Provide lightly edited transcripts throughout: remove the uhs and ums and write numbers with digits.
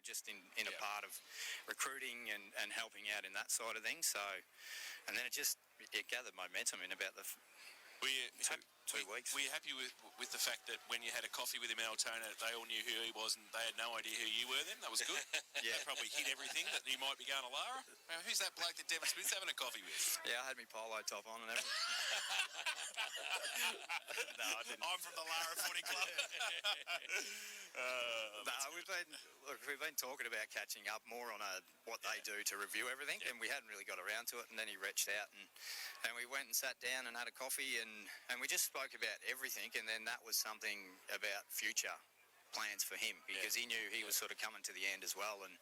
just in a part of recruiting and helping out in that side of things. So, and then it gathered momentum in about the two weeks. Were you happy with the fact that when you had a coffee with him in Altona, they all knew who he was and they had no idea who you were then? That was good. Yeah. That probably hit everything that you might be going to Lara. Who's that bloke that Devon Smith's having a coffee with? Yeah, I had my polo top on and everything. No, I didn't. I'm from the Lara Footy Club. We've been talking about catching up more on what they do to review everything, and we hadn't really got around to it. And then he reached out, and we went and sat down and had a coffee, and we just spoke about everything. And then that was something about future plans for him, because he knew he was sort of coming to the end as well, and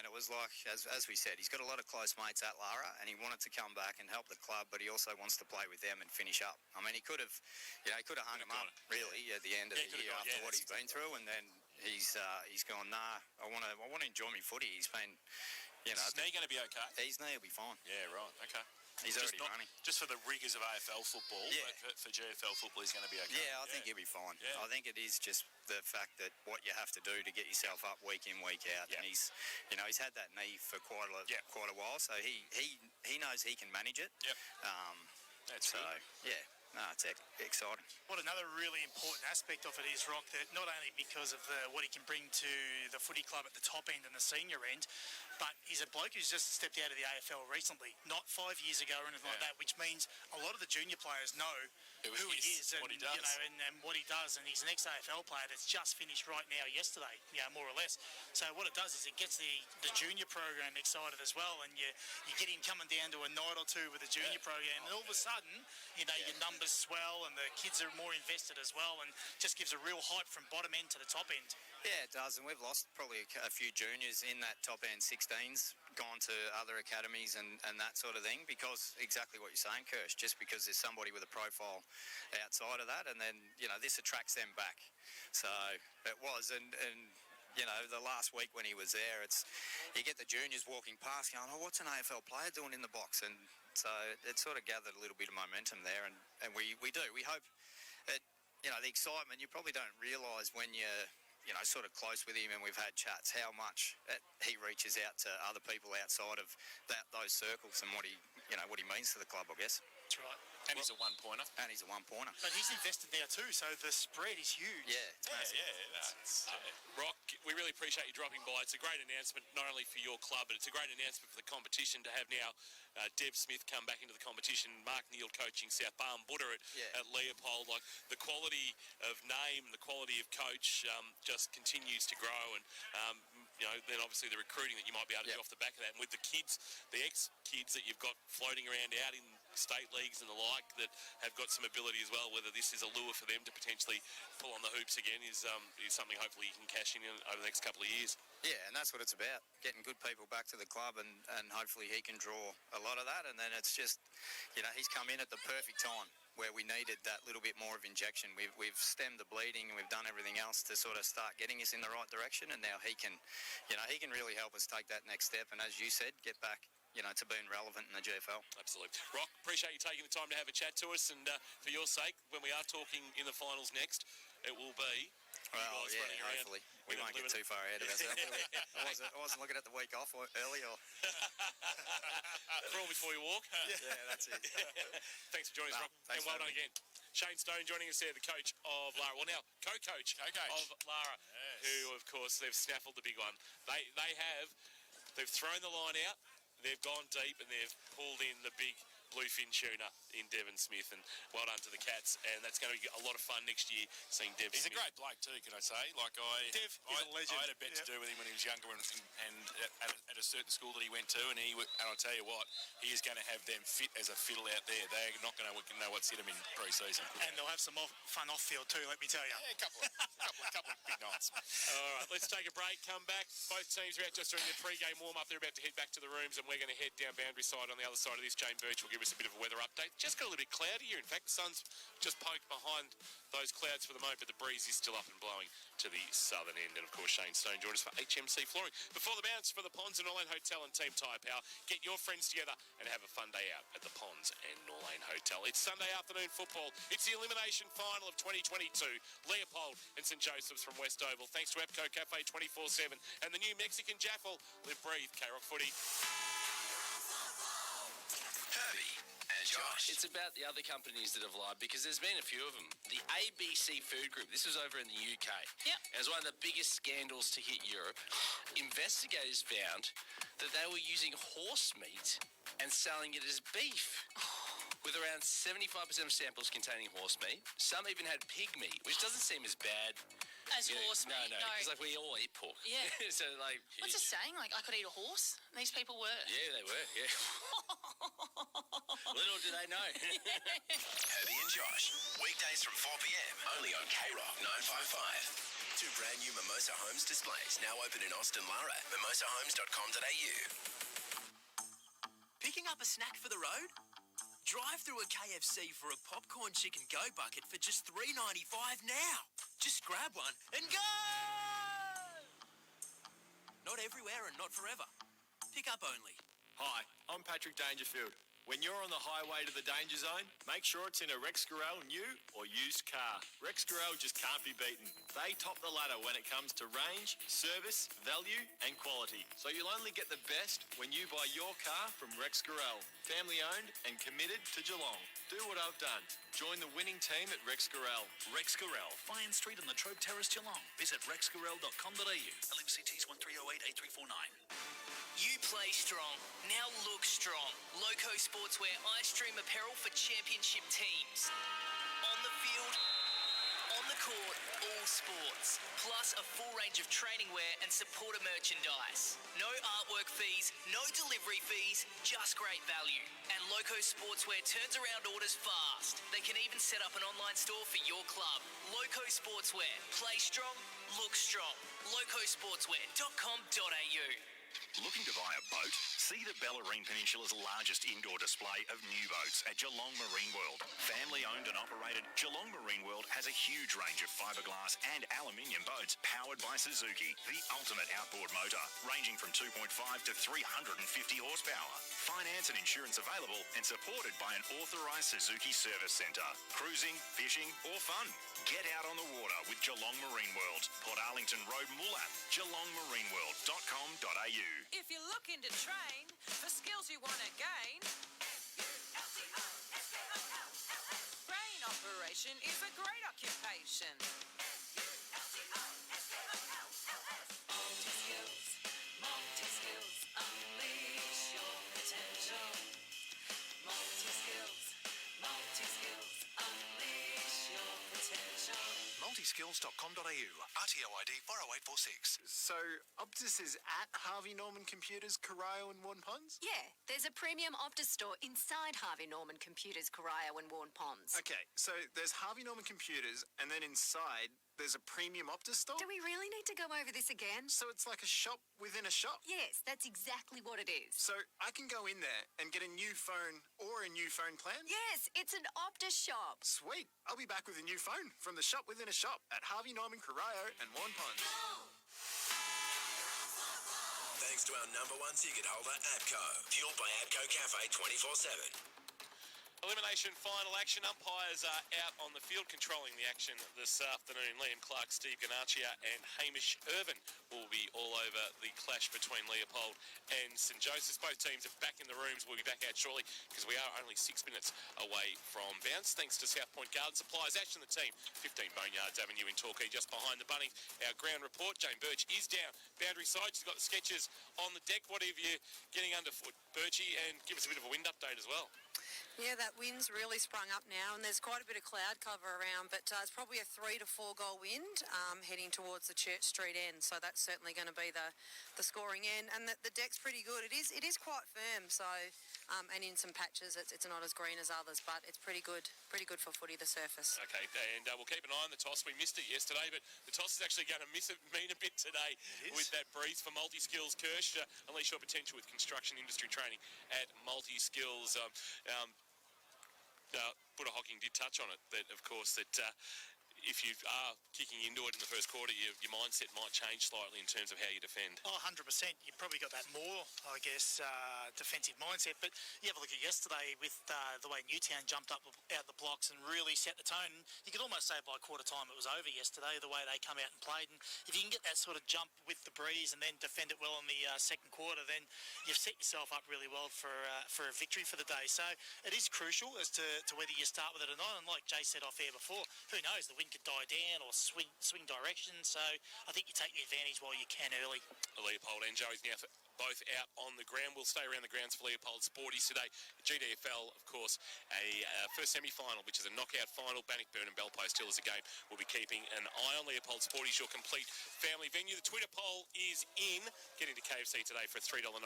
it was like, as we said, he's got a lot of close mates at Lara, and he wanted to come back and help the club, but he also wants to play with them and finish up. I mean, he could have hung him up really at the end of the year after what he's been through, and then he's gone, nah, I want to enjoy my footy. He's been, Is his knee going to be okay? His knee will be fine. Yeah, right, okay. He's already running. Just for the rigours of AFL football, but for GFL football, he's going to be okay. Yeah, I think he'll be fine. Yeah. I think it is just the fact that what you have to do to get yourself up week in, week out. Yeah. And he's had that knee for quite a while, so he knows he can manage it. Yep. That's so good. Yeah. No, it's exciting. What another really important aspect of it is, Rock, that not only because of what he can bring to the footy club at the top end and the senior end, but he's a bloke who's just stepped out of the AFL recently, not 5 years ago or anything like that, which means a lot of the junior players know who he is and what he does. And what he does, and he's an ex-AFL player that's just finished right now yesterday, more or less. So what it does is it gets the junior program excited as well, and you get him coming down to a night or two with the junior program, and all of a sudden, your numbers swell and the kids are more invested as well, and just gives a real hype from bottom end to the top end. Yeah, it does, and we've lost probably a few juniors in that top end 16s, gone to other academies and that sort of thing, because exactly what you're saying, Kirsch, just because there's somebody with a profile outside of that, and then, this attracts them back. So it was, and the last week when he was there, you get the juniors walking past going, oh, what's an AFL player doing in the box? And so it sort of gathered a little bit of momentum there, and we do. We hope that, the excitement, you probably don't realise when you're, sort of close with him and we've had chats, how much he reaches out to other people outside of those circles and what he means to the club, I guess. That's right. And he's a one-pointer. But he's invested now too, so the spread is huge. Yeah, it's massive. Rock, we really appreciate you dropping by. It's a great announcement, not only for your club, but it's a great announcement for the competition to have now Dev Smith come back into the competition, Mark Neal coaching South Palm, Buddha at Leopold. Like, the quality of name, the quality of coach just continues to grow, and then obviously the recruiting that you might be able to do off the back of that, and with the kids, the ex-kids that you've got floating around out in state leagues and the like that have got some ability as well, whether this is a lure for them to potentially pull on the hoops again is something hopefully you can cash in over the next couple of years. Yeah, and that's what it's about, getting good people back to the club, and hopefully he can draw a lot of that, and then it's just, he's come in at the perfect time where we needed that little bit more of injection. We've stemmed the bleeding and we've done everything else to sort of start getting us in the right direction, and now he can really help us take that next step, and as you said, get back to being relevant in the GFL. Absolutely. Rock, appreciate you taking the time to have a chat to us, and for your sake, when we are talking in the finals next, it will be hopefully. We won't get too far ahead of ourselves. I wasn't looking at the week off earlier. Crawl before you walk. Yeah, that's it. Thanks for joining us, Rock, and well done again. Shane Stone joining us there, the coach of Lara. Well, now, co-coach of Lara, who, of course, they've snaffled the big one. They've thrown the line out, they've gone deep, and they've pulled in the big bluefin tuna in Devon Smith, and well done to the Cats, and that's going to be a lot of fun next year seeing Dev Smith. He's a great bloke too, can I say? Dev is a legend. I had a bet to do with him when he was younger, and at a certain school that he went to, and I'll tell you what, he is going to have them fit as a fiddle out there. They're not going to know what's hit them in pre-season. And they'll have some fun off-field too, let me tell you. Yeah, a couple of big nights. All right, let's take a break, come back. Both teams are out just doing their pre-game warm-up. They're about to head back to the rooms, and we're going to head down Boundary side on the other side of this. Jane Birch will give us a bit of a weather update. just got a little bit cloudier. In fact, the sun's just poked behind those clouds for the moment, but the breeze is still up and blowing to the southern end. And, of course, Shane Stone joined us for HMC Flooring. Before the bounce for the Ponds and Norlane Hotel and Team Tyre Power, get your friends together and have a fun day out at the Ponds and Norlane Hotel. It's Sunday afternoon football. It's the elimination final of 2022. Leopold and St Joseph's from West Oval. Thanks to Epco Cafe 24/7 and the new Mexican Jaffle. Live, breathe, K-Rock footy. Herbie and Josh. It's about the other companies that have lied, because there's been a few of them. The ABC Food Group, this was over in the UK. Yep. It was one of the biggest scandals to hit Europe. Investigators found that they were using horse meat and selling it as beef. With around 75% of samples containing horse meat. Some even had pig meat, which doesn't seem as bad. As horse meat, No, because like we all eat pork. Yeah. So like, What's it saying? Like, I could eat a horse? These people were. yeah, they were. Yeah. Little do they know. Herbie and Josh. Weekdays from 4 p.m. Only on K-Rock 955. Two brand new Mimosa Homes displays now open in Austin Lara. mimosahomes.com.au. Picking up a snack for the road? Drive through a KFC for a popcorn chicken go bucket for just $3.95 now. Just grab one and go! Not everywhere and not forever. Pick up only. Hi, I'm Patrick Dangerfield. When you're on the highway to the danger zone, make sure it's in a Rex Gorel new or used car. Rex Gorel just can't be beaten. They top the ladder when it comes to range, service, value and quality. So you'll only get the best when you buy your car from Rex Gorel. Family owned and committed to Geelong. Do what I've done. Join the winning team at Rex Gorel. Rex Gorel, Fine Street on the Trobe Terrace, Geelong. Visit rexgorel.com.au. LMCTs 1308 8349. You play strong. Now look strong. Loco Sportswear ice stream apparel for championship teams. On the field, on the court, all sports. Plus a full range of training wear and supporter merchandise. No artwork fees, no delivery fees, just great value. And Loco Sportswear turns around orders fast. They can even set up an online store for your club. Loco Sportswear. Play strong, look strong. locosportswear.com.au. Looking to buy a boat? See the Bellarine Peninsula's largest indoor display of new boats at Geelong Marine World. Family owned and operated, Geelong Marine World has a huge range of fiberglass and aluminium boats powered by Suzuki, the ultimate outboard motor, ranging from 2.5 to 350 horsepower. Finance and insurance available and supported by an authorised Suzuki service centre. Cruising, fishing or fun. Get out on the water with Geelong Marine World. Port Arlington Road, Moollap. GeelongMarineWorld.com.au. If you're looking to train for skills you want to gain, crane operation is a great occupation. Multi-skills, unleash your potential. Multi-skills, unleash your potential. Multiskills.com.au. RTO ID 40846. So, Optus is at Harvey Norman Computers, Corio and Warren Ponds? Yeah, there's a premium Optus store inside Harvey Norman Computers, Corio and Warren Ponds. Okay, so there's Harvey Norman Computers, and then inside there's a premium Optus store? Do we really need to go over this again? So it's like a shop within a shop? Yes, that's exactly what it is. So I can go in there and get a new phone or a new phone plan? Yes, it's an Optus shop. Sweet. I'll be back with a new phone from the shop within a shop at Harvey Norman, Corio and Warren Ponds. Thanks to our number one ticket holder, APCO. Fueled by APCO Cafe 24/7. Elimination final action. Umpires are out on the field controlling the action this afternoon. Liam Clark, Steve Ganachia and Hamish Irvin will be all over the clash between Leopold and St Joseph's. Both teams are back in the rooms. We'll be back out shortly because we are only 6 minutes away from bounce. Thanks to South Point Garden Supplies. Ash and the team, 15 Boneyards Avenue in Torquay, just behind the Bunnings. Our ground report, Jane Birch is down boundary side. She's got the sketches on the deck. What have you getting underfoot, Birchie? And give us a bit of a wind update as well. Yeah, that wind's really sprung up now, and there's quite a bit of cloud cover around, but it's probably a 3 to 4 goal wind heading towards the Church Street end, so that's certainly going to be the scoring end. And the deck's pretty good. It is quite firm, so and in some patches it's not as green as others, but it's pretty good for footy, the surface. Okay, and we'll keep an eye on the toss. We missed it yesterday, but the toss is actually going to mean a bit today with that breeze for Multi-Skills. Kirsch, unleash your potential with construction industry training at Multi-Skills. Buddha Hocking did touch on it, that, of course, that if you are kicking into it in the first quarter, your mindset might change slightly in terms of how you defend. Oh, 100%. You've probably got that more, I guess, defensive mindset. But you have a look at yesterday with the way Newtown jumped up out the blocks and really set the tone. You could almost say by quarter time it was over yesterday, the way they come out and played. And if you can get that sort of jump with the breeze and then defend it well in the second quarter, then you've set yourself up really well for a victory for the day. So it is crucial as to whether you start with it or not. And like Jay said off air before, who knows, the wind could die down or swing direction. So I think you take the advantage while you can early. Leopold and Joey's now both out on the ground. We'll stay around the grounds for Leopold Sporties today. GDFL, of course, a first semi-final, which is a knockout final. Bannockburn and Belpost Hill is a game we'll be keeping an eye on. Leopold Sporties, your complete family venue. The Twitter poll is in. Get into KFC today for a $3.95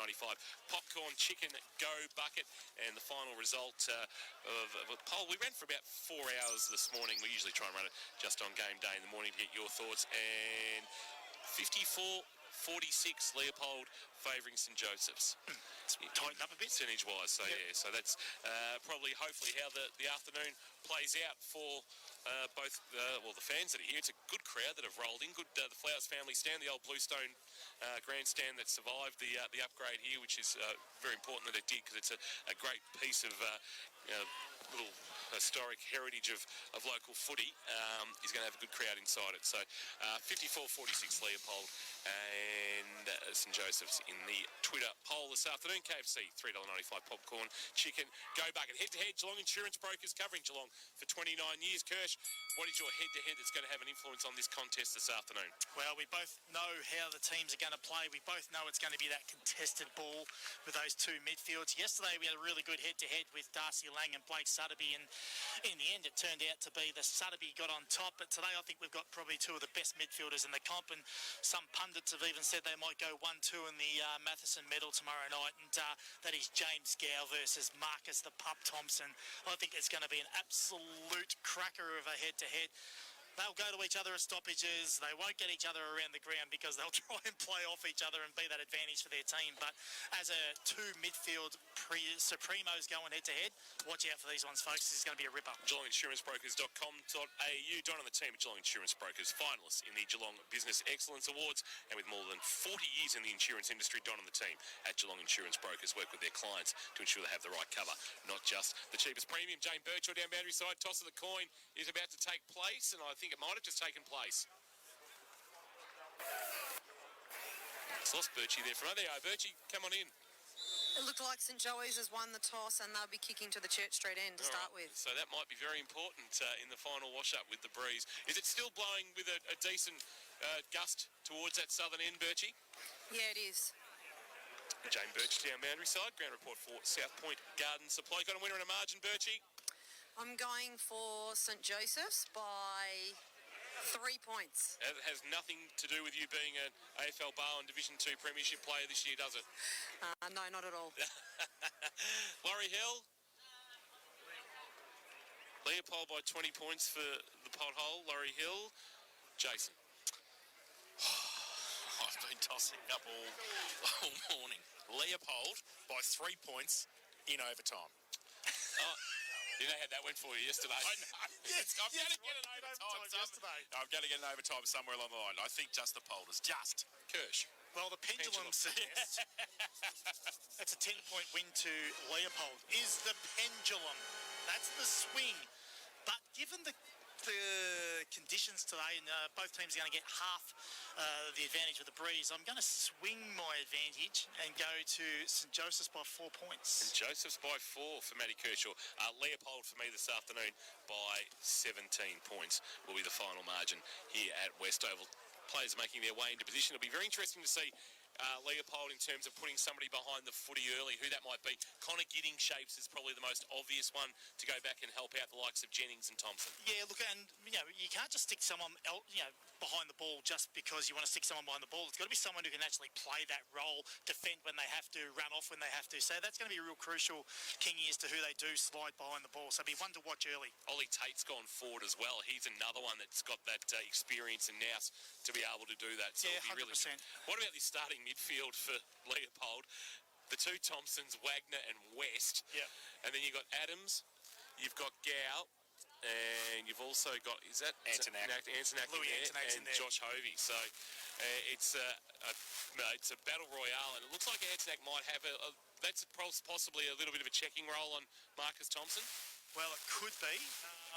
popcorn chicken go bucket. And the final result of a poll, we ran for about 4 hours this morning. We usually try and run it just on game day in the morning to get your thoughts. And 54-46 Leopold favouring St Joseph's. Tighten up a bit percentage-wise, so yeah, so that's probably hopefully how the afternoon plays out for both the fans that are here. It's a good crowd that have rolled in. Good, the Flowers family stand, the old Bluestone grandstand that survived the upgrade here, which is very important that it did, because it's a great piece of little historic heritage of local footy. He's going to have a good crowd inside it. So 54-46 Leopold and St Joseph's in the Twitter poll this afternoon. KFC, $3.95 popcorn chicken go bucket. Head-to-head, Geelong Insurance Brokers covering Geelong for 29 years. Kirsch, what is your head-to-head that's going to have an influence on this contest this afternoon? Well, we both know how the teams are going to play. We both know it's going to be that contested ball with those two midfields. Yesterday we had a really good head-to-head with Darcy Lang and Blake Sutterby, and in the end it turned out to be the Sutterby got on top. But today I think we've got probably two of the best midfielders in the comp, and some pundits have even said they might go 1-2 in the Matheson medal tomorrow night, and that is James Gow versus Marcus the Pup Thompson. I think it's going to be an absolute cracker of a head-to-head. They'll go to each other at stoppages. They won't get each other around the ground because they'll try and play off each other and be that advantage for their team. But as a two midfield supremos going head-to-head, watch out for these ones, folks. This is going to be a ripper. GeelongInsuranceBrokers.com.au. Don on the team at Geelong Insurance Brokers, finalists in the Geelong Business Excellence Awards, and with more than 40 years in the insurance industry, Don on the team at Geelong Insurance Brokers work with their clients to ensure they have the right cover, not just the cheapest premium. Jane Birchall down boundary side, toss of the coin is about to take place, and I think it might have just taken place. It's lost Birchie there from there. Birchie, come on in. It looked like St Joey's has won the toss and they'll be kicking to the Church Street end to start with. So that might be very important in the final wash-up with the breeze. Is it still blowing with a decent gust towards that southern end, Birchie? Yeah, it is. Jane Birch down boundary side. Ground report for South Point Garden Supply. Got a winner and a margin, Birchie? I'm going for St Joseph's by 3 points. That has nothing to do with you being an AFL Barwon Division 2 Premiership player this year, does it? No, not at all. Laurie Hill? Leopold by 20 points for the pothole. Laurie Hill. Jason? I've been tossing up all morning. Leopold by 3 points in overtime. You know how that went for you yesterday. I know. Yes, I'm going to get an overtime yesterday. I'm going to get an overtime somewhere along the line. I think just the polders. Just. Kirsch. Well, the pendulum suggests that's a 10-point win to Leopold. Is the pendulum. That's the swing. But given the conditions today, and both teams are going to get half the advantage with the breeze, I'm going to swing my advantage and go to St Joseph's by 4 points. St Joseph's by 4 for Matty Kershaw. Leopold for me this afternoon by 17 points will be the final margin here at Westoval. Players making their way into position. It'll be very interesting to see Leopold in terms of putting somebody behind the footy early, who that might be. Connor Gidding shapes is probably the most obvious one to go back and help out the likes of Jennings and Thompson. Yeah, look, and you can't just stick someone else, behind the ball just because you want to stick someone behind the ball. It's got to be someone who can actually play that role, defend when they have to, run off when they have to. So that's going to be real crucial, Kingy, as to who they do slide behind the ball. So it'll be one to watch early. Ollie Tate's gone forward as well. He's another one that's got that experience and nous to be able to do that. So yeah, 100%. What about this starting midfield for Leopold? The two Thompsons, Wagner and West. Yeah. And then you got Adams. you've got Gow, and you've also got, is that Antonak Louis in Antonak's there, and in there. Josh Hovey. So it's a battle royale, and it looks like Antonak might have that's possibly a little bit of a checking role on Marcus Thompson. Well, it could be.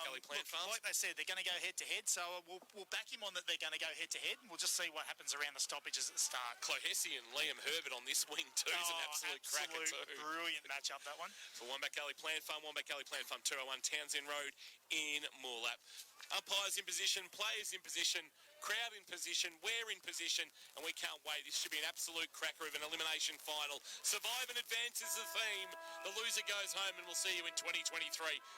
Kelly Plant Farms. Like they said, they're going to go head-to-head, so we'll back him on that they're going to go head-to-head, and we'll just see what happens around the stoppages at the start. Clohessy and Liam Herbert on this wing too is an absolute cracker too. Brilliant matchup, that one. For Wombat Gully Plant Farm, 201 Townsend Road in Moorlap. Umpires in position, players in position, crowd in position, we're in position, and we can't wait. This should be an absolute cracker of an elimination final. Survive and advance is the theme. The loser goes home, and we'll see you in 2023.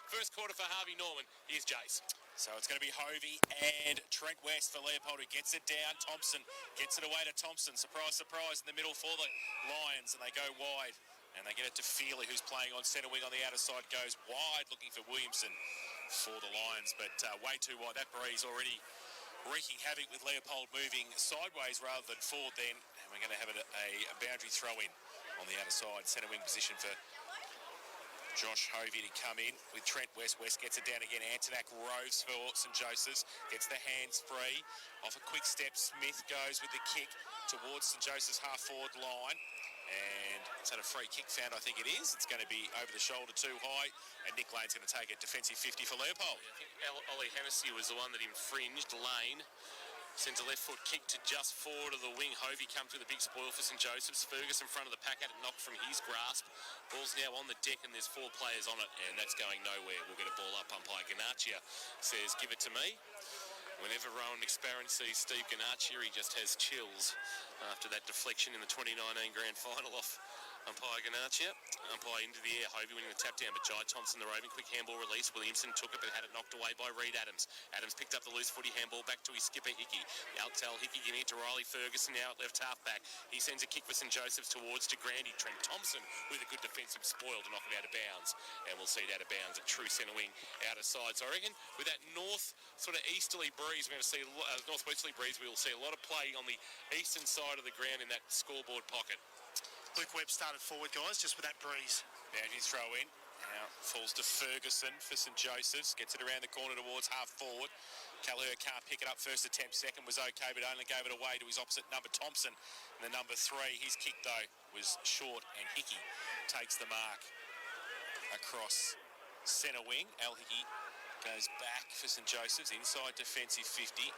First quarter for Harvey Norman. Here's Jace. So it's going to be Hovey and Trent West for Leopold, who gets it down. Thompson gets it away to Thompson. Surprise, surprise, in the middle for the Lions, and they go wide. And they get it to Feely, who's playing on centre wing on the outer side, goes wide looking for Williamson for the Lions, but way too wide. That breeze already wreaking havoc with Leopold moving sideways rather than forward then. And we're going to have a boundary throw in on the outer side, centre wing position for Josh Hovey to come in with Trent West. West gets it down again. Antonak roves for St Joseph's, gets the hands free. Off a quick step, Smith goes with the kick towards St Joseph's half-forward line. And it's had a free kick found, I think it is. It's going to be over the shoulder too high. And Nick Lane's going to take it. Defensive 50 for Leopold. I think Ollie Hennessy was the one that infringed. Lane sends a left foot kick to just forward of the wing. Hovey comes with a big spoil for St Joseph's. Ferguson in front of the pack, had it knocked from his grasp. Ball's now on the deck and there's 4 players on it, and that's going nowhere. We'll get a ball up. Umpire Ganaccia says, give it to me. Whenever Rowan McSparron sees Steve Ganaccia, he just has chills after that deflection in the 2019 Grand Final off umpire Ganaccia. Umpire into the air. Hovey winning the tap down, but Jai Thompson, the roving quick handball release. Williamson took it but had it knocked away by Reed Adams. Adams picked up the loose footy handball back to his skipper Hickey. Out-tell Hickey giving it to Riley Ferguson now at left half-back. He sends a kick for St Joseph's towards de Grande. Trent Thompson with a good defensive spoil to knock it out of bounds. And we'll see it out of bounds at true centre wing outer side. So I reckon with that north sort of easterly breeze, we're going to see northwesterly breeze, we will see a lot of play on the eastern side of the ground in that scoreboard pocket. Luke Webb started forward, guys, just with that breeze. Boundary throw in. Now falls to Ferguson for St Joseph's. Gets it around the corner towards half forward. Callagher can't pick it up. First attempt, second was okay, but only gave it away to his opposite number, Thompson. And the number 3, his kick, though, was short, and Hickey takes the mark across centre wing. Al Hickey goes back for St Joseph's, inside defensive 50.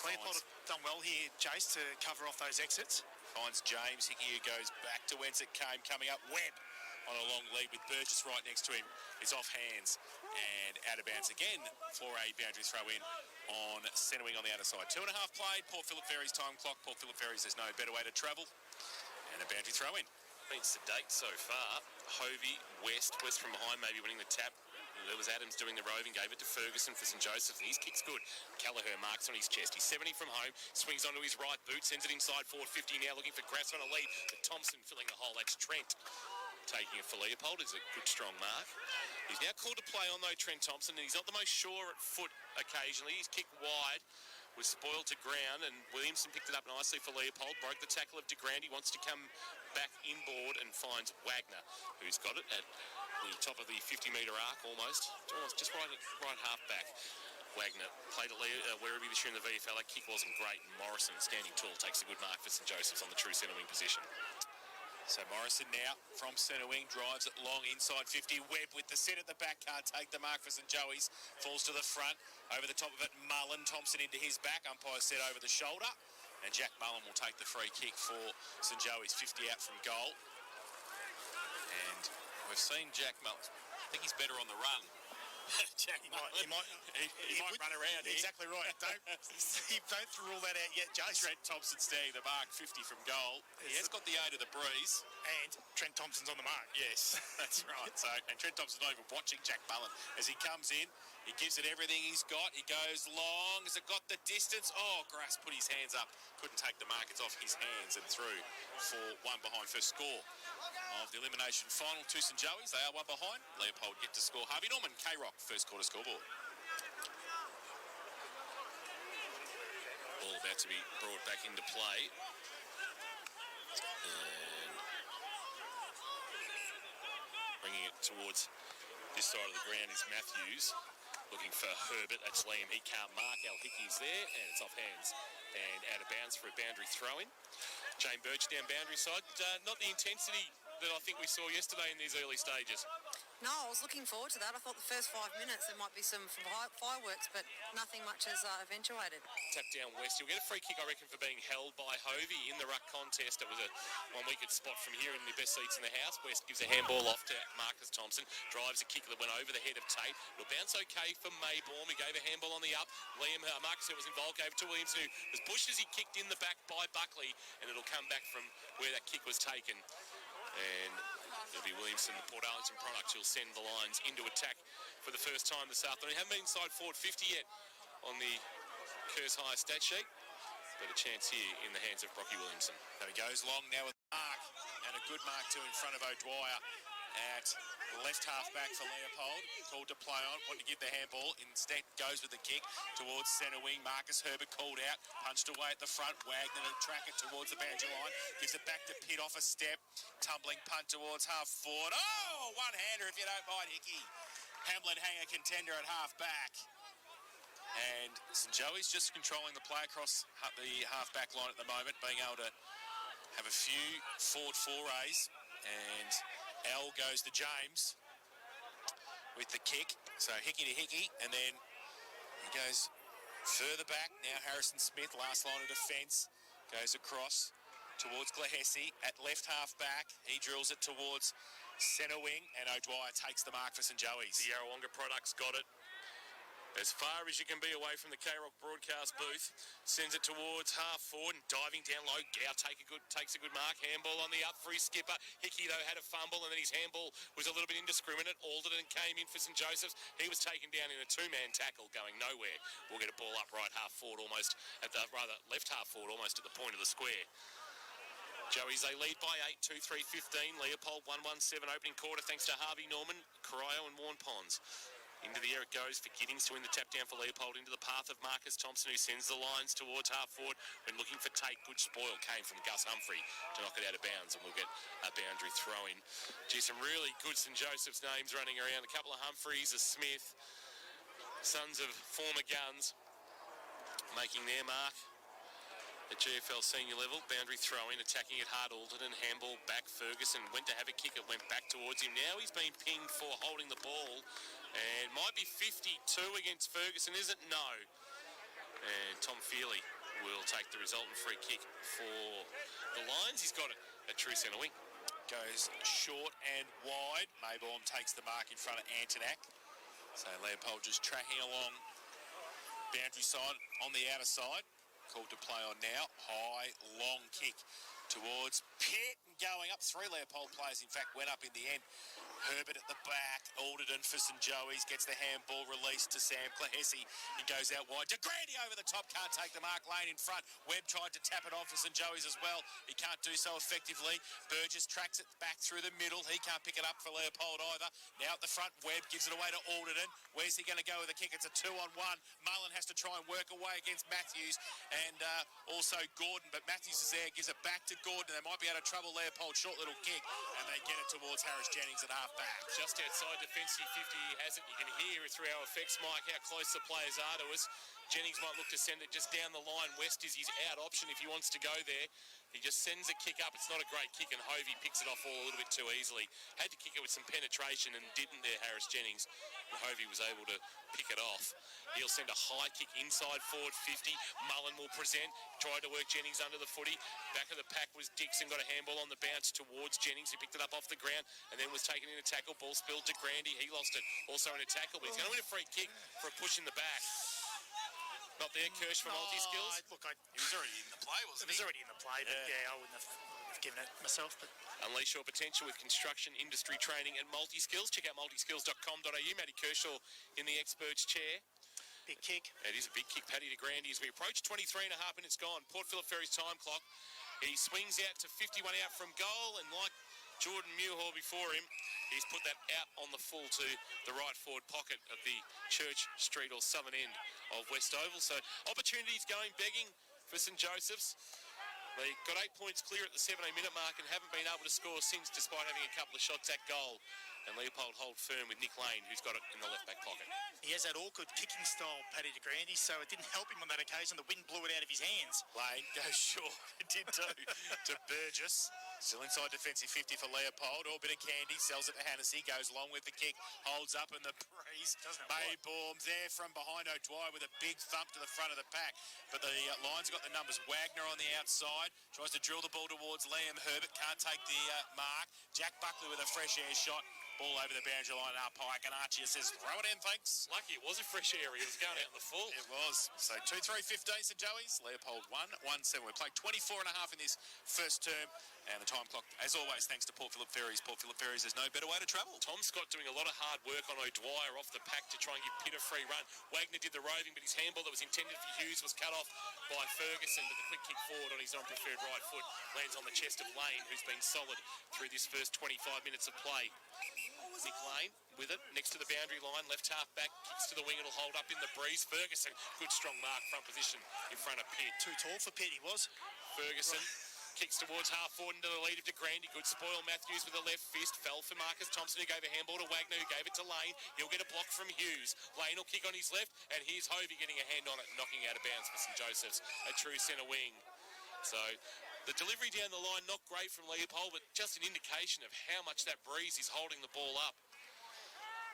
Leopold have done well here, Jace, to cover off those exits. Finds James Hickey, who goes back to whence it came, coming up. Webb on a long lead with Burgess right next to him. It's off hands and out of bounds again for a boundary throw in on centre wing on the outer side. 2.5 played. Port Phillip Ferry's time clock. Port Phillip Ferry's, there's no better way to travel. And a boundary throw in. Been sedate so far. Hovey, West from behind, maybe winning the tap. There was Adams doing the roving, gave it to Ferguson for St Joseph's, and his kick's good. Callagher marks on his chest. He's 70 from home, swings onto his right boot, sends it inside forward 50 now, looking for Grass on a lead. But Thompson filling the hole. That's Trent taking it for Leopold. Is a good strong mark. He's now called to play on though, Trent Thompson, and he's not the most sure at foot occasionally. He's kicked wide, was spoiled to ground, and Williamson picked it up nicely for Leopold. Broke the tackle of de Grande. He wants to come back inboard and finds Wagner, who's got it at the top of the 50-metre arc almost just right half back. Wagner played at Werribee this year in the VFL. That kick wasn't great. Morrison, standing tall, takes a good mark for St Joseph's on the true centre wing position. So Morrison now from centre wing, drives it long inside 50. Webb with the set at the back, can't take the mark for St Joey's. Falls to the front, over the top of it, Mullen. Thompson into his back, umpire said over the shoulder. And Jack Mullen will take the free kick for St Joey's, 50 out from goal. And we've seen Jack Mullen. I think he's better on the run. Jack Mullen. He might run around here. Exactly right. Don't rule that out yet, Jace. Trent Thompson standing the mark, 50 from goal. He has got the aid of the breeze. And Trent Thompson's on the mark. Yes, that's right. So, and Trent Thompson's not even watching Jack Mullen as he comes in. He gives it everything he's got. He goes long. Has it got the distance? Oh, Grass put his hands up. Couldn't take the mark. It's off his hands and through for one behind. First score of the elimination final to St Joey's. They are one behind. Leopold yet to score. Harvey Norman, K-Rock, first quarter scoreboard. Ball about to be brought back into play. And bringing it towards This side of the ground is Matthews looking for Herbert. That's Liam. He can't mark. El Hickey's there, and it's off hands and out of bounds for a boundary throw-in. Jane Birch down boundary side. Not the intensity that I think we saw yesterday in these early stages. No, I was looking forward to that. I thought the first 5 minutes there might be some fireworks, but nothing much has eventuated. Tap down West. He'll get a free kick, I reckon, for being held by Hovey in the ruck contest. It was one we could spot from here in the best seats in the house. West gives a handball off to Marcus Thompson. Drives a kick that went over the head of Tate. It'll bounce okay for Maybaum. He gave a handball on the up. Liam Marcus, who was involved, gave it to Williams, who was pushed as he kicked in the back by Buckley, and it'll come back from where that kick was taken. And it'll be Williamson, the Port Arlington product, who'll send the Lions into attack for the first time this afternoon. Haven't been inside forward 50 yet on the Kerr's high stat sheet, but a chance here in the hands of Brocky Williamson. There he goes long now with Mark, and a good mark too in front of O'Dwyer at left half back for Leopold. Called to play on, wanted to give the handball. Instead goes with the kick towards centre wing. Marcus Herbert called out, punched away at the front. Wagner to track it towards the boundary line. Gives it back to Pitt off a step. Tumbling punt towards half forward. Oh, one-hander if you don't mind, Hickey. Hamlin hanger contender at half back. And St Joey's just controlling the play across the half-back line at the moment, being able to have a few forward forays. And L goes to James with the kick. So Hickey to Hickey, and then he goes further back. Now Harrison Smith, last line of defence, goes across towards Glahesi at left half back. He drills it towards centre wing, and O'Dwyer takes the mark for St Joey's. The Yarrawonga products got it as far as you can be away from the K-Rock broadcast booth. Sends it towards half forward and diving down low. Gow takes a good mark. Handball on the up for his skipper. Hickey, though, had a fumble, and then his handball was a little bit indiscriminate. Alderton came in for St Joseph's. He was taken down in a two-man tackle, going nowhere. We'll get a ball up right half forward, almost at the left half forward, almost at the point of the square. Joey's, they lead by 8, 2-3-15. Leopold 1-1-7 opening quarter, thanks to Harvey Norman, Corio and Warren Ponds. Into the air it goes for Giddings to win the tap down for Leopold into the path of Marcus Thompson, who sends the lines towards half forward when looking for Tate. Good spoil came from Gus Humphrey to knock it out of bounds, and we'll get a boundary throw in. Gee, some really good St Joseph's names running around. A couple of Humphreys, a Smith, sons of former guns, making their mark at GFL senior level. Boundary throw in, attacking it hard. Alderton, handball back. Ferguson went to have a kick. It went back towards him. Now he's been pinged for holding the ball, and might be 52 against Ferguson, is it? No. And Tom Feely will take the resultant free kick for the Lions. He's got a true centre wing. Goes short and wide. Maybaum takes the mark in front of Antonak. So Leopold just tracking along boundary side on the outer side. Called to play on now. High, long kick towards Pitt, and going up. 3 Leopold players, in fact, went up in the end. Herbert at the back. Alderton for St Joey's gets the handball released to Sam Clahesi. He goes out wide. De Grande over the top, can't take the mark. Lane in front. Webb tried to tap it on for St Joey's as well. He can't do so effectively. Burgess tracks it back through the middle. He can't pick it up for Leopold either. Now at the front, Webb gives it away to Alderton. Where's he going to go with the kick? It's a 2-on-1. Mullen has to try and work away against Matthews and also Gordon, but Matthews is there, gives it back to Gordon. They might be able to trouble Leopold. Short little kick, and they get it towards Harris Jennings at half back. Just outside defensive 50, he has it. You can hear through our effects, Mike, how close the players are to us. Jennings might look to send it just down the line. West is his out option if he wants to go there. He just sends a kick up. It's not a great kick, and Hovey picks it off all a little bit too easily. Had to kick it with some penetration and didn't there, Harris Jennings. And Hovey was able to pick it off. He'll send a high kick inside forward 50. Mullen will present. Tried to work Jennings under the footy. Back of the pack was Dixon. Got a handball on the bounce towards Jennings. He picked it up off the ground and then was taken in a tackle. Ball spilled to Grandy. He lost it also in a tackle, but he's going to win a free kick for a push in the back. Not there, Kirsch for multi-skills. Look, He was already in the play, wasn't he? He was already in the play, but I wouldn't have given it myself. But Unleash your potential with construction industry training at Multi-Skills. Check out multiskills.com.au. Matty Kershaw in the expert's chair. Big kick. It is a big kick, Paddy de Grande, as we approach 23 and a half minutes gone. Port Phillip Ferry's time clock. He swings out to 51 out from goal, and like Jordan Muirhall before him, he's put that out on the full to the right forward pocket of the Church Street or southern end of West Oval. So opportunities going begging for St Joseph's. They got 8 points clear at the 17-minute mark and haven't been able to score since, despite having a couple of shots at goal. and Leopold hold firm with Nick Lane, who's got it in the left-back pocket. He has that awkward kicking style, Paddy de Grande, so it didn't help him on that occasion. The wind blew it out of his hands. Lane goes short. It did too. To Burgess. Still inside defensive 50 for Leopold. All bit of candy. Sells it to Hennessy. Goes long with the kick. Holds up in the breeze. Maybaum there from behind O'Dwyer with a big thump to the front of the pack. But the Lions have got the numbers. Wagner on the outside. Tries to drill the ball towards Liam Herbert. Can't take the mark. Jack Buckley with a fresh air shot. Ball over the boundary line up high. And Archie says, throw it in, thanks. Lucky it was a fresh area. It was going out in the full. It was. So 2-3-15 St Joey's. Leopold 1-1-7. We played 24 and a half in this first term. And the time clock, as always, thanks to Port Phillip Ferries. Port Phillip Ferries, there's no better way to travel. Tom Scott doing a lot of hard work on O'Dwyer off the pack to try and give Pitt a free run. Wagner did the roving, but his handball that was intended for Hughes was cut off by Ferguson. But the quick kick forward on his non-preferred right foot lands on the chest of Lane, who's been solid through this first 25 minutes of play. Nick Lane with it next to the boundary line, left half back, kicks to the wing, it'll hold up in the breeze. Ferguson, good strong mark, front position in front of Pitt. Too tall for Pitt, he was. Ferguson kicks towards half forward into the lead of de Grande. Good spoil. Matthews with a left fist. Fell for Marcus Thompson, who gave a handball to Wagner, who gave it to Lane. He'll get a block from Hughes. Lane will kick on his left, and here's Hovey getting a hand on it, knocking out of bounds for St Joseph's, a true centre wing. So the delivery down the line, not great from Leopold, but just an indication of how much that breeze is holding the ball up.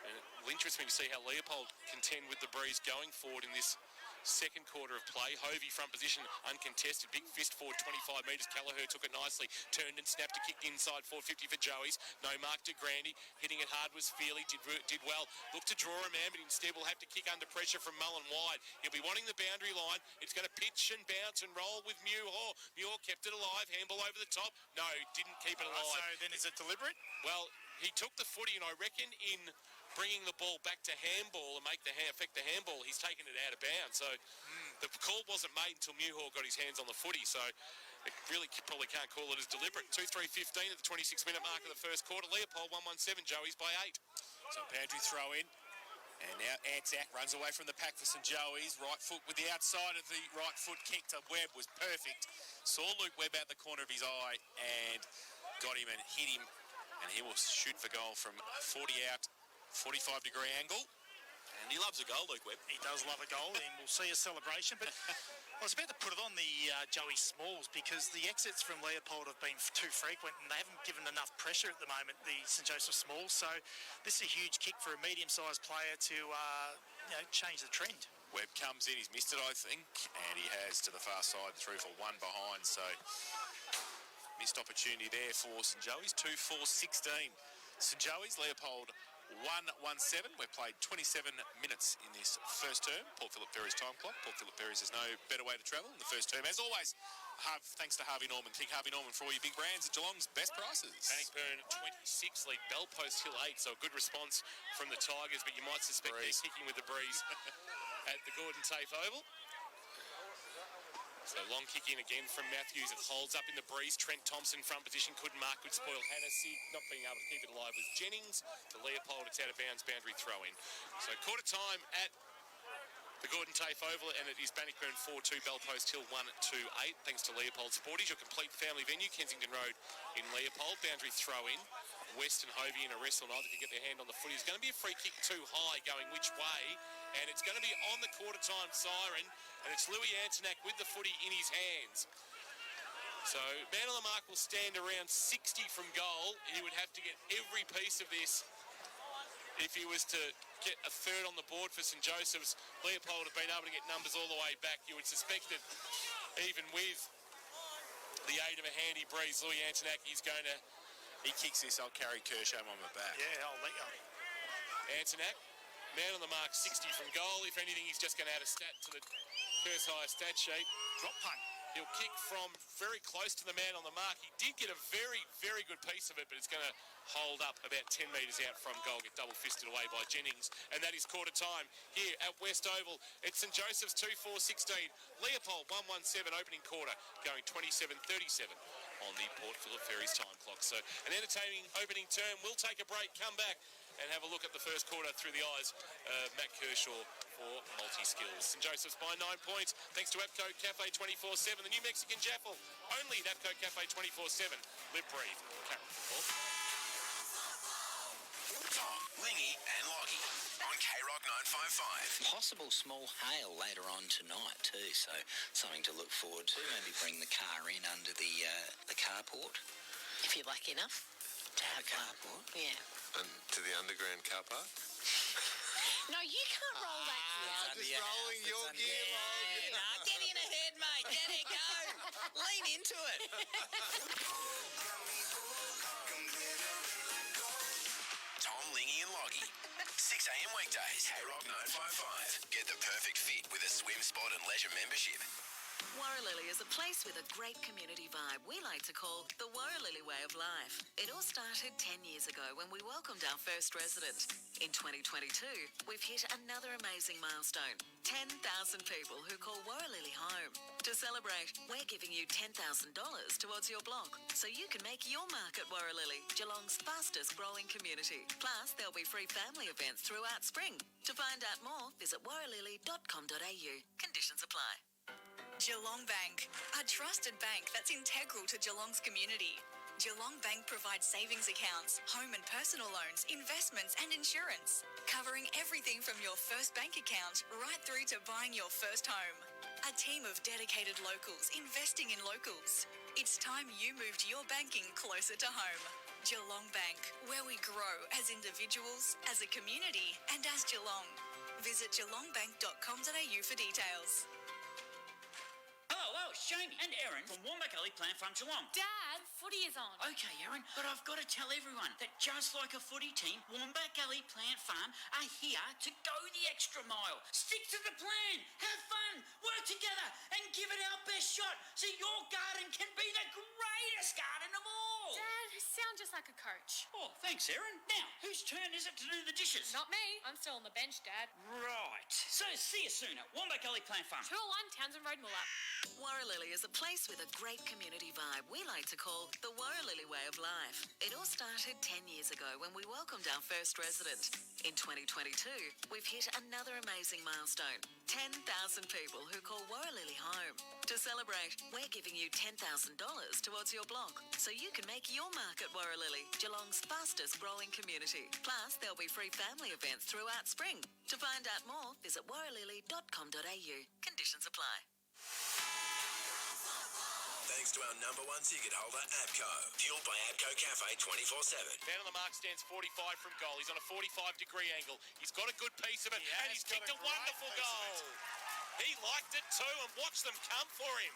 And it will interest me to see how Leopold contend with the breeze going forward in this second quarter of play. Hovey front position uncontested, big fist forward 25 metres. Kelleher took it nicely, turned and snapped to kick inside 450 for Joey's. No mark to Grandy, hitting it hard was Feely, did well. Looked to draw a man, but instead will have to kick under pressure from Mullen wide. He'll be wanting the boundary line. It's going to pitch and bounce and roll with Muir. Muir kept it alive, handball over the top. No, didn't keep it alive. So then is it deliberate? Well, he took the footy, and I reckon in bringing the ball back to handball and affect the handball, he's taken it out of bounds. So the call wasn't made until Muir got his hands on the footy. So it really probably can't call it as deliberate. 2-3-15 at the 26-minute mark of the first quarter. Leopold 1-1-7, Joey's by 8. So Pantry throw in. And now Anzac runs away from the pack for St Joey's. Right foot with the outside of the right foot kick to Webb was perfect. Saw Luke Webb out the corner of his eye and got him and hit him. And he will shoot for goal from 40 out. 45-degree angle, and he loves a goal, Luke Webb. He does love a goal, and we'll see a celebration. But I was about to put it on the Joey Smalls, because the exits from Leopold have been too frequent, and they haven't given enough pressure at the moment, the St Joseph Smalls. So this is a huge kick for a medium-sized player to change the trend. Webb comes in, he's missed it, I think, and he has to the far side through for one behind. So missed opportunity there for St Joey's. 2-4-16. St Joey's, Leopold 1-1-7. We've played 27 minutes in this first term. Port Phillip Ferries time clock. Port Phillip Ferries is no better way to travel in the first term. As always, thanks to Harvey Norman. Think Harvey Norman for all your big brands at Geelong's best prices. Bannockburn 26 lead, Bell Post Hill 8. So a good response from the Tigers, but you might suspect they're kicking with the breeze at the Gordon Tafe Oval. So long kick in again from Matthews. It holds up in the breeze. Trent Thompson front position couldn't mark. Good spoil. Hennessy not being able to keep it alive was Jennings. To Leopold, it's out of bounds. Boundary throw in. So quarter time at the Gordon Tafe Oval, and it is Bannockburn 4-2, Bell Post Hill 1-2-8. Thanks to Leopold Sporties, your complete family venue, Kensington Road in Leopold. Boundary throw in. West and Hovey in a wrestle. Neither can get their hand on the footy. It's going to be a free kick too high, going which way, and it's going to be on the quarter time siren. And it's Louis Antonac with the footy in his hands. So, man on the mark will stand around 60 from goal. He would have to get every piece of this if he was to get a third on the board for St Joseph's. Leopold have been able to get numbers all the way back. You would suspect that even with the aid of a handy breeze, Louis Antonac is going to... He kicks this, I'll carry Kershaw on my back. Yeah, I'll let you. Antonac, man on the mark, 60 from goal. If anything, he's just going to add a stat to the Curse High stat sheet. Drop punt. He'll kick from very close to the man on the mark. He did get a very, very good piece of it, but it's going to hold up about 10 metres out from goal, get double-fisted away by Jennings. And that is quarter time here at West Oval. It's St Joseph's 2-4-16. Leopold 1-1-7 opening quarter, going 27-37 on the Port Phillip Ferries time clock. So an entertaining opening term. We'll take a break, come back and have a look at the first quarter through the eyes of Matt Kershaw for multi-skills. St Joseph's by 9 points, thanks to APCO Cafe 24-7, the new Mexican Jaffle, only at APCO Cafe 24-7. Live, breathe, Carrot football. 955. Possible small hail later on tonight too, so something to look forward to. Maybe bring the car in under the carport. If you're lucky enough to have a carport. Yeah. And to the underground car park? No, you can't roll that gear. Just rolling your gear, Mog. Nah, get in ahead, mate. Get it, go. Lean into it. Tom, Lingy and Loggy. 6 a.m. weekdays. K-Rock 955. Get the perfect fit with a swim spot and leisure membership. Warralilly is a place with a great community vibe we like to call the Warralilly way of life. It all started 10 years ago when we welcomed our first resident. In 2022, we've hit another amazing milestone. 10,000 people who call Warralilly home. To celebrate, we're giving you $10,000 towards your block so you can make your mark at Warralilly, Geelong's fastest growing community. Plus, there'll be free family events throughout spring. To find out more, visit warralilly.com.au. Conditions apply. Geelong Bank, a trusted bank that's integral to Geelong's community. Geelong Bank provides savings accounts, home and personal loans, investments and insurance, covering everything from your first bank account right through to buying your first home. A team of dedicated locals investing in locals. It's time you moved your banking closer to home. Geelong Bank, where we grow as individuals, as a community and as Geelong. Visit geelongbank.com.au for details. Hello, it's Jamie and Erin from Wombat Gully Plant Farm Geelong. Dad, footy is on. Okay, Erin, but I've got to tell everyone that just like a footy team, Wombat Gully Plant Farm are here to go the extra mile. Stick to the plan, have fun, work together and give it our best shot so your garden can be the greatest garden of all. Dad, you sound just like a coach. Oh, thanks, Erin. Now, whose turn is it to do the dishes? Not me. I'm still on the bench, Dad. Right. So see you soon at Wombat Gully Plant Farm. Cool, I'm Townsend Road Muller. Warralilly is a place with a great community vibe we like to call the Warralilly way of life. It all started 10 years ago when we welcomed our first resident. In 2022, we've hit another amazing milestone. 10,000 people who call Warralilly home. To celebrate, we're giving you $10,000 towards your block so you can make your mark at Warralilly, Geelong's fastest growing community. Plus, there'll be free family events throughout spring. To find out more, visit warralilly.com.au. Conditions apply. Thanks to our number one ticket holder, ABCO. Fueled by ABCO Cafe 24/7. Down on the mark stands 45 from goal. He's on a 45-degree angle. He's got a good piece of it, and he's kicked a wonderful goal. He liked it too, and watch them come for him.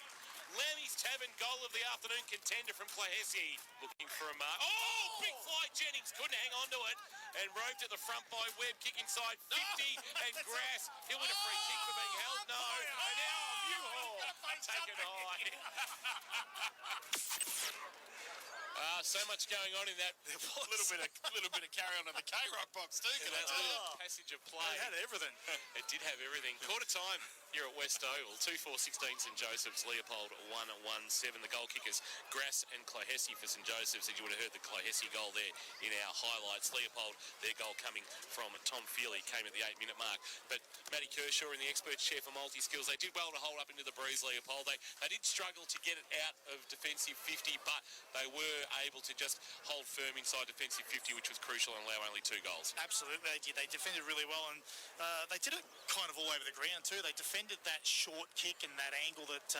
Lemmy's Tavern goal of the afternoon contender from Clahessi. Looking for a mark. Oh, big fly. Jennings couldn't hang on to it and roped at the front by Webb. Kick inside 50 and Grass. He'll win a free kick for being held. No. And now Newhall taken high. So much going on in that. There was a little bit of carry on in the K-Rock box too. In that little passage of play. It had everything. It did have everything. Quarter time here at West Oval. 2-4-16 St Joseph's. Leopold 1-1-7. The goal kickers Grass and Clahessi for St Joseph's. As you would have heard the Clahessi goal there in our highlights. Leopold, their goal coming from Tom Feely, came at the 8-minute mark. But Matty Kershaw and the expert chair for multi-skills, they did well to hold up into the breeze, Leopold. They did struggle to get it out of defensive 50, but they were able to just hold firm inside defensive 50, which was crucial, and allow only 2 goals. Absolutely, they did. They defended really well, and they did it kind of all over the ground too. They defended that short kick and that angle that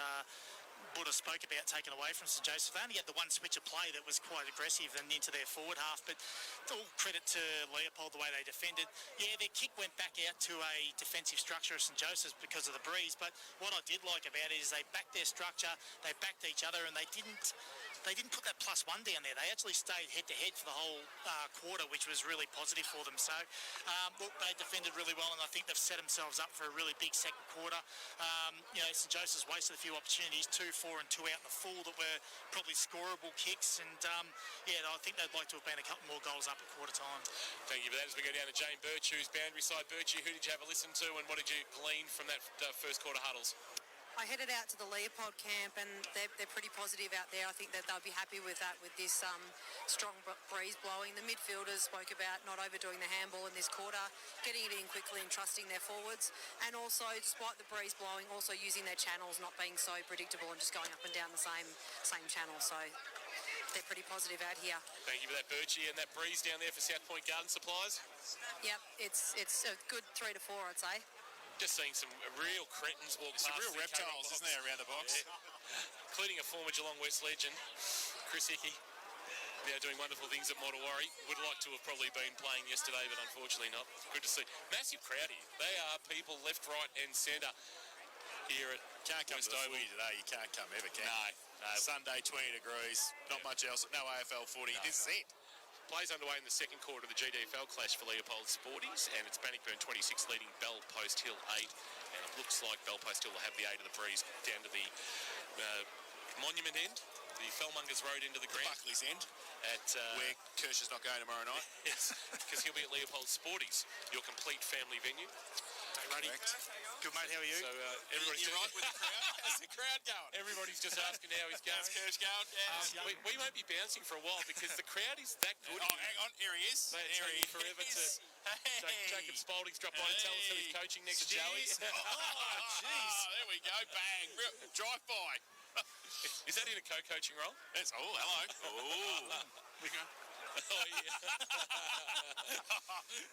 Buddha spoke about taken away from St Joseph. They only had the one switch of play that was quite aggressive and into their forward half, but all credit to Leopold, the way they defended. Yeah, their kick went back out to a defensive structure of St Joseph's because of the breeze, but what I did like about it is they backed their structure, they backed each other, and they didn't put that +1 down there. They actually stayed head-to-head for the whole quarter, which was really positive for them. So, look, they defended really well, and I think they've set themselves up for a really big second quarter. St Joseph's wasted a few opportunities, 2, 4 and 2 out in the full that were probably scoreable kicks, and I think they'd like to have been a couple more goals up at quarter time. Thank you for that. As we go down to Jane Birchu's boundary side. Birchu, who did you have a listen to, and what did you glean from that first quarter huddles? I headed out to the Leopold camp, and they're pretty positive out there. I think that they'll be happy with that, with this strong breeze blowing. The midfielders spoke about not overdoing the handball in this quarter, getting it in quickly and trusting their forwards, and also, despite the breeze blowing, also using their channels, not being so predictable and just going up and down the same channel. So they're pretty positive out here. Thank you for that, Birchie, and that breeze down there for South Point Garden Supplies. Yep, it's a good 3 to 4, I'd say. Just seeing some real cretins walk past. Some real the reptiles, box. isn't there, around the box? Yeah. Including a former Geelong West legend, Chris Hickey. Now doing wonderful things at Motowari. Would like to have probably been playing yesterday, but unfortunately not. Good to see. Massive crowd here. They are people left, right and centre here at Can't come West to the Oval. footy today. You can't come ever, can you? No. Sunday, 20 degrees. Not much else. No AFL footy. No. This is it. Plays underway in the second quarter of the GDFL clash for Leopold Sporties, and it's Bannockburn 26 leading Bell Post Hill 8, and it looks like Bell Post Hill will have the 8 of the breeze down to the Monument end, the Fellmongers Road into the ground. Buckley's end. At where Kirsch is not going tomorrow night. Yes, because he'll be at Leopold Sporties, your complete family venue. Hey, Ruddy. Good, mate. How are you? So everybody's You're right with the crowd? How's the crowd going? Everybody's just asking how he's going. How's Kirsch going? Yeah. We won't be bouncing for a while because the crowd is that good. Oh, hang on. Here he is. Mate, it's taking forever to... Jacob Spalding's dropped by to tell us who he's coaching next to Joey. Oh, jeez. There we go. Bang. Drive by. Is that in a co-coaching role? It's, hello. We go. Oh, yeah.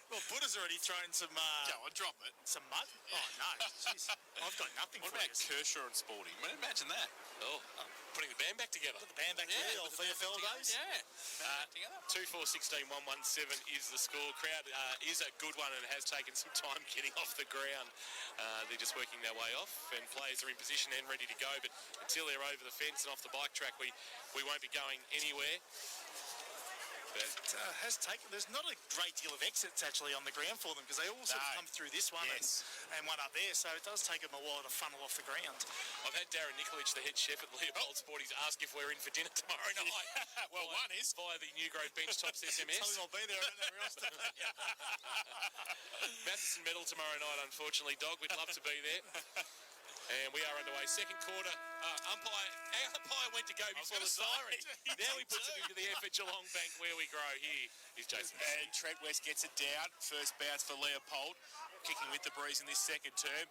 Well, Buddha's already thrown some... Go on, drop it. Some mud? Oh, no. Jeez. I've got nothing What for about you. Kershaw and Spalding? Imagine that. Oh, putting the band back together. Put the band back together, old VFL days. Yeah. Together. 2-4-16-117 is the score. Crowd is a good one and has taken some time getting off the ground. They're just working their way off, and players are in position and ready to go. But until they're over the fence and off the bike track, we won't be going anywhere. It has taken. There's not a great deal of exits actually on the ground for them because they all sort of come through this one and one up there. So it does take them a while to funnel off the ground. I've had Darren Nikolic, the head chef at Leopold Sporties, ask if we're in for dinner tomorrow night. Well, one is via the New Grove Bench Tops SMS. Tell him I'll be there. I don't know where else to be. Matheson medal tomorrow night, unfortunately, Dog. We'd love to be there. And we are underway. Second quarter. Our umpire went to go before the siren. Now he puts it into the effort. Geelong Bank, where we grow. Here is Jason. And Trent West gets it down. First bounce for Leopold. Kicking with the breeze in this second term.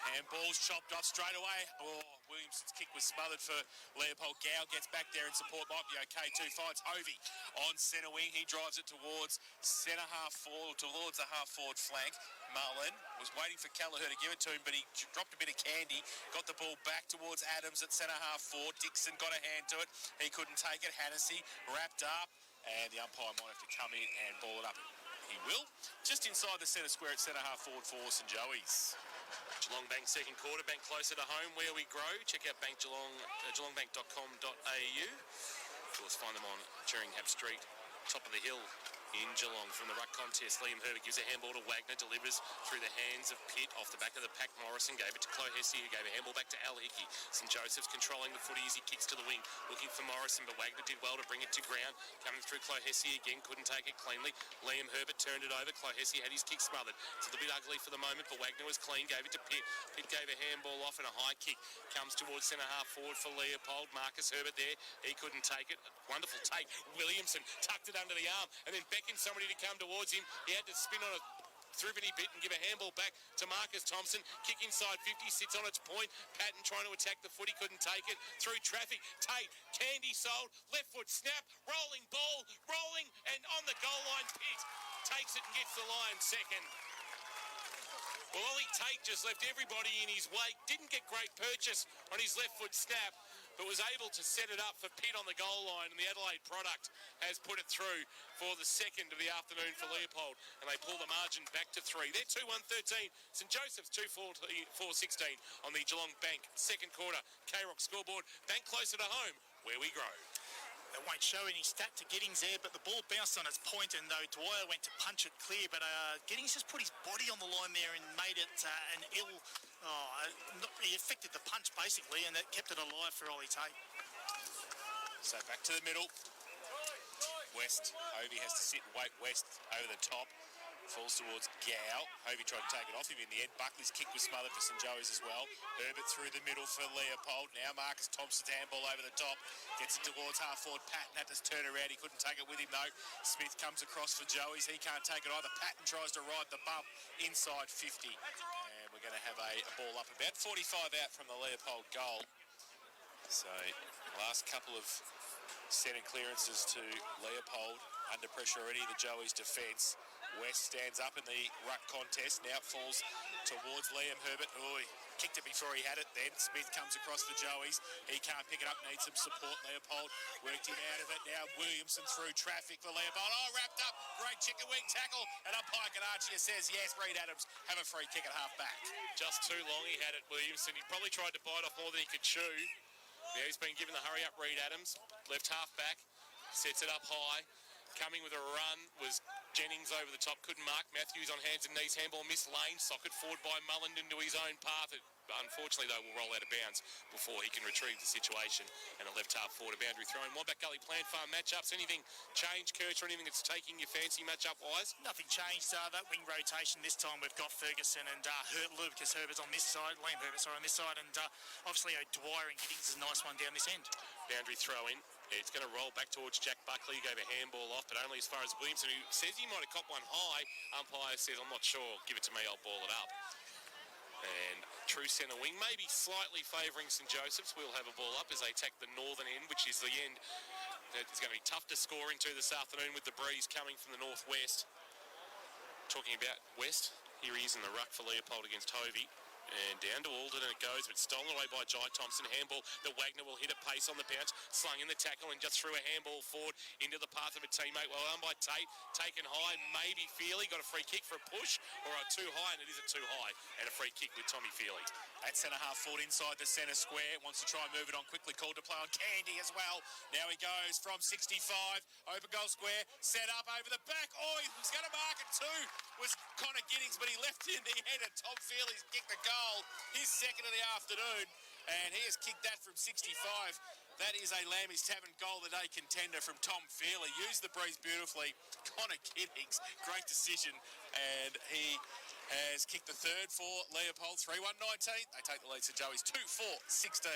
Handball's chopped off straight away. Oh, Williamson's kick was smothered for Leopold. Gow gets back there in support. Might be okay too. Finds Hovey on centre wing. He drives it towards centre half forward, towards the half forward flank. Mullen was waiting for Kelleher to give it to him, but he dropped a bit of candy. Got the ball back towards Adams at centre half forward. Dixon got a hand to it. He couldn't take it. Hannessy wrapped up, and the umpire might have to come in and ball it up. He will. Just inside the centre square at centre half forward for St Joey's. Geelong Bank second quarter. Bank closer to home, where we grow. Check out Bank Geelong, geelongbank.com.au. Of course, find them on Turingham Street, top of the hill in Geelong. From the ruck contest, Liam Herbert gives a handball to Wagner, delivers through the hands of Pitt off the back of the pack. Morrison gave it to Chloe Hesse, who gave a handball back to Al Hickey. St Joseph's controlling the footy as he kicks to the wing, looking for Morrison, but Wagner did well to bring it to ground. Coming through Chloe Hesse again, couldn't take it cleanly. Liam Herbert turned it over. Chloe Hesse had his kick smothered. It's a little bit ugly for the moment, but Wagner was clean, gave it to Pitt. Pitt gave a handball off and a high kick. Comes towards centre half forward for Leopold. Marcus Herbert there, he couldn't take it. Wonderful take. Williamson tucked it under the arm and then beckoned somebody to come towards him. He had to spin on a thribbity bit and give a handball back to Marcus Thompson. Kick inside 50, sits on its point. Patton trying to attack the footy, couldn't take it. Through traffic, Tate, candy sold, left foot snap, rolling ball, rolling, and on the goal line, Pitt takes it and gets the line second. Well, Ollie Tate just left everybody in his wake. Didn't get great purchase on his left foot snap, but was able to set it up for Pitt on the goal line, and the Adelaide product has put it through for the second of the afternoon for Leopold, and they pull the margin back to 3. They're 2-1-13. St Joseph's 2-4-16 on the Geelong Bank second quarter K-Rock scoreboard. Bank closer to home, where we grow. It won't show any stat to Giddings there, but the ball bounced on its point, and though Dwyer went to punch it clear, but Giddings just put his body on the line there and made it an ill... he affected the punch, basically, and that kept it alive for Ollie Tate. So back to the middle. West. Hovey has to sit and wait. West over the top. Falls towards Gow. Hovey tried to take it off him in the end. Buckley's kick was smothered for St Joey's as well. Herbert through the middle for Leopold. Now Marcus Thompson's handball over the top. Gets it towards half forward. Patton had to turn around. He couldn't take it with him though. Smith comes across for Joey's. He can't take it either. Patton tries to ride the bump inside 50. And we're going to have a ball up about 45 out from the Leopold goal. So last couple of Centre clearances to Leopold. Under pressure already, the Joey's defence. West stands up in the ruck contest. Now it falls towards Liam Herbert. Oh, he kicked it before he had it then. Smith comes across the Joey's. He can't pick it up, needs some support. Leopold worked him out of it. Now Williamson through traffic for Leopold. Oh, wrapped up. Great chicken wing tackle. And umpire Ganachia says, yes, Reid Adams, have a free kick at half back. Just too long he had it, Williamson. He probably tried to bite off more than he could chew. Now he's been given the hurry up, Reid Adams. Left half back. Sets it up high. Coming with a run was Jennings over the top. Couldn't mark. Matthews on hands and knees. Handball missed lane. Socket forward by Mullen into his own path. Unfortunately, though, will roll out of bounds before he can retrieve the situation. And a left half forward, a boundary throw in. Wombat Gully Plant Farm matchups. Anything change, Kurtz, or anything that's taking your fancy matchup-wise? Nothing changed. That wing rotation this time we've got Ferguson and Lucas Herbert's on this side, Liam Herbert's on this side, and obviously Dwyer and Giddings is a nice one down this end. Boundary throw in. It's going to roll back towards Jack Buckley. He gave a handball off, but only as far as Williamson, who says he might have copped one high. Umpire says, I'm not sure. Give it to me, I'll ball it up. And true centre wing, maybe slightly favouring St Joseph's. We'll have a ball up as they attack the northern end, which is the end it's going to be tough to score into this afternoon with the breeze coming from the northwest. Talking about West, here he is in the ruck for Leopold against Hovey. And down to Alden and it goes, but stolen away by Jai Thompson. Handball that Wagner will hit a pace on the bounce, slung in the tackle and just threw a handball forward into the path of a teammate. Well done by Tate, taken high, maybe Feely got a free kick for a push, or a too high, and it is a too high, and a free kick with Tommy Feely. At centre half forward inside the centre square, wants to try and move it on quickly, called to play on Candy as well. Now he goes from 65, open goal square, set up over the back. Oh, he was going to mark it too, was Connor Giddings, but he left it in the head and Tom Feely's kicked the goal. His second of the afternoon, and he has kicked that from 65. That is a Lammy's Tavern goal of the day contender from Tom Feely. Used the breeze beautifully. Connor Giddings, great decision, and he has kicked the third for Leopold. 3-1-19. They take the lead to Joey's 2-4-16.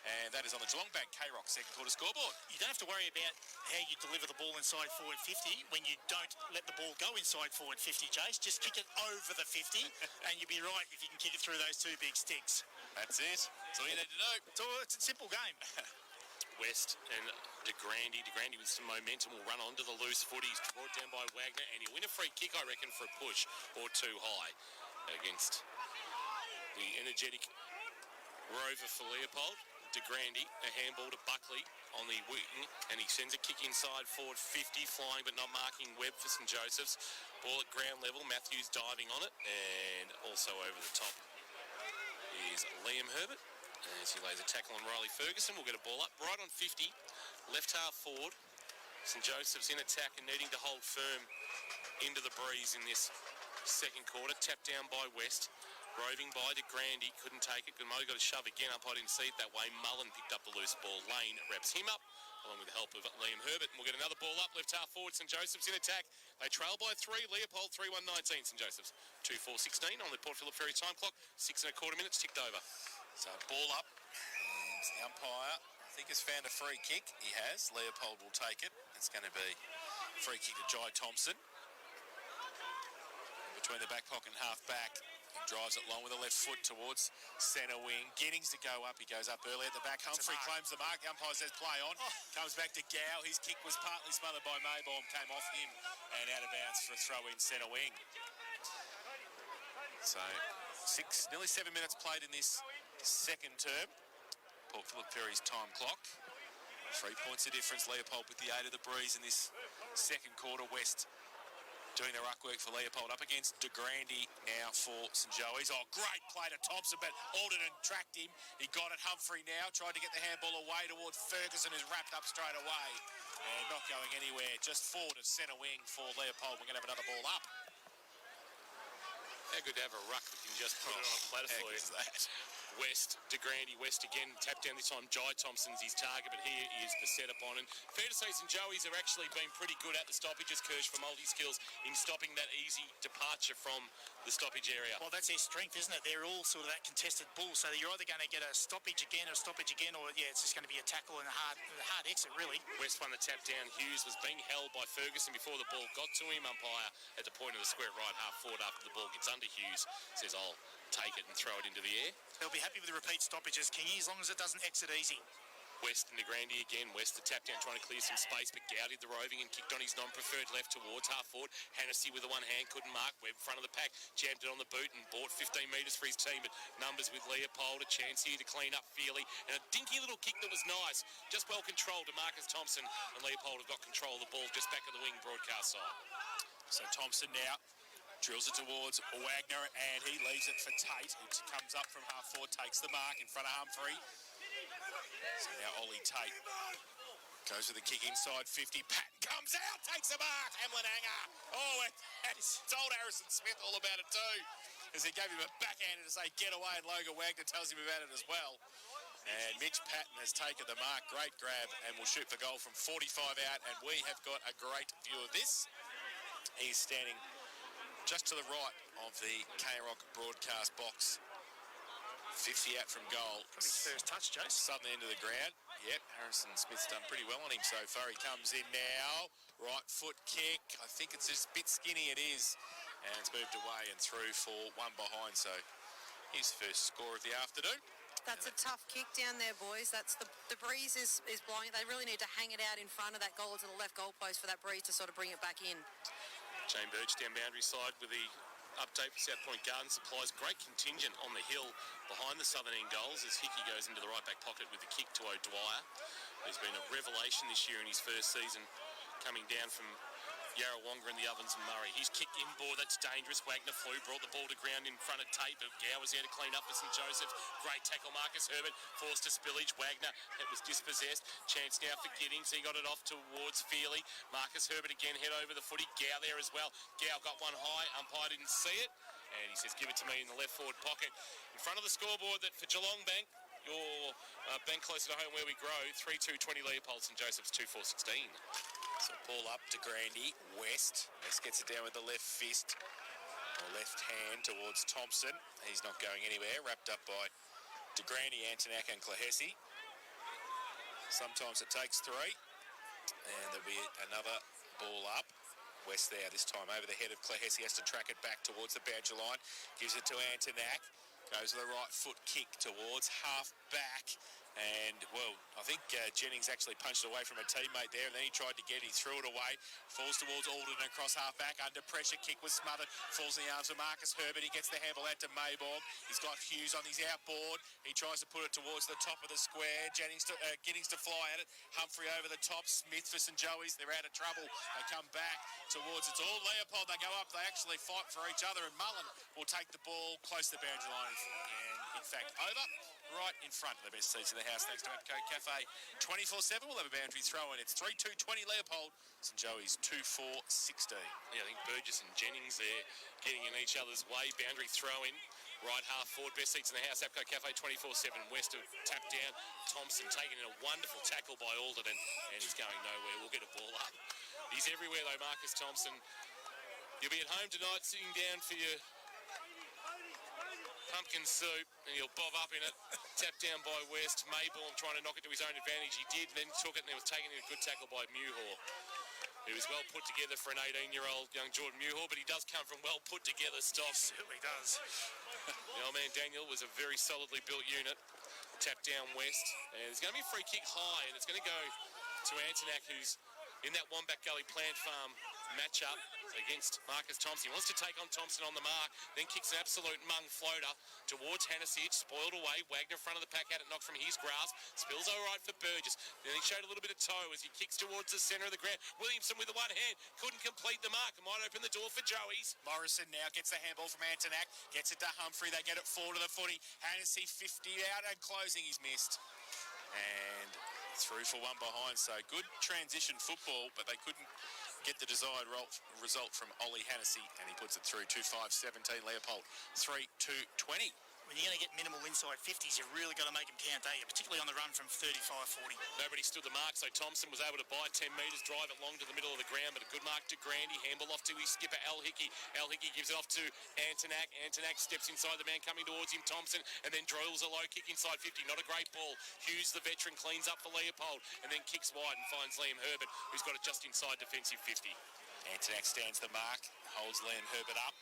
And that is on the Geelong Bank K-Rock second quarter scoreboard. You don't have to worry about how you deliver the ball inside forward 50 when you don't let the ball go inside forward 50, Jace. Just kick it over the 50 and you'll be right if you can kick it through those two big sticks. That's it. That's all you need to do. It's a simple game. West and De Grande with some momentum will run onto the loose foot. He's brought down by Wagner and he'll win a free kick, I reckon, for a push or too high against the energetic rover for Leopold. De Grande, a handball to Buckley on the wing, and he sends a kick inside forward 50, flying but not marking Webb for St Joseph's. Ball at ground level, Matthews diving on it, and also over the top is Liam Herbert. As he lays a tackle on Riley Ferguson, we'll get a ball up right on 50, left half forward. St Joseph's in attack and needing to hold firm into the breeze in this second quarter. Tapped down by West, roving by De Grande, couldn't take it. Mo got a shove again up, I didn't see it that way. Mullen picked up the loose ball. Lane wraps him up, along with the help of Liam Herbert. And we'll get another ball up, left half forward. St Joseph's in attack. They trail by 3. Leopold 3-1-19. St Joseph's 2-4-16 on the Port Phillip Ferry time clock. 6 1/4 minutes ticked over. So ball up, and the umpire, I think, has found a free kick. He has. Leopold will take it. It's going to be free kick to Jai Thompson. Between the back pocket and half back, he drives it long with the left foot towards centre wing. Giddings to go up. He goes up early at the back. Humphrey claims the mark. The umpire says play on. Comes back to Gow. His kick was partly smothered by Maybaum. Came off him and out of bounds for a throw in centre wing. So nearly 7 minutes played in this second term. Port Phillip Ferry's time clock. 3 points of difference. Leopold with the aid of the breeze in this second quarter. West doing the ruck work for Leopold up against De Grande now for St Joey's. Oh, great play to Thompson, but Alderton tracked him. He got it. Humphrey now tried to get the handball away towards Ferguson, who's wrapped up straight away and not going anywhere. Just forward of centre wing for Leopold. We're going to have another ball up. How good to have a ruck that can just put it on a platter for you. That? West, De Grande, West again, tapped down this time. Jai Thompson's his target, but here is the setup on. And fair to say St Joey's have actually been pretty good at the stoppages, Kirsch, for multi-skills in stopping that easy departure from the stoppage area. Well, that's their strength, isn't it? They're all sort of that contested bull, so you're either going to get a stoppage again, or yeah, it's just going to be a tackle and a hard exit, really. West won the tap down. Hughes was being held by Ferguson before the ball got to him. Umpire at the point of the square right half forward after the ball gets under Hughes says, I'll take it and throw it into the air. They'll be happy with the repeat stoppages, Kingy, as long as it doesn't exit easy. West and DeGrande again. West the tap down, trying to clear some space, but Gow did the roving and kicked on his non-preferred left towards half forward. Hennessy with the one hand, couldn't mark. Webb front of the pack, jammed it on the boot and bought 15 metres for his team. But numbers with Leopold, a chance here to clean up Feely. And a dinky little kick that was nice. Just well controlled to Marcus Thompson. And Leopold have got control of the ball just back of the wing broadcast side. So Thompson now drills it towards Wagner, and he leaves it for Tate, who comes up from half forward, takes the mark in front of Humphrey. So now Ollie Tate goes with the kick inside 50. Patton comes out, takes a mark. Hamlin hanger. Oh, it's told Harrison Smith all about it too, as he gave him a backhander to say get away, and Logan Wagner tells him about it as well. And Mitch Patton has taken the mark. Great grab, and will shoot for goal from 45 out, and we have got a great view of this. He's standing just to the right of the K-Rock broadcast box. 50 out from goal. Probably his first touch, Jace. Southern end of the ground. Yep, Harrison Smith's done pretty well on him so far. He comes in now. Right foot kick. I think it's just a bit skinny, it is. And it's moved away and through for one behind. So his first score of the afternoon. That's a tough kick down there, boys. That's the breeze is blowing it. They really need to hang it out in front of that goal to the left goal post for that breeze to sort of bring it back in. Shane Burge down boundary side with the update for South Point Garden Supplies. Great contingent on the hill behind the southern end goals as Hickey goes into the right back pocket with the kick to O'Dwyer. There's been a revelation this year in his first season, coming down from Yarrawonga and the Ovens and Murray. His kick inboard, that's dangerous. Wagner flew, brought the ball to ground in front of Tate, but Gow was there to clean up for St Joseph's. Great tackle, Marcus Herbert, forced to spillage. Wagner, it was dispossessed. Chance now for Giddings, he got it off towards Feely. Marcus Herbert again head over the footy. Gow there as well. Gow got one high, umpire didn't see it, and he says give it to me in the left forward pocket. In front of the scoreboard that for Geelong Bank, your bank closer to home where we grow, 3-2-20 Leopold, St Joseph's 2-4-16. So ball up to Grandy. West gets it down with the left fist, or left hand towards Thompson. He's not going anywhere. Wrapped up by DeGrande, Antonak and Clahesi. Sometimes it takes three. And there'll be another ball up. West there this time over the head of Clahesi. Has to track it back towards the boundary line. Gives it to Antonak. Goes with the right foot kick towards half back. And, well, I think Jennings actually punched away from a teammate there, and then he tried to get it. He threw it away. Falls towards Alden across half-back. Under pressure, kick was smothered. Falls in the arms of Marcus Herbert. He gets the handball out to Maybaum. He's got Hughes on his outboard. He tries to put it towards the top of the square. Giddings to fly at it. Humphrey over the top. Smith for St Joey's. They're out of trouble. They come back towards it's all Leopold. They go up. They actually fight for each other, and Mullen will take the ball close to the boundary line. And, in fact, over. Right in front of the best seats in the house, thanks to Apco Cafe. 24/7, we'll have a boundary throw in. It's 3-2-20 Leopold. St Joey's 2-4-16. Yeah, I think Burgess and Jennings there getting in each other's way. Boundary throw in. Right half forward, best seats in the house. Apco Cafe 24/7. West of tap down. Thompson taking in a wonderful tackle by Alderton, and he's going nowhere. We'll get a ball up. He's everywhere though, Marcus Thompson. You'll be at home tonight sitting down for your pumpkin soup, and he'll bob up in it. Tapped down by West. Maybaum trying to knock it to his own advantage. He did, then took it, and it was taken in a good tackle by Muhor. He was well put together for an 18-year-old young Jordan Muhor, but he does come from well put together stock. He certainly does. The old man Daniel was a very solidly built unit. Tapped down West, and it's going to be a free kick high, and it's going to go to Antonak, who's in that Wombat Gully Plant Farm matchup against Marcus Thompson. He wants to take on Thompson on the mark, then kicks an absolute mung floater towards Hennessy. It's spoiled away. Wagner front of the pack, had it knocked from his grasp. Spills all right for Burgess. Then he showed a little bit of toe as he kicks towards the centre of the ground. Williamson with the one hand couldn't complete the mark. It might open the door for Joey's. Morrison now gets the handball from Antonak. Gets it to Humphrey. They get it forward to the footy. Hennessy 50 out and closing. He's missed. And through for one behind. So good transition football, but they couldn't get the desired result from Ollie Hennessy, and he puts it through. 2-5-17 Leopold. 3-2-20. When you're going to get minimal inside 50s, you've really got to make them count, don't you? Particularly on the run from 35-40. Nobody stood the mark, so Thompson was able to buy 10 metres, drive it long to the middle of the ground, but a good mark to Grandy. Handball off to his skipper, Al Hickey. Al Hickey gives it off to Antonak. Antonak steps inside the man coming towards him, Thompson, and then drills a low kick inside 50. Not a great ball. Hughes, the veteran, cleans up for Leopold, and then kicks wide and finds Liam Herbert, who's got it just inside defensive 50. Antonak stands the mark, holds Liam Herbert up.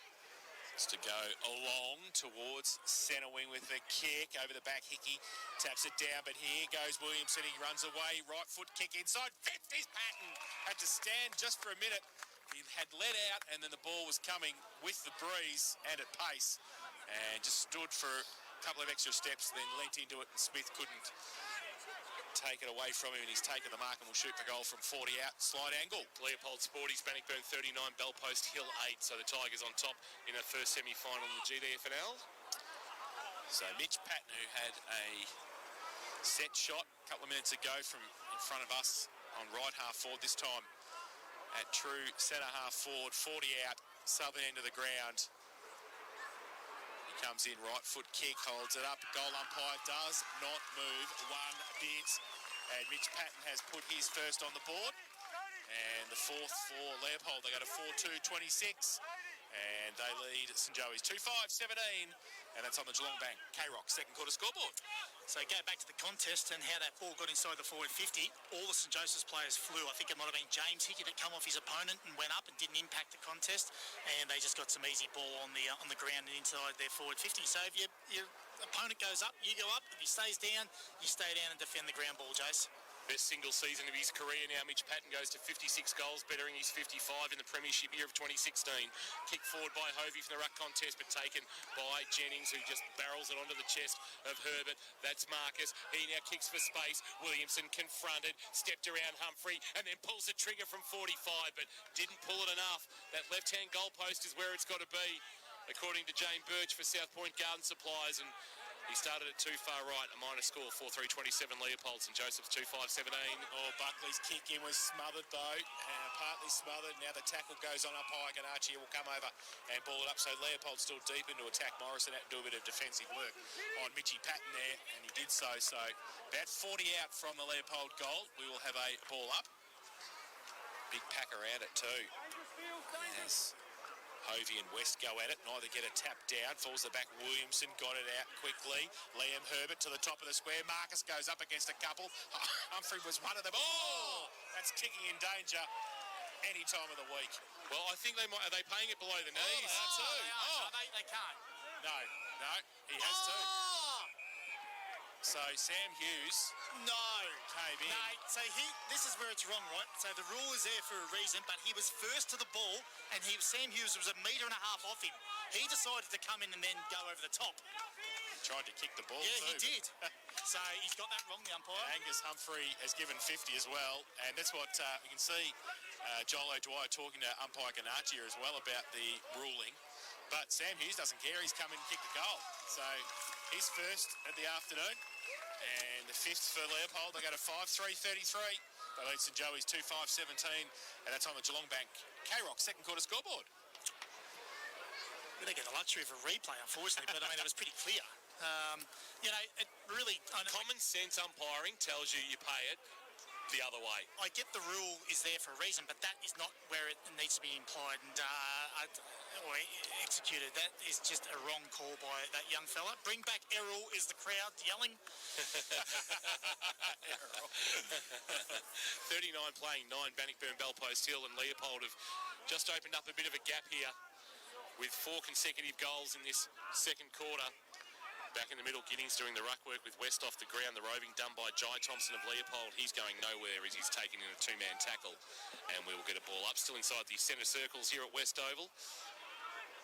To go along towards centre wing with the kick over the back. Hickey taps it down, but here goes Williamson. He runs away, right foot kick inside. 50's Patton had to stand just for a minute. He had let out, and then the ball was coming with the breeze and at pace, and just stood for a couple of extra steps, then leant into it, and Smith couldn't take it away from him, and he's taken the mark and will shoot for goal from 40 out, slide angle. Leopold Sporties, Bannockburn 39, Bellpost Hill 8. So the Tigers on top in their first semi-final in the GDFNL. So Mitch Patton, who had a set shot a couple of minutes ago from in front of us on right half forward, this time at true centre half forward, 40 out, southern end of the ground. He comes in, right foot kick, holds it up. Goal umpire does not move one bit. And Mitch Patton has put his first on the board. And the fourth for Leopold. They go to 4-2-26. And they lead St Joey's 2-5-17. And that's on the Geelong Bank K-Rock second quarter scoreboard. So go back to the contest and how that ball got inside the forward 50. All the St Joseph's players flew. I think it might have been James Hickey that come off his opponent and went up and didn't impact the contest. And they just got some easy ball on the ground and inside their forward 50. So if your opponent goes up, you go up. If he stays down, you stay down and defend the ground ball, Jace. Best single season of his career now. Mitch Patton goes to 56 goals, bettering his 55 in the premiership year of 2016. Kick forward by Hovey from the ruck contest, but taken by Jennings, who just barrels it onto the chest of Herbert. That's Marcus. He now kicks for space. Williamson confronted, stepped around Humphrey, and then pulls the trigger from 45, but didn't pull it enough. That left-hand goalpost is where it's got to be, according to Jane Birch for South Point Garden Supplies, and he started it too far right. A minor score, 4-3-27 Leopold. St Joseph's 2-5-17. Oh, Buckley's kick in was smothered though, partly smothered. Now the tackle goes on up high. Ganachi will come over and ball it up. So Leopold still deep into attack. Morrison had to do a bit of defensive work on Mitchy Patton there, and he did so. So about 40 out from the Leopold goal. We will have a ball up. Big pack around it too. Yes. Hovey and West go at it, neither get a tap down, falls the back. Williamson got it out quickly. Liam Herbert to the top of the square. Marcus goes up against a couple. Humphrey was one of them. Oh, that's kicking in danger any time of the week. Well, I think they might. Are they paying it below the knees? They can't. No, he has to. So Sam Hughes came in. No, so this is where it's wrong, right? So the rule is there for a reason, but he was first to the ball, and Sam Hughes was 1.5 metres off him. He decided to come in and then go over the top. Tried to kick the ball Yeah, too. he did. So he's got that wrong, the umpire. And Angus Humphrey has given 50 as well, and that's what we can see Joel O'Dwyer talking to umpire Ganachi as well about the ruling. But Sam Hughes doesn't care. He's come in and kicked the goal. So he's first at the afternoon. And the fifth for Leopold. They go to 5-3-33. They lead St Joey's 2-5-17. And that's on the Geelong Bank K-Rock second quarter scoreboard. We don't get the luxury of a replay, unfortunately, but I mean, it was pretty clear. It really... Common sense umpiring tells you pay it the other way. I get the rule is there for a reason, but that is not where it needs to be implied or executed. That is just a wrong call by that young fella. Bring back Errol is the crowd yelling. 39 playing, 9 Bannockburn, Bellpost Hill and Leopold have just opened up a bit of a gap here with 4 consecutive goals in this second quarter. Back in the middle, Giddings doing the ruck work with West off the ground. The roving done by Jai Thompson of Leopold. He's going nowhere as he's taken in a 2-man tackle. And we will get a ball up. Still inside the centre circles here at West Oval.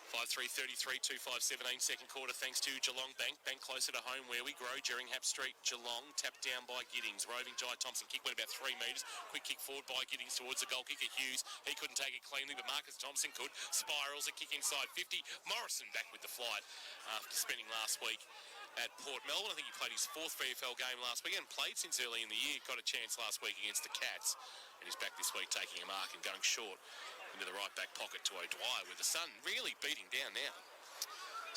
5-3-33, 2-5-17, second quarter, thanks to Geelong Bank. Bank closer to home where we grow. Jerringham Street, Geelong, tapped down by Giddings. Roving Jai Thompson, kick went about 3 metres. Quick kick forward by Giddings towards the goal kicker Hughes. He couldn't take it cleanly, but Marcus Thompson could. Spirals a kick inside 50. Morrison back with the flight after spending last week at Port Melbourne. I think he played his 4th VFL game last week and played since early in the year. Got a chance last week against the Cats. And he's back this week taking a mark and going short into the right back pocket to O'Dwyer, with the sun really beating down now.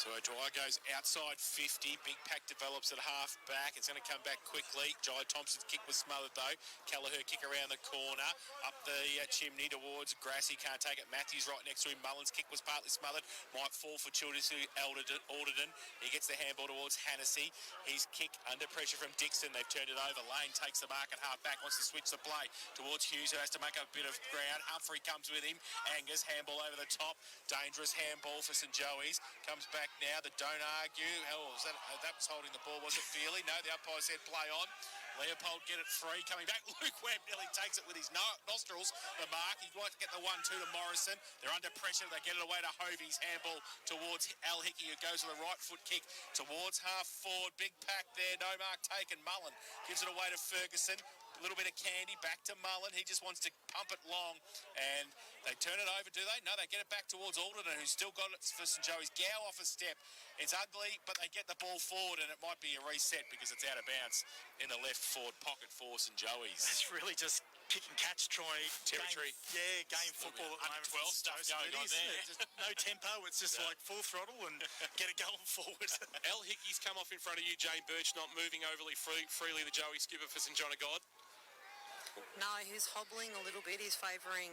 So O'Dwyer goes outside 50. Big pack develops at half back. It's going to come back quickly. Jai Thompson's kick was smothered though. Kelleher kick around the corner. Up the chimney towards Grassy. Can't take it. Matthews right next to him. Mullins' kick was partly smothered. Might fall for Childers who Alderton. He gets the handball towards Hannessy. His kick under pressure from Dixon. They've turned it over. Lane takes the mark at half back. Wants to switch the play towards Hughes, who has to make a bit of ground. Humphrey comes with him. Angus handball over the top. Dangerous handball for St Joey's. Comes back now. The don't argue. Oh, was that was holding the ball, was it Feely? No, the umpire said play on. Leopold get it free. Coming back, Luke Webb nearly takes it with his nostrils. The mark. He wants to get the 1-2 to Morrison. They're under pressure. They get it away to Hovey's handball towards Al Hickey, who goes with a right foot kick towards half forward. Big pack there. No mark taken. Mullen gives it away to Ferguson. A little bit of candy back to Mullen. He just wants to pump it long, and they turn it over, do they? No, they get it back towards Alderton, who's still got it for St Joey's. Gow off a step. It's ugly, but they get the ball forward, and it might be a reset because it's out of bounds in the left forward pocket for St Joey's. It's really just kick and catch, trying territory. Game football at the moment. 12 stuff going on there. Just no tempo. It's just like full throttle and get it going forward. Al Hickey's come off in front of you. Jane Birch not moving overly freely. The Joey skipper for St John of God. No, he's hobbling a little bit. He's favouring,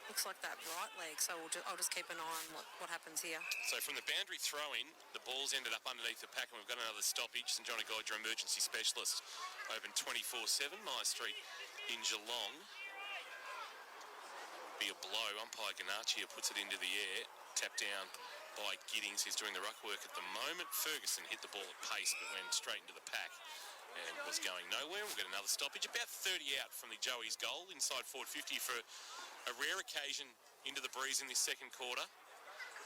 looks like that right leg. So I'll just keep an eye on what happens here. So from the boundary throw-in, the ball's ended up underneath the pack, and we've got another stoppage. St John of God, your emergency specialist, open 24/7, Myer Street in Geelong. Be a blow. Umpire Ganachia puts it into the air. Tapped down by Giddings, who's doing the ruck work at the moment. Ferguson hit the ball at pace, but went straight into the pack and was going nowhere. We'll get another stoppage. About 30 out from the Joey's goal, inside forward 50 for a rare occasion into the breeze in this second quarter.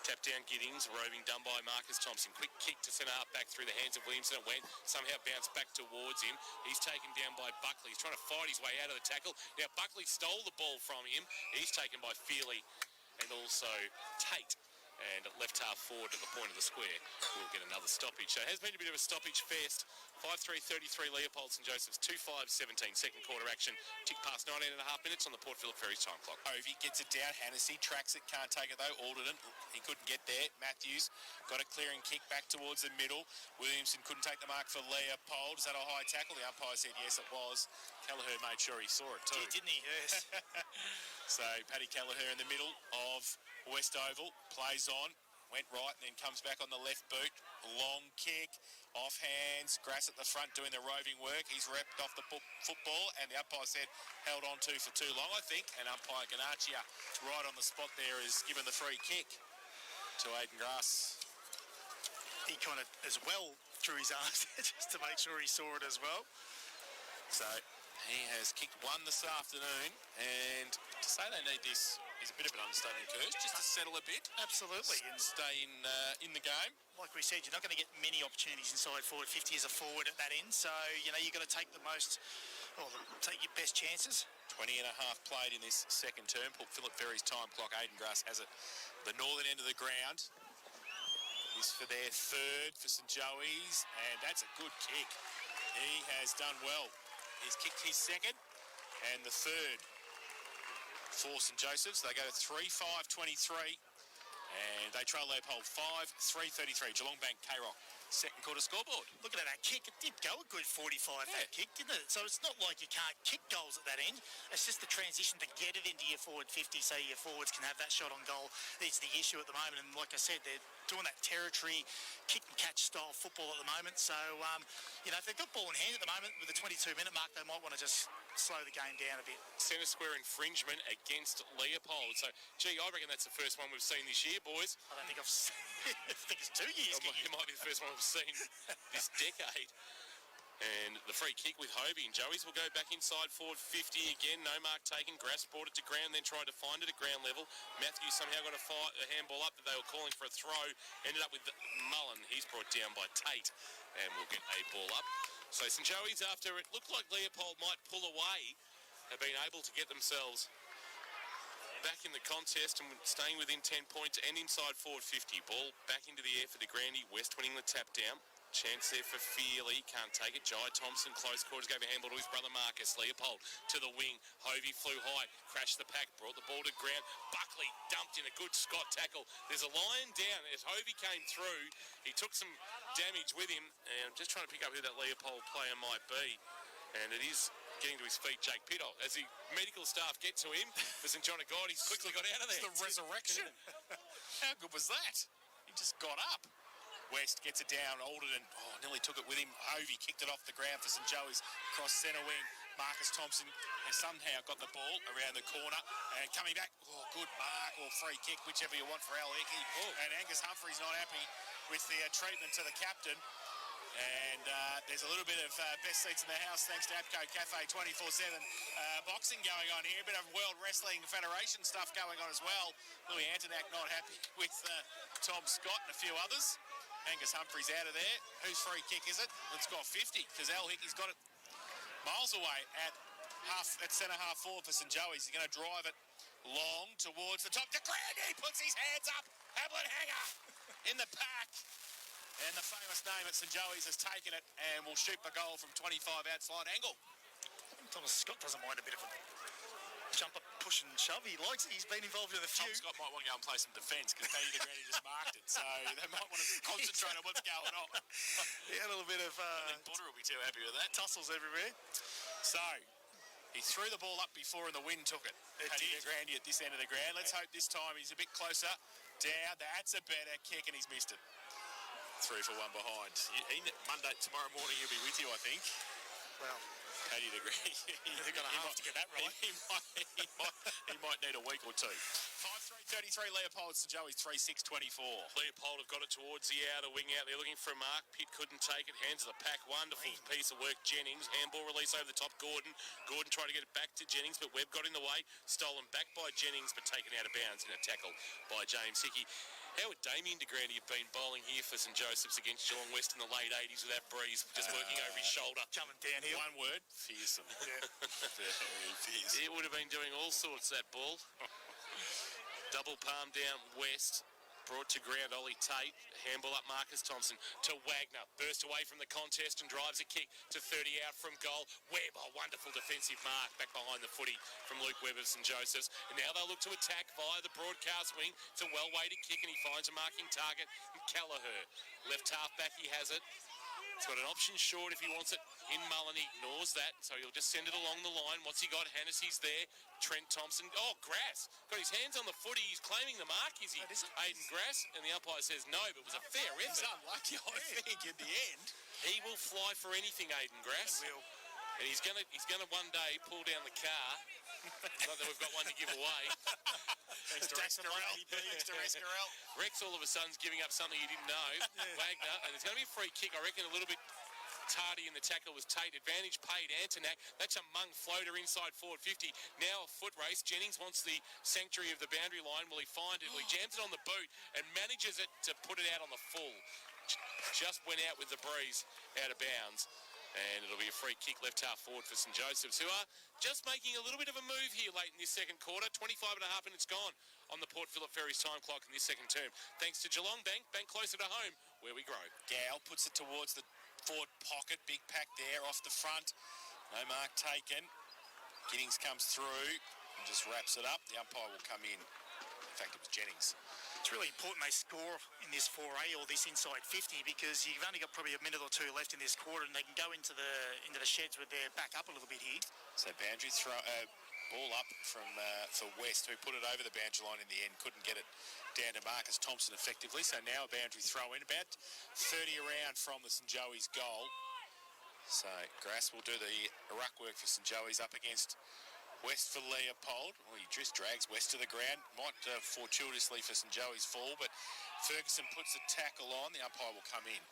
Tap down Giddings, roving done by Marcus Thompson. Quick kick to centre half back through the hands of Williamson. It went, somehow bounced back towards him. He's taken down by Buckley. He's trying to fight his way out of the tackle. Now Buckley stole the ball from him. He's taken by Feely and also Tate. And left half forward at the point of the square, we'll get another stoppage. So it has been a bit of a stoppage fest. 5-3-33 Leopold St Joseph's, 2-5-17 second quarter action. Tick past 19.5 minutes on the Port Phillip Ferries time clock. Hovey gets it down. Hannessy tracks it, can't take it though. Alderton, he couldn't get there. Matthews got a clearing kick back towards the middle. Williamson couldn't take the mark for Leopold. Is that a high tackle? The umpire said yes, it was. Kelleher made sure he saw it too. Didn't he? Yes. So Paddy Kelleher in the middle of West Oval, plays on, went right and then comes back on the left boot. Long kick, off hands, Grass at the front doing the roving work. He's repped off the football, and the umpire said held on to for too long, I think. And umpire Ganachia right on the spot there is given the free kick to Aidan Grass. He kind of as well threw his arms just to make sure he saw it as well. So he has kicked one this afternoon, and to say they need this is a bit of an understatement, Kirsch, just to settle a bit. Absolutely. And stay in the game. Like we said, you're not going to get many opportunities inside forward 50 as a forward at that end, so, you've got to take the most, take your best chances. 20 and a half played in this second term. Port Phillip Ferries time clock. Aidan Grass has it the northern end of the ground. This for their third for St Joey's, and that's a good kick. He has done well. He's kicked his second and the third for St Joseph's. They go to 3-5-23 and they trail Leopold 5-3-33. Geelong Bank, K-Rock. Second quarter scoreboard. Look at that kick. It did go a good 45, that kick, didn't it? So it's not like you can't kick goals at that end. It's just the transition to get it into your forward 50 so your forwards can have that shot on goal. It's the issue at the moment. And like I said, they're doing that territory kick and catch style football at the moment. So, if they've got ball in hand at the moment with the 22-minute mark, they might want to just slow the game down a bit. Centre square infringement against Leopold. So, I reckon that's the first one we've seen this year, boys. I don't think I've seen I think it's 2 years. It might be the first one we've seen this decade. And the free kick with Hobie and Joey's will go back inside forward 50 again. No mark taken. Grass brought it to ground, then tried to find it at ground level. Matthews somehow got a handball up that they were calling for a throw. Ended up with Mullen. He's brought down by Tate. And we'll get a ball up. So St Joey's, after it looked like Leopold might pull away, have been able to get themselves back in the contest and staying within 10 points and inside forward 50. Ball back into the air for the Grandy. West winning the tap down. Chance there for Feely, can't take it. Jai Thompson, close quarters, gave a handball to his brother Marcus. Leopold to the wing. Hovey flew high, crashed the pack, brought the ball to ground. Buckley dumped in a good Scott tackle. There's a line down as Hovey came through. He took some damage with him, and I'm just trying to pick up who that Leopold player might be. And it is getting to his feet, Jake Pittock. As the medical staff get to him for St John of God, he's quickly got out of there. It's the resurrection. How good was that? He just got up. West gets it down, Alderton, nearly took it with him. Hovey kicked it off the ground for St Joey's, across centre wing. Marcus Thompson has somehow got the ball around the corner and coming back. Good mark or free kick, whichever you want for Al Hickey. And Angus Humphrey's not happy with the treatment to the captain. And there's a little bit of best seats in the house thanks to APCO Cafe 24/7 boxing going on here. A bit of World Wrestling Federation stuff going on as well. Louis Antonak not happy with Tom Scott and a few others. Angus Humphrey's out of there. Whose free kick is it? It's got 50 because Al Hickey's got it miles away at centre half forward for St Joey's. He's going to drive it long towards the top. De Grande puts his hands up. Hamlin Hanger in the pack. And the famous name at St Joey's has taken it and will shoot the goal from 25 outside angle. Thomas Scott doesn't mind a bit of a jumper, push and shove. He likes it. He's been involved with a few. Tom Scott might want to go and play some defence because Paddy de Grande just marked it, so they might want to concentrate on what's going on. He had a little bit of I think Butter will be too happy with that. Tussles everywhere. So he threw the ball up before and the wind took it. Paddy de Grande at this end of the ground. Let's hope this time he's a bit closer. Down. That's a better kick and he's missed it. 3 for 1 behind. Monday, tomorrow morning he'll be with you, I think. Well, Paddy de Grande. They're going to have to get that right. He might need a week or two. 5-3-33 Leopold, St Joey's 3-6-24. Leopold have got it towards the outer wing out there looking for a mark. Pitt couldn't take it. Hands of the pack. Wonderful piece of work. Jennings. Handball release over the top. Gordon tried to get it back to Jennings, but Webb got in the way. Stolen back by Jennings, but taken out of bounds in a tackle by James Hickey. How would Damien de Grande have been bowling here for St Joseph's against Geelong West in the late 80s with that breeze just working over his shoulder? Jumping downhill. One word, fearsome. Yeah. Very fearsome. It would have been doing all sorts, that ball. Double palm down West. Brought to ground, Ollie Tate. Handball up Marcus Thompson to Wagner. Burst away from the contest and drives a kick to 30 out from goal. Webb, a wonderful defensive mark back behind the footy from Luke Webb of St Joseph's. And now they'll look to attack via the broadcast wing. It's a well-weighted kick and he finds a marking target. Kelleher, left half back, he has it. He's got an option short if he wants it. In Mullen, he ignores that, so he'll just send it along the line. What's he got? Hannessy's there. Trent Thompson. Oh, Grass. Got his hands on the footy. He's claiming the mark, is he? Aiden Grass. And the umpire says no, but it was a fair effort. He's unlucky, I think, in the end. He will fly for anything, Aiden Grass. He will. And he's gonna one day pull down the car. Not that we've got one to give away. Thanks to Rex Carell. Rex all of a sudden's giving up something he didn't know. Wagner, and it's going to be a free kick. I reckon a little bit tardy in the tackle was Tate. Advantage paid Antonak. That's a mung floater inside forward 50. Now a foot race. Jennings wants the sanctuary of the boundary line. Will he find it? Well, he jams it on the boot and manages it to put it out on the full. Just went out with the breeze out of bounds. And it'll be a free kick left half forward for St Joseph's, who are just making a little bit of a move here late in this second quarter. 25 and a half minutes gone on the Port Phillip Ferries time clock in this second term. Thanks to Geelong Bank closer to home, where we grow. Gow puts it towards the forward pocket. Big pack there off the front. No mark taken. Giddings comes through and just wraps it up. The umpire will come in. In fact, it was Jennings. It's really important they score in this 4A or this inside 50 because you've only got probably a minute or two left in this quarter and they can go into the sheds with their back up a little bit here. So boundary throw, ball up from for West, who put it over the boundary line in the end, couldn't get it down to Marcus Thompson effectively. So now a boundary throw in, about 30 around from the St Joey's goal. So Grass will do the ruck work for St Joey's up against West for Leopold. Well, he just drags West to the ground. Might fortuitously for St Joey's fall, but Ferguson puts the tackle on. The umpire will come in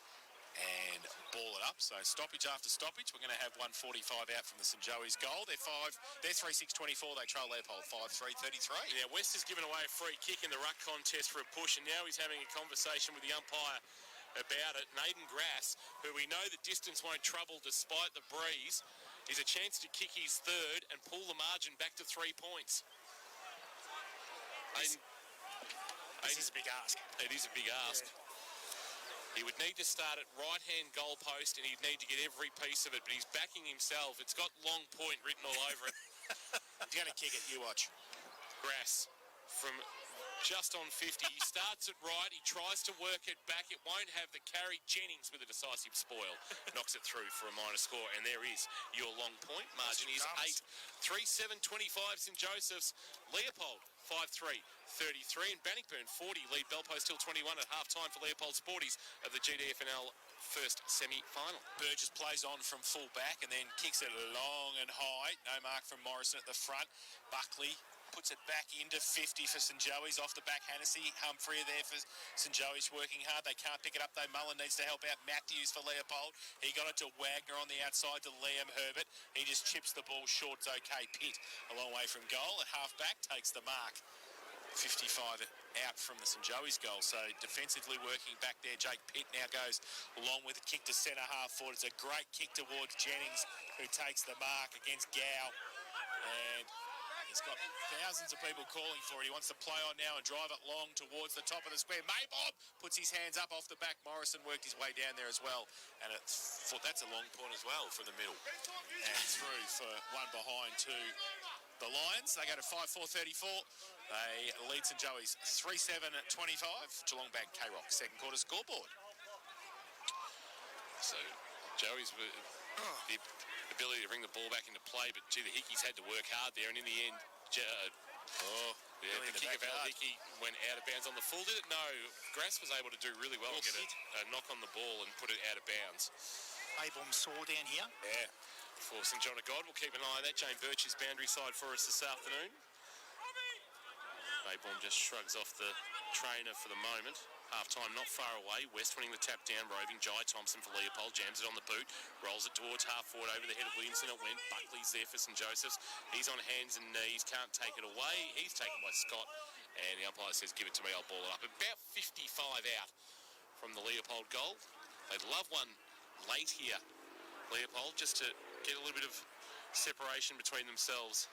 and ball it up. So stoppage after stoppage. We're going to have 1:45 out from the St Joey's goal. They're 3-6-24. They trail Leopold 5-3-33. Now West has given away a free kick in the ruck contest for a push, and now he's having a conversation with the umpire about it. And Aiden Grass, who we know the distance won't trouble despite the breeze, is a chance to kick his third and pull the margin back to 3 points. This is a big ask. It is a big ask. Yeah. He would need to start at right-hand goal post and he'd need to get every piece of it, but he's backing himself. It's got long point written all over it. He's going to kick it, you watch. Grass from just on 50. He starts it right. He tries to work it back. It won't have the carry. Jennings with a decisive spoil. Knocks it through for a minor score. And there is your long point. Margin is 8. 3-7-25 St Joseph's. Leopold 5-3. 33 and Bannockburn 40 lead Bellpost till 21 at half-time for Leopold Sporties of the GDFNL first semi-final. Burgess plays on from full back and then kicks it long and high. No mark from Morrison at the front. Buckley puts it back into 50 for St Joey's. Off the back, Hennessy. Humphrey there for St Joey's working hard. They can't pick it up though. Mullen needs to help out. Matthews for Leopold. He got it to Wagner on the outside to Liam Herbert. He just chips the ball short. It's okay. Pitt a long way from goal. At half back takes the mark. 55 out from the St Joey's goal. So defensively working back there. Jake Pitt now goes along with a kick to centre half forward. It's a great kick towards Jennings, who takes the mark against Gow. And he's got thousands of people calling for it. He wants to play on now and drive it long towards the top of the square. Maybob puts his hands up off the back. Morrison worked his way down there as well. And that's a long point as well from the middle. And through for one behind to the Lions. They go to 5-4-34. They lead St Joey's 3-7-25. Geelong Bank K-Rock second quarter scoreboard. So Joey's the ability to bring the ball back into play, but gee, the Hickeys had to work hard there, and in the end, the kick of Al Hickey went out of bounds on the full. Did it? No. Grass was able to do really well and get a knock on the ball and put it out of bounds. Maybaum saw down here. Yeah. For St John of God, we'll keep an eye on that. Jane Birch's boundary side for us this afternoon. Maybaum just shrugs off the trainer for the moment. Half-time not far away. West winning the tap down, roving. Jai Thompson for Leopold. Jams it on the boot. Rolls it towards half-forward over the head of Williamson. It went. Buckley's there for St Joseph's. He's on hands and knees. Can't take it away. He's taken by Scott. And the umpire says, give it to me, I'll ball it up. About 55 out from the Leopold goal. They'd love one late here, Leopold, just to get a little bit of separation between themselves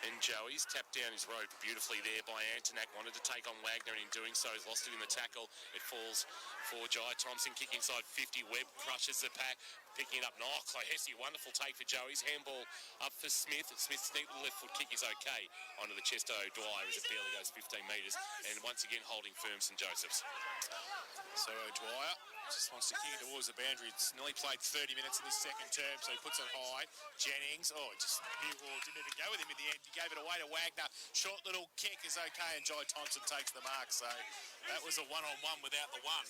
and Joey's. Tapped down his road beautifully there by Antonak. Wanted to take on Wagner, and in doing so, he's lost it in the tackle. It falls for Jai Thompson. Kick inside 50. Webb crushes the pack. Picking it up. Knox. Hesse, wonderful take for Joey's. Handball up for Smith. Smith's neat left foot kick is okay. Onto the chest of O'Dwyer as it barely goes 15 metres. And once again, holding firm St Joseph's. So O'Dwyer just wants to kick it towards the boundary. It's nearly played 30 minutes in this second term, so he puts it high. Jennings, just Newhall didn't even go with him in the end. He gave it away to Wagner. Short little kick is okay, and Jai Thompson takes the mark. So that was a one-on-one without the one.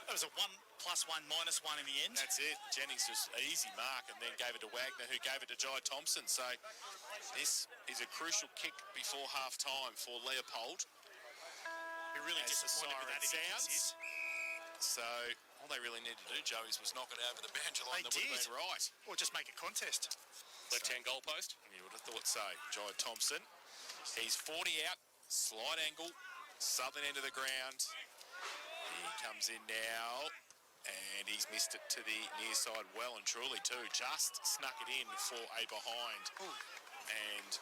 That was a 1+1 -1 in the end. That's it. Jennings just an easy mark and then gave it to Wagner, who gave it to Jai Thompson. So this is a crucial kick before half-time for Leopold. You're really disappointed with that sounds. So all they really needed to do, Joey's, was knock it over the boundary line. That would have been right. Or just make a contest. Left-hand goal post. You would have thought so. Jai Thompson. He's 40 out. Slight angle. Southern end of the ground. He comes in now. And he's missed it to the near side well and truly too. Just snuck it in for a behind. And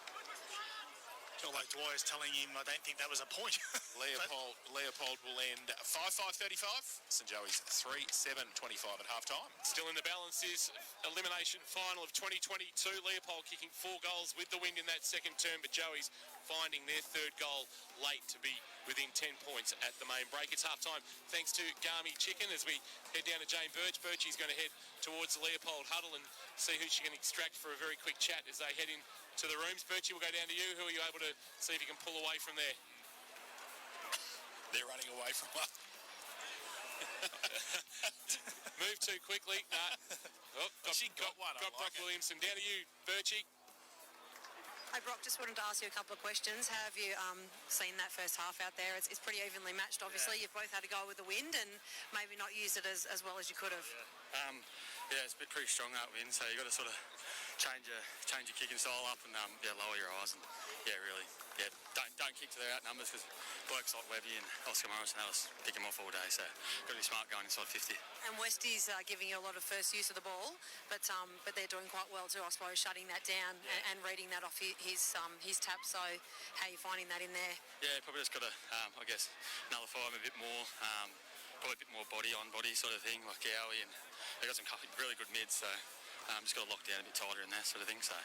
although Dwyer's telling him, I don't think that was a point. Leopold will end 5-5-35. St Joey's 3-7-25 at half-time. Still in the balance is elimination final of 2022. Leopold kicking 4 goals with the wind in that second term, but Joey's finding their third goal late to be within 10 points at the main break. It's half-time thanks to Garmy Chicken as we head down to Jane Birch. Birchie's going to head towards the Leopold huddle and see who she can extract for a very quick chat as they head in to the rooms. Birchie, we'll go down to you. Who are you able to see if you can pull away from there? They're running away from us. Move too quickly. Nah. Got Brock Williamson. Down to you, Birchie. Hey Brock, just wanted to ask you a couple of questions. How have you seen that first half out there? It's pretty evenly matched, obviously. Yeah. You've both had to go with the wind and maybe not used it as well as you could have. Yeah, it's pretty strong that wind, so you've got to sort of change your kicking style up and lower your eyes and don't kick to their out numbers because blokes like Webby and Oscar Morrison, they'll just pick them off all day, so got to be smart going inside 50. And Westie's giving you a lot of first use of the ball, but they're doing quite well too, I suppose, shutting that down and reading that off his tap. So how are you finding that in there? Yeah, probably just got to, nullify him a bit more. probably a bit more body sort of thing, like Gowie, and they got some really good mids, so just got to lock down a bit tighter in that sort of thing, so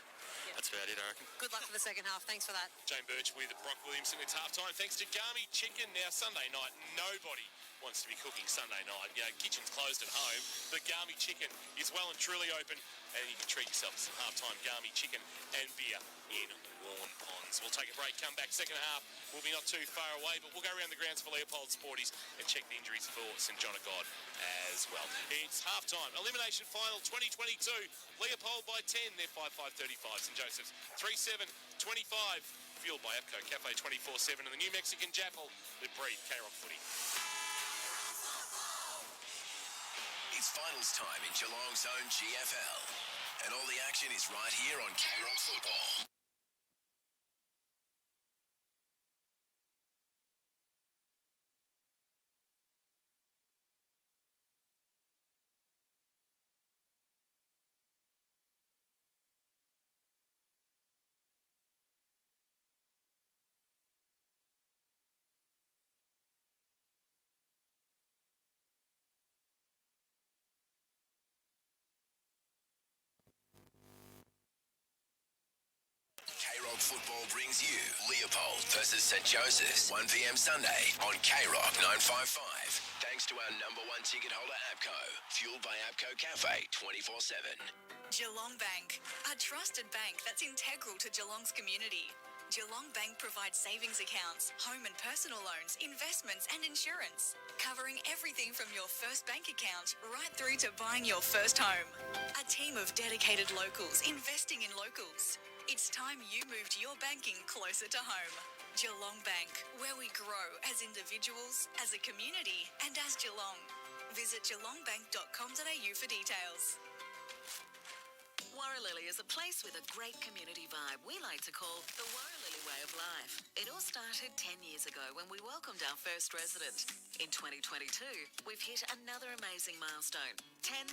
that's about it, I reckon. Good luck for the second half. Thanks for that. Jane Birch with Brock Williamson. It's half-time thanks to Gami Chicken. Now, Sunday night, nobody wants to be cooking Sunday night. You know, kitchen's closed at home, but Gami Chicken is well and truly open, and you can treat yourself to some half-time Gami Chicken and beer in Warn Ponds. We'll take a break, come back second half. We'll be not too far away, but we'll go around the grounds for Leopold Sporties and check the injuries for St John of God as well. It's half-time. Elimination final 2022. Leopold by 10. They're 5-5-35. St Joseph's 3-7-25. Fueled by APCO Cafe 24/7 and the new Mexican Jaffle that breathe K-Rock footy. It's finals time in Geelong's own GFL. And all the action is right here on K-Rock Football. K-Rock Football brings you Leopold versus St Joseph's, 1 p.m. Sunday on K-Rock 955. Thanks to our number one ticket holder, APCO, fueled by APCO Cafe 24/7. Geelong Bank, a trusted bank that's integral to Geelong's community. Geelong Bank provides savings accounts, home and personal loans, investments and insurance, covering everything from your first bank account right through to buying your first home. A team of dedicated locals investing in locals. It's time you moved your banking closer to home. Geelong Bank, where we grow as individuals, as a community and as Geelong. Visit geelongbank.com.au for details. Warralilly is a place with a great community vibe we like to call the Warralilly way of life. It all started 10 years ago when we welcomed our first resident. In 2022, we've hit another amazing milestone. 10,000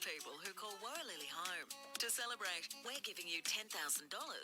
people who call Warralilly home. To celebrate, we're giving you $10,000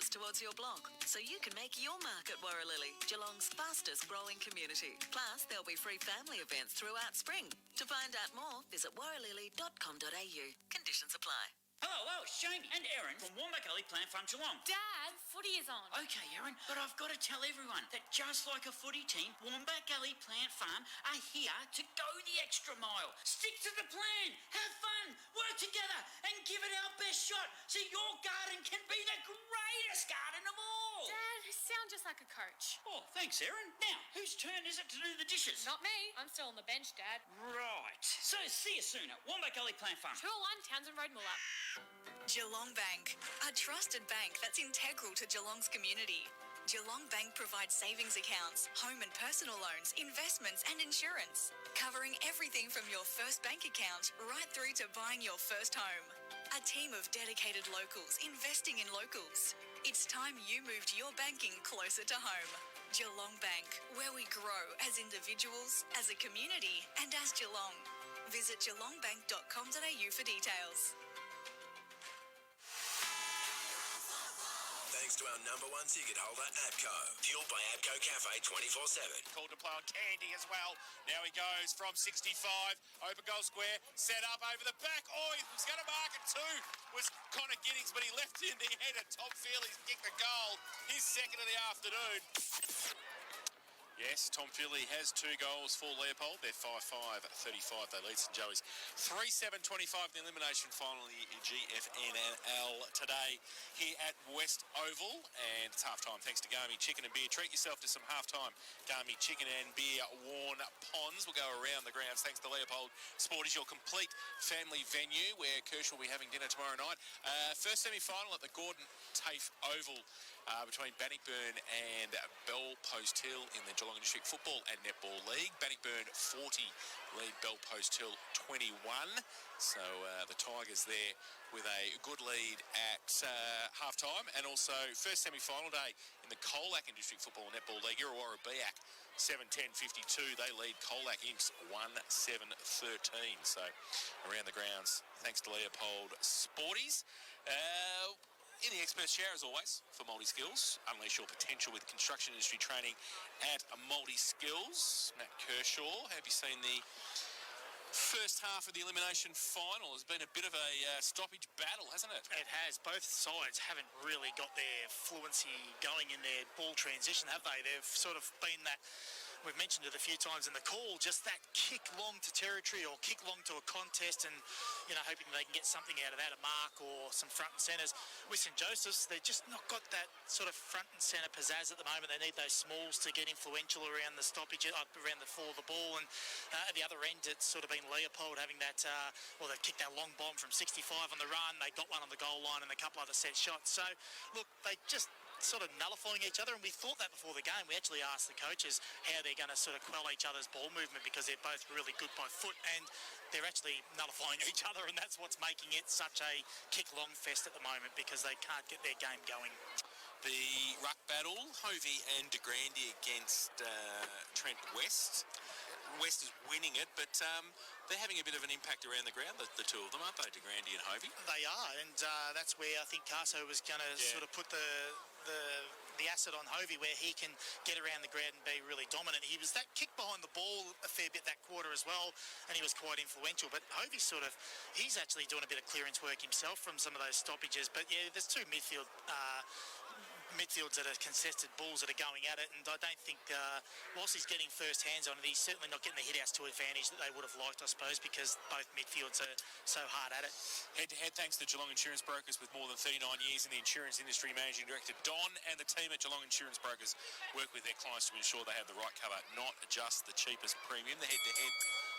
towards your block so you can make your mark at Warralilly, Geelong's fastest growing community. Plus, there'll be free family events throughout spring. To find out more, visit warralilly.com.au. Conditions apply. Hello, it's Jamie and Erin from Wombat Gully Plant Farm Geelong. Dad, footy is on. Okay, Erin, but I've got to tell everyone that just like a footy team, Wombat Gully Plant Farm are here to go the extra mile. Stick to the plan, have fun, work together and give it our best shot so your garden can be the greatest garden of all. Dad, you sound just like a coach. Oh, thanks, Erin. Now, whose turn is it to do the dishes? Not me. I'm still on the bench, Dad. Right. So see you soon at Wombat Gully Plant Farm. 201 Townsend Road, Moolah. Geelong Bank, a trusted bank that's integral to Geelong's community. Geelong Bank provides savings accounts, home and personal loans, investments and insurance, covering everything from your first bank account right through to buying your first home. A team of dedicated locals investing in locals. It's time you moved your banking closer to home. Geelong Bank, where we grow as individuals, as a community and as Geelong. Visit geelongbank.com.au for details. Thanks to our number one ticket holder, APCO, fueled by APCO Cafe 24/7. Called to play on Candy as well. Now he goes from 65, open goal square, set up over the back. Oh, he was going to mark it too. Was Connor Giddings, but he left it in the head of Tom Feely's kicked the goal. His second of the afternoon. Yes, Tom Philly has 2 goals for Leopold. They're 5-5-35. They lead St Joey's 3-7-25 in the elimination final of the GFNL today here at West Oval. And it's halftime thanks to Gami Chicken and Beer. Treat yourself to some halftime Gami Chicken and Beer Warn Ponds. We'll go around the grounds thanks to Leopold Sporties, your complete family venue where Kirsch will be having dinner tomorrow night. First semi-final at the Gordon Tafe Oval. Between Bannockburn and Bell Post Hill in the Geelong District Football and Netball League. Bannockburn 40 lead Bell Post Hill 21. So the Tigers there with a good lead at half-time, and also first semi-final day in the Colac District Football and Netball League. Irrawara Biak 7-10-52. They lead Colac Imps 1-7-13. So around the grounds, thanks to Leopold Sporties. In the expert chair, as always, for Multi Skills. Unleash your potential with construction industry training at Multi Skills. Matt Kershaw, have you seen the First half of the elimination final has been a bit of a stoppage battle, hasn't it? It has. Both sides haven't really got their fluency going in their ball transition, have they? They've sort of been that, we've mentioned it a few times in the call, just that kick long to territory or kick long to a contest and, hoping they can get something out of that, a mark or some front and centres. With St Joseph's, they've just not got that sort of front and centre pizzazz at the moment. They need those smalls to get influential around the stoppage, around the fall of the ball. And at the other end, it's sort of been Leopold having that, they've kicked that long bomb from 65 on the run. They got one on the goal line and a couple other set shots. So, look, they just sort of nullifying each other, and we thought that before the game. We actually asked the coaches how they're going to sort of quell each other's ball movement, because they're both really good by foot, and they're actually nullifying each other, and that's what's making it such a kick-long fest at the moment, because they can't get their game going. The ruck battle, Hovey and De Grande against Trent West. West is winning it, but they're having a bit of an impact around the ground, the two of them, aren't they, De Grande and Hovey? They are, and that's where I think Carso was going to sort of put the asset on Hovey, where he can get around the ground and be really dominant. He was that kick behind the ball a fair bit that quarter as well, and he was quite influential. But Hovey he's actually doing a bit of clearance work himself from some of those stoppages. But yeah, there's two midfields that are contested balls that are going at it, and I don't think, whilst he's getting first hands on it, he's certainly not getting the hit-outs to advantage that they would have liked, I suppose, because both midfields are so hard at it. Head-to-head, thanks to Geelong Insurance Brokers, with more than 39 years in the insurance industry. Managing Director Don and the team at Geelong Insurance Brokers work with their clients to ensure they have the right cover, not just the cheapest premium. The head-to-head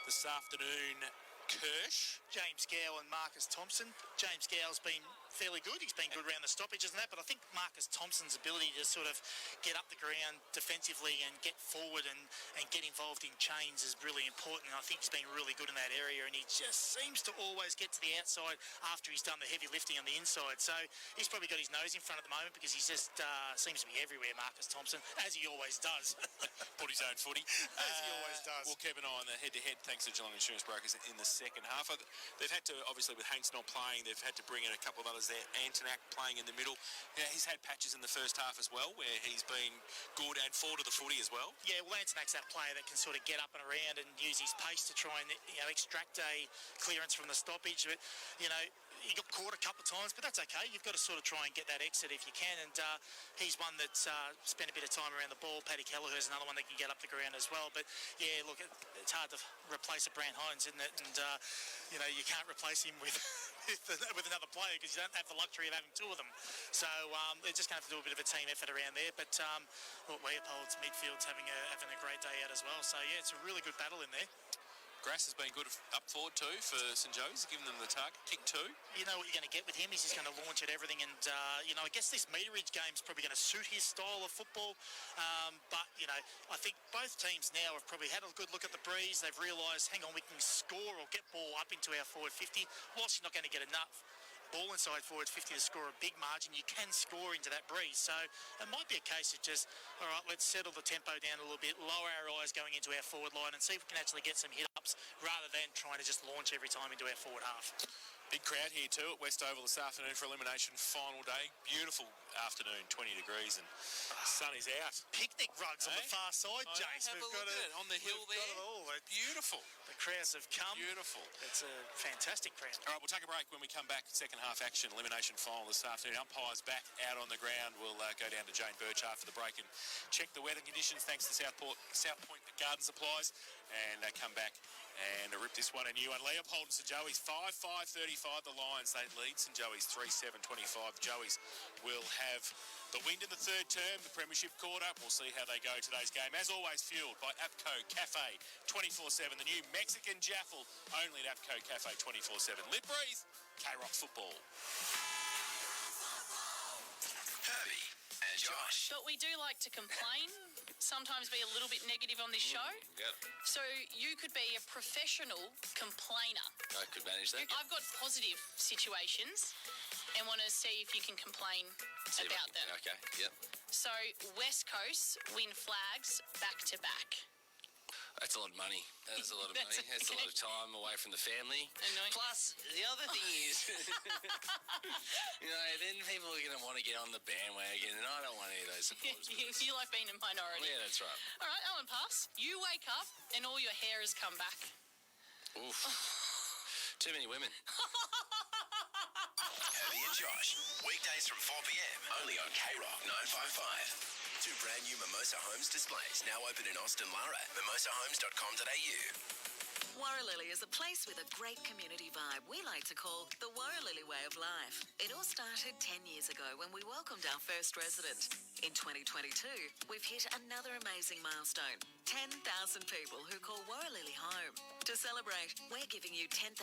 this afternoon, Kirsch, James Gow and Marcus Thompson. James Gow's been fairly good. He's been good around the stoppages and that, but I think Marcus Thompson's ability to sort of get up the ground defensively and get forward and get involved in chains is really important, and I think he's been really good in that area, and he just seems to always get to the outside after he's done the heavy lifting on the inside. So he's probably got his nose in front at the moment, because he just seems to be everywhere, Marcus Thompson, as he always does. Put his own footy. As he always does. We'll keep an eye on the head-to-head thanks to Geelong Insurance Brokers in the second half. They've had to, obviously with Hanks not playing, they've had to bring in a couple of others there. Antonak playing in the middle. Yeah, he's had patches in the first half as well, where he's been good and forward of the footy as well. Yeah, well, Antonak's that player that can sort of get up and around and use his pace to try and extract a clearance from the stoppage. But he got caught a couple of times, but that's okay. You've got to sort of try and get that exit if you can, and he's one that's spent a bit of time around the ball. Paddy Kelleher's another one that can get up the ground as well. But yeah, look, it's hard to replace a Brant Hines, isn't it? And you can't replace him with with another player, because you don't have the luxury of having two of them. So they're just going to have to do a bit of a team effort around there. But Leopold's midfield's having a great day out as well. So yeah, it's a really good battle in there. Grass has been good up forward too for St Joe's, giving them the target. Kick two. You know what you're going to get with him. He's just going to launch at everything, and I guess this meterage game's probably going to suit his style of football. But I think both teams now have probably had a good look at the breeze. They've realised, hang on, we can score or get ball up into our forward 50. Whilst you're not going to get enough ball inside forward 50 to score a big margin, you can score into that breeze. So it might be a case of just, all right, let's settle the tempo down a little bit, lower our eyes going into our forward line, and see if we can actually get some hit-ups rather than trying to just launch every time into our forward half. Big crowd here too at West Oval this afternoon for elimination final day. Beautiful afternoon, 20 degrees, and sun is out. Picnic rugs on the far side, Jace. We've got it on the hill there. Got it all. Beautiful. The crowds have come. Beautiful. It's a fantastic crowd. All right, we'll take a break. When we come back, second half action, elimination final this afternoon. Umpires back out on the ground. We'll go down to Jane Birch after the break and check the weather conditions thanks to South Point Garden Supplies, and come back and rip this one a new one. Leopold and St Joey's 5-5-35. The Lions, they lead St Joey's 3-7-25. The Joeys will have the wind in the third term, the premiership quarter. We'll see how they go today's game. As always, fueled by APCO Cafe 24/7, the new Mexican Jaffle, only at APCO Cafe 24/7. Live, breathe, K-Rock football. Herbie and Josh. But we do like to complain, sometimes be a little bit negative on this show. Yep. So you could be a professional complainer. I could manage that. I've got positive situations and want to see if you can complain about them. Okay, yep. So West Coast win flags back to back. That's a lot of money. That is a lot of money. That's a lot of time away from the family. Annoying. Plus, the other thing is, then people are going to want to get on the bandwagon, and I don't want any of those supporters. You like being a minority. Yeah, that's right. All right, Owen Pass. You wake up and all your hair has come back. Oof. Too many women. Herbie and Josh. Weekdays from 4 p.m. Only on K-Rock 955. 2 brand new Mimosa Homes displays now open in Austin Lara. mimosahomes.com.au. Warralilly is a place with a great community vibe we like to call the Warralilly way of life. It all started 10 years ago when we welcomed our first resident. In 2022, we've hit another amazing milestone. 10,000 people who call Warralilly home. To celebrate, we're giving you $10,000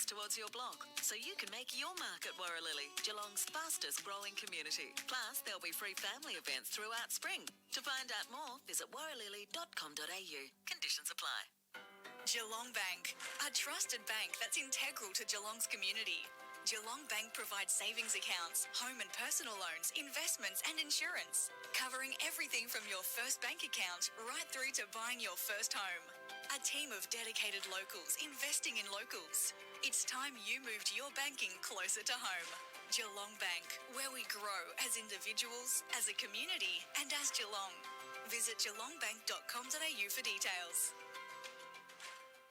towards your block so you can make your mark at Warralilly, Geelong's fastest growing community. Plus, there'll be free family events throughout spring. To find out more, visit warralilly.com.au. Conditions apply. Geelong Bank, a trusted bank that's integral to Geelong's community. Geelong Bank provides savings accounts, home and personal loans, investments and insurance, covering everything from your first bank account right through to buying your first home. A team of dedicated locals investing in locals. It's time you moved your banking closer to home. Geelong Bank, where we grow as individuals, as a community and as Geelong. Visit geelongbank.com.au for details.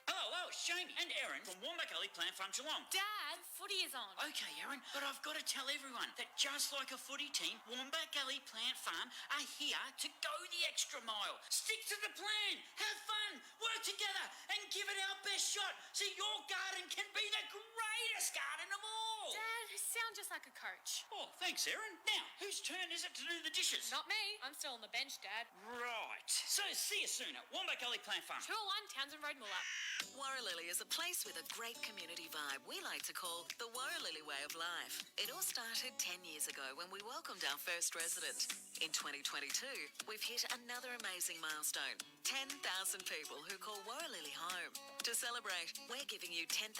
Hello, Shamey and Erin from Wombat Gully Plant Farm Geelong. Dad, footy is on. Okay, Erin, but I've got to tell everyone that just like a footy team, Wombat Gully Plant Farm are here to go the extra mile. Stick to the plan, have fun, work together and give it our best shot so your garden can be the greatest garden of all. Dad, you sound just like a coach. Oh, thanks, Erin. Now, whose turn is it to do the dishes? Not me. I'm still on the bench, Dad. Right. So see you soon at Wombat Gully Plant Farm. 201 Townsend Road, Muller. Warralilly is a place with a great community vibe we like to call the Warralilly way of life. It all started 10 years ago when we welcomed our first resident. In 2022, we've hit another amazing milestone. 10,000 people who call Warralilly home. To celebrate, we're giving you $10,000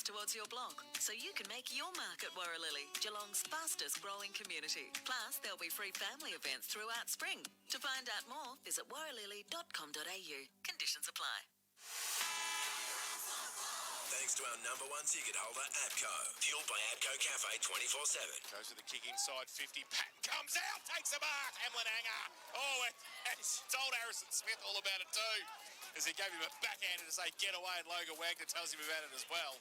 towards your block so you can make your mark at Warralilly, Geelong's fastest growing community. Plus, there'll be free family events throughout spring. To find out more, visit warralilly.com.au. Conditions apply. Thanks to our number 1 ticket holder, APCO. Fueled by APCO Cafe 24/7. Goes to the kick inside 50. Patton comes out, takes a mark. Hamlin hanger. Oh, it's told Harrison Smith all about it too, as he gave him a backhander to say get away, and Logan Wagner tells him about it as well.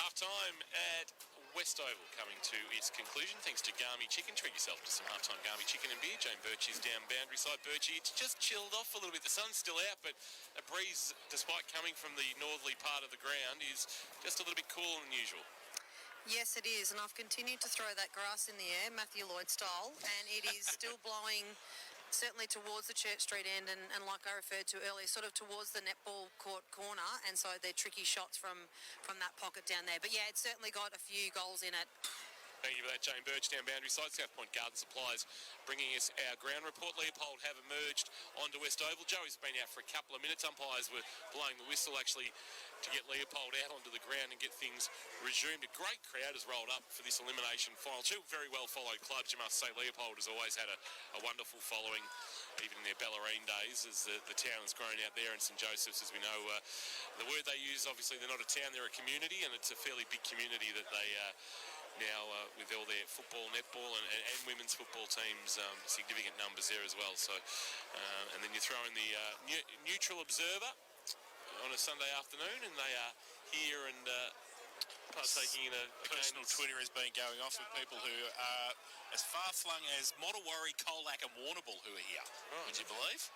Half time at West Oval coming to its conclusion. Thanks to Garmy Chicken. Treat yourself to some half-time Garmy Chicken and beer. Jane Birchie's down boundary side. Birchie, it's just chilled off a little bit. The sun's still out, but a breeze, despite coming from the northerly part of the ground, is just a little bit cooler than usual. Yes, it is, and I've continued to throw that grass in the air, Matthew Lloyd style, and it is still blowing certainly towards the Church Street end and like I referred to earlier, sort of towards the netball court corner, and so they're tricky shots from that pocket down there. But yeah, it's certainly got a few goals in it. Thank you for that, Jane Birch, down boundary side. South Point Garden Supplies bringing us our ground report. Leopold have emerged onto West Oval. Joey's been out for a couple of minutes. Umpires were blowing the whistle, actually, to get Leopold out onto the ground and get things resumed. A great crowd has rolled up for this elimination final. Two very well-followed clubs, you must say. Leopold has always had a wonderful following, even in their Bellarine days, as the town has grown out there, and St Joseph's, as we know. The word they use, obviously, they're not a town, they're a community, and it's a fairly big community that they now, with all their football, netball and women's football teams, significant numbers there as well. So, and then you throw in the neutral observer on a Sunday afternoon, and they are here and partaking in a Personal Twitter has been going off with people who are as far-flung as Mottawarri, Colac and Warrnambool who are here. Right. Would you believe?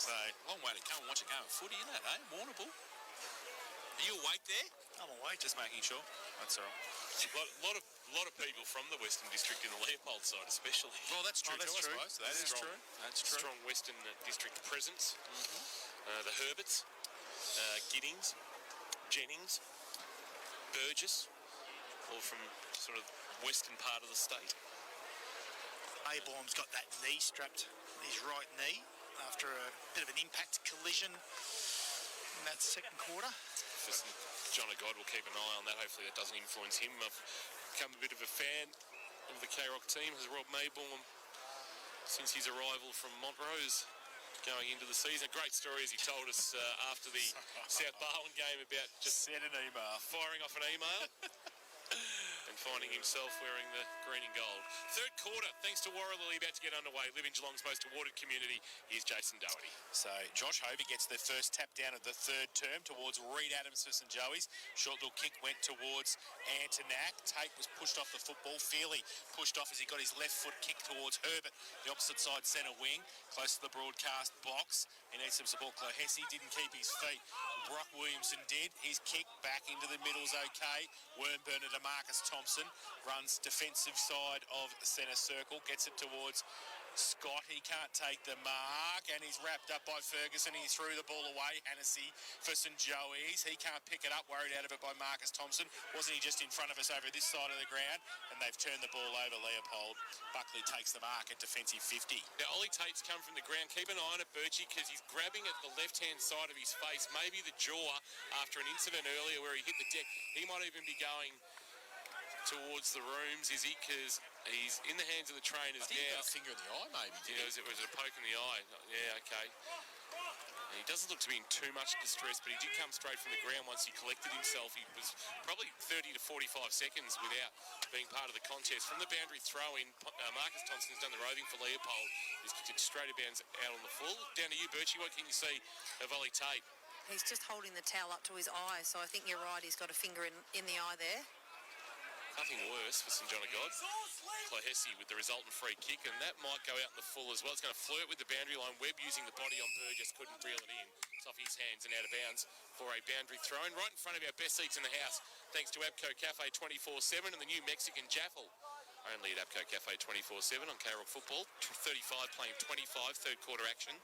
So, long way to come and watch a game of footy, isn't it, eh? Warrnambool. Are you awake there? I'm awake, just making sure. That's all right. A lot of people from the Western District in the Leopold side, especially. Well, that's true, that's too, true. I suppose. That is true. That's true. Strong Western District presence. The Herberts, Giddings, Jennings, Burgess, all from sort of western part of the state. Aborn's got that knee strapped, his right knee, after a bit of an impact collision in that second quarter. John O'God will keep an eye on that. Hopefully that doesn't influence him. I've become a bit of a fan of the K-Rock team, as Rob Mayborn, since his arrival from Montrose going into the season. Great story, as he told us after the South Barwon game, about just send an email, firing off an email and finding himself wearing the green and gold. Third quarter, thanks to Warralilly, about to get underway. Live in Geelong's most awarded community. Here's Jason Doherty. So Josh Hovey gets the first tap down of the third term towards Reed Adams for St Joey's. Short little kick went towards Antonak. Tate was pushed off the football. Feely pushed off as he got his left foot kicked towards Herbert, the opposite side centre wing, close to the broadcast box. He needs some support. Clohessy didn't keep his feet. Brock Williamson did. His kick back into the middle's okay. Wormburner to Marcus Thompson. Runs defensive side of centre circle. Gets it towards Scott. He can't take the mark, and he's wrapped up by Ferguson. He threw the ball away. Hennessy for St Joey's. He can't pick it up. Worried out of it by Marcus Thompson. Wasn't he just in front of us over this side of the ground? And they've turned the ball over. Leopold. Buckley takes the mark at defensive 50. Now, Ollie Tate's come from the ground. Keep an eye on it, Birchie, because he's grabbing at the left-hand side of his face, maybe the jaw, after an incident earlier where he hit the deck. He might even be going towards the rooms, is he? Because he's in the hands of the trainers I think now. he got a finger in the eye, maybe. Yeah, was it a poke in the eye? Yeah, okay. He doesn't look to be in too much distress, but he did come straight from the ground once he collected himself. He was probably 30 to 45 seconds without being part of the contest. From the boundary throw-in, Marcus Thompson's done the roving for Leopold. He's kicked it straight out bounds out on the full. Down to you, Birchie. What can you see of Ollie Tate? He's just holding the towel up to his eye, so I think you're right. He's got a finger in the eye there. Nothing worse for St John of God. Clohessy with the resultant free kick, and that might go out in the full as well. It's going to flirt with the boundary line. Webb using the body on Burgess, couldn't reel it in. It's off his hands and out of bounds for a boundary throw. And right in front of our best seats in the house, thanks to Abco Cafe 24/7 and the new Mexican Jaffle. Only at Abco Cafe 24/7 on K-Rock Football. 35 playing 25, third quarter action.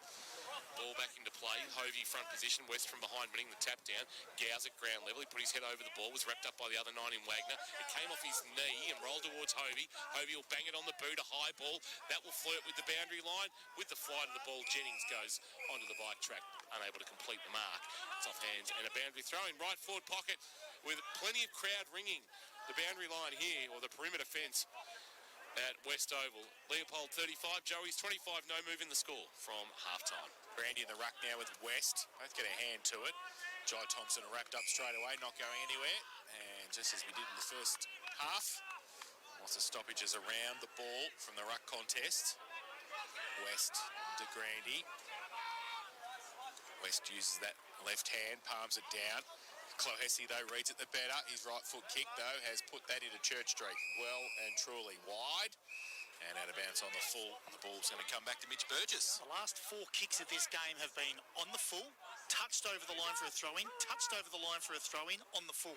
Ball back into play. Hovey front position. West from behind winning the tap down. Gow's at ground level. He put his head over the ball. Was wrapped up by the other 9 in Wagner. It came off his knee and rolled towards Hovey. Hovey will bang it on the boot. A high ball. That will flirt with the boundary line. With the flight of the ball, Jennings goes onto the bike track. Unable to complete the mark. It's off hands. And a boundary throw in right forward pocket with plenty of crowd ringing the boundary line here, or the perimeter fence at West Oval. Leopold 35, Joey's 25, no move in the score from half-time. Brandy in the ruck now with West. Both get a hand to it. Jai Thompson wrapped up straight away, not going anywhere. And just as we did in the first half, lots of stoppages around the ball from the ruck contest. West to Grandy. West uses that left hand, palms it down. Clohessy, though, reads it the better. His right foot kick, though, has put that into Church Street well and truly wide. And out of bounds on the full. The ball's going to come back to Mitch Burgess. The last 4 kicks of this game have been on the full, touched over the line for a throw-in, touched over the line for a throw-in, on the full.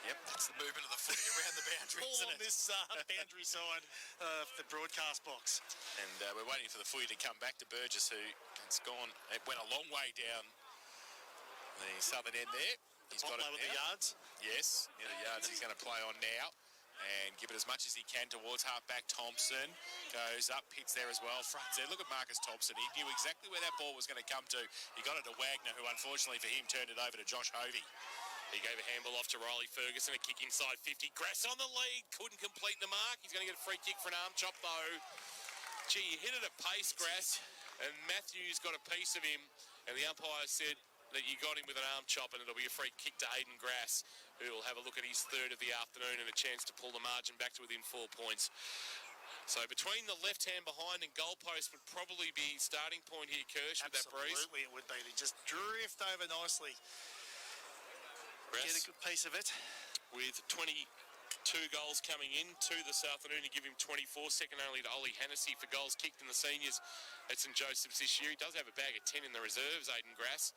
Yep, that's the movement of the footy around the boundary, All isn't on it? this boundary side of the broadcast box. And we're waiting for the footy to come back to Burgess, who it's gone. It went a long way down the southern end there. He's got it with now. the yards. Yes, near the yards he's going to play on now. And give it as much as he can towards half-back Thompson. Goes up, hits there as well. Front there. Look at Marcus Thompson. He knew exactly where that ball was going to come to. He got it to Wagner, who unfortunately for him turned it over to Josh Hovey. He gave a handball off to Riley Ferguson, a kick inside 50. Grass on the lead, couldn't complete the mark. He's going to get a free kick for an arm chop, though. Gee, you hit it at pace, Grass, and Matthews got a piece of him, and the umpire said that you got him with an arm chop, and it'll be a free kick to Aiden Grass, who will have a look at his third of the afternoon and a chance to pull the margin back to within 4 points. So between the left hand behind and goalpost would probably be starting point here, Kirsch, with that breeze. Absolutely, it would be. They just drift over nicely. Grass, Get a good piece of it. with 22 goals coming in, 2 this afternoon to give him 24, second only to Ollie Hennessy for goals kicked in the seniors at St Joseph's this year. He does have a bag of 10 in the reserves, Aiden Grass.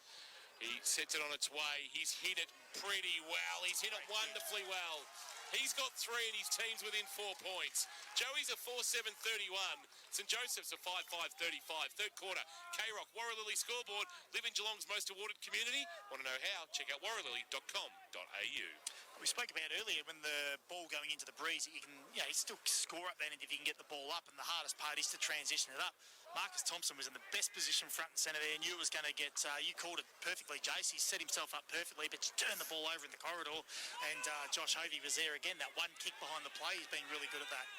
He sets it on its way. He's hit it pretty well. He's hit it wonderfully well. He's got 3 and his team's within 4 points. Joey's a 4-7-31. St Joseph's a 5-5-35. Third quarter, K-Rock, Warralilly scoreboard. Live in Geelong's most awarded community. Want to know how? Check out warralilly.com.au. We spoke about earlier when the ball going into the breeze, you can, you still score up then if you can get the ball up, and the hardest part is to transition it up. Marcus Thompson was in the best position front and centre there. Knew it was going to get, you called it perfectly, Jace. He set himself up perfectly, but you turned the ball over in the corridor, and Josh Hovey was there again. That one kick behind the play, he's been really good at that.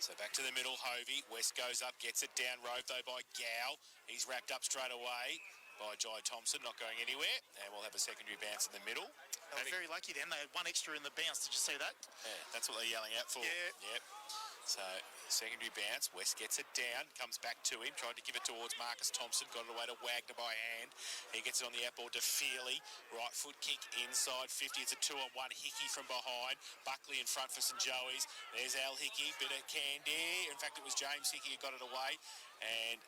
So back to the middle, Hovey. West goes up, gets it down, roved though by Gow. He's wrapped up straight away. by Jai Thompson, not going anywhere. And we'll have a secondary bounce in the middle. They were very lucky then. They had one extra in the bounce. Did you see that? Yeah, that's what they're yelling out for. Yeah. Yep. So, secondary bounce. West gets it down, comes back to him, tried to give it towards Marcus Thompson, got it away to Wagner by hand. He gets it on the outboard to Feely. Right foot kick inside 50. It's a 2-on-1. Hickey from behind. Buckley in front for St. Joey's. There's Al Hickey, bit of candy. In fact, it was James Hickey who got it away. And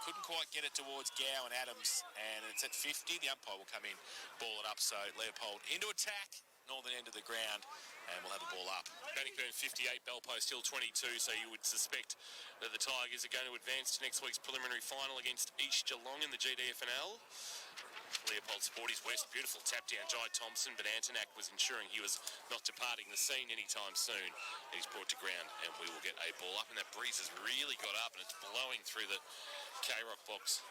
couldn't quite get it towards Gow and Adams. And it's at 50. The umpire will come in, ball it up. So, Leopold into attack. Northern end of the ground, and we'll have a ball up. Bannockburn 58, Belpost Hill 22, so you would suspect that the Tigers are going to advance to next week's preliminary final against East Geelong in the GDFNL. Leopold Sporties West, beautiful tap down, Jai Thompson, but Antonak was ensuring he was not departing the scene anytime soon. He's brought to ground, and we will get a ball up, and that breeze has really got up, and it's blowing through the K-Rock box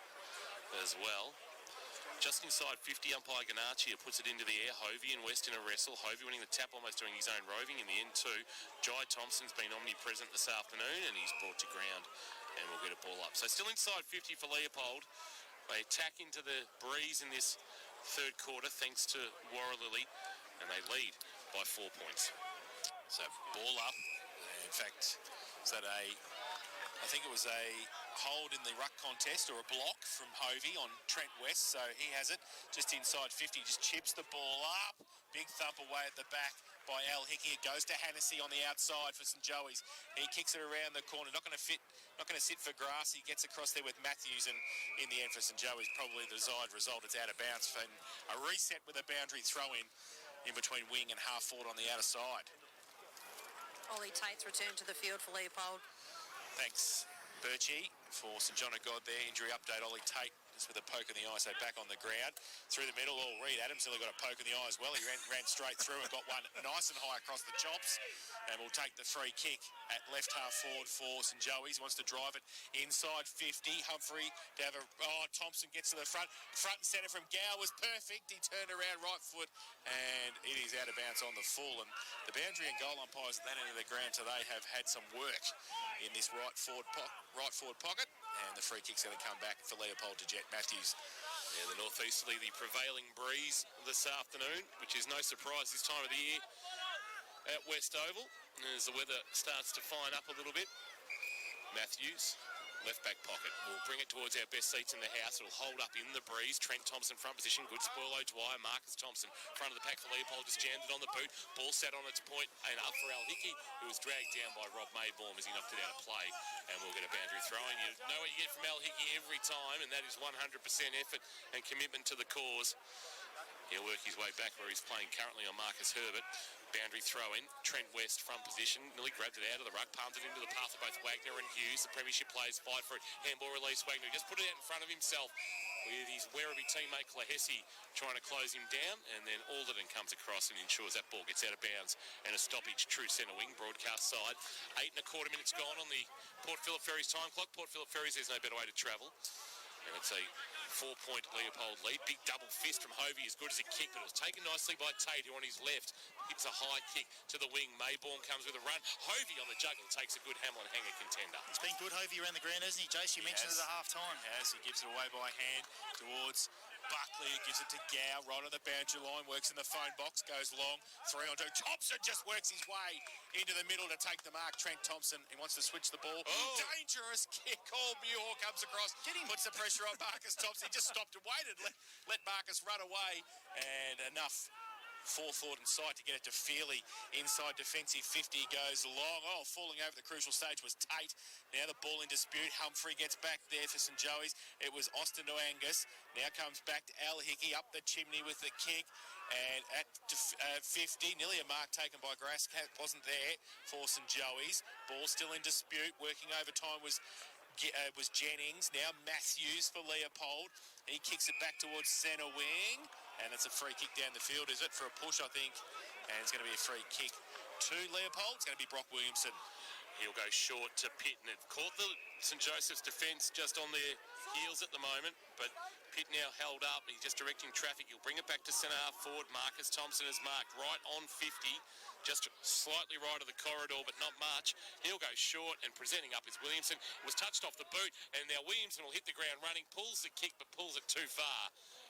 as well. Just inside 50, umpire Ganacci puts it into the air. Hovey and West in a wrestle. Hovey winning the tap, almost doing his own roving in the end too. Jai Thompson's been omnipresent this afternoon, and he's brought to ground, and we'll get a ball up. So still inside 50 for Leopold. They attack into the breeze in this third quarter thanks to Warralilly, and they lead by 4 points. So ball up. In fact, is that I think it was a hold in the ruck contest or a block from Hovey on Trent West, so he has it just inside 50, just chips the ball up. Big thump away at the back by Al Hickey. It goes to Hennessy on the outside for St. Joey's. He kicks it around the corner, not going to sit for grass. He gets across there with Matthews, and in the end for St. Joey's, probably the desired result. It's out of bounds for a reset with a boundary throw in between wing and half forward on the outer side. Ollie Tate's returned to the field for Leopold. Thanks, Birchie, for St. John of God there. Injury update, Ollie Tate just with a poke in the eye, so back on the ground. Through the middle, Reed Adams nearly got a poke in the eye as well. He ran straight through and got one nice and high across the chops. And we'll take the free kick at left half forward for St. Joey's. Wants to drive it inside 50. Humphrey to have Thompson gets to the front. Front and centre from Gow was perfect. He turned around right foot, and it is out of bounds on the full. And the boundary and goal umpires at that end of the ground today have had some work in this right forward pocket. And the free kick's going to come back for Leopold to Jet Matthews. Yeah, the northeasterly, the prevailing breeze this afternoon, which is no surprise this time of the year at West Oval, as the weather starts to fine up a little bit. Matthews, left back pocket. We'll bring it towards our best seats in the house. It'll hold up in the breeze. Trent Thompson front position. Good spoil O'Dwyer. Marcus Thompson front of the pack for Leopold. Just jammed it on the boot. Ball sat on its point and up for Al Hickey, who was dragged down by Rob Maybaum as he knocked it out of play. And we'll get a boundary throw. And you know what you get from Al Hickey every time, and that is 100% effort and commitment to the cause. He'll work his way back where he's playing currently on Marcus Herbert. Boundary throw in. Trent West front position. Nearly grabbed it out of the ruck. Palmed it into the path of both Wagner and Hughes. The premiership players fight for it. Handball release. Wagner just put it out in front of himself with his Werribee teammate Klahesi trying to close him down. And then Alderton comes across and ensures that ball gets out of bounds. And a stoppage. True centre wing. Broadcast side. 8 1/4 minutes gone on the Port Phillip Ferries time clock. Port Phillip Ferries, there's no better way to travel. And it's a 4-point Leopold lead. Big double fist from Hovey, as good as a kick, but it was taken nicely by Tate, who on his left hits a high kick to the wing. Maybaum comes with a run. Hovey on the juggle takes a good Hamlin hanger contender. It's been good, Hovey, around the ground, hasn't he, Jace? You mentioned it at half-time. Yes, he gives it away by hand towards Buckley, gives it to Gow, right on the boundary line, works in the phone box, goes long, 3-on-2. Thompson just works his way into the middle to take the mark. Trent Thompson, he wants to switch the ball. Dangerous kick. Muir comes across, puts the pressure on Marcus Thompson. He just stopped and waited, let Marcus run away, and enough forethought and sight to get it to Feely. Inside defensive 50 goes long. Falling over the crucial stage was Tate. Now the ball in dispute. Humphrey gets back there for St. Joey's. It was Austin to Angus. Now comes back to Al Hickey up the chimney with the kick. And at 50, nearly a mark taken by Grasscat. Wasn't there for St. Joey's. Ball still in dispute. Working overtime was Jennings. Now Matthews for Leopold. He kicks it back towards centre wing. And it's a free kick down the field, is it? For a push, I think. And it's going to be a free kick to Leopold. It's going to be Brock Williamson. He'll go short to Pitt, and it caught the St. Joseph's defence just on their heels at the moment. But Pitt now held up. He's just directing traffic. He'll bring it back to centre half forward. Marcus Thompson is marked right on 50. just slightly right of the corridor, but not much. He'll go short, and presenting up is Williamson. It was touched off the boot, and now Williamson will hit the ground running, pulls the kick, but pulls it too far,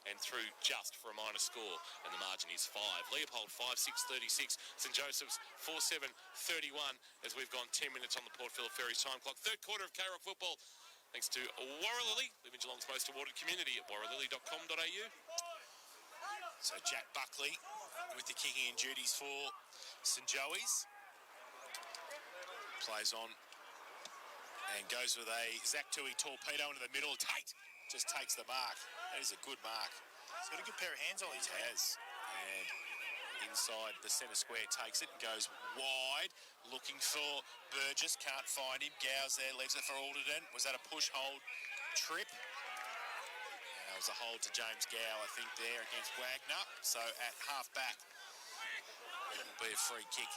and through just for a minor score, and the margin is 5. Leopold 5-6-36, St Joseph's 4-7-31, as we've gone 10 minutes on the Port Phillip Ferries time clock. Third quarter of K-Rock football, thanks to Warralilly. Live in Geelong's most awarded community at warralilly.com.au. So Jack Buckley with the kicking and duties for St Joey's. Plays on and goes with a Zach Tui torpedo into the middle. Tate just takes the mark. That is a good mark. He's got a good pair of hands on his head. Has. And inside the centre square takes it and goes wide. Looking for Burgess. Can't find him. Gow's there. Leaves it for Alderton. Was that a push hold trip? And that was a hold to James Gow, I think, there against Wagner. So at half back, it will be a free kick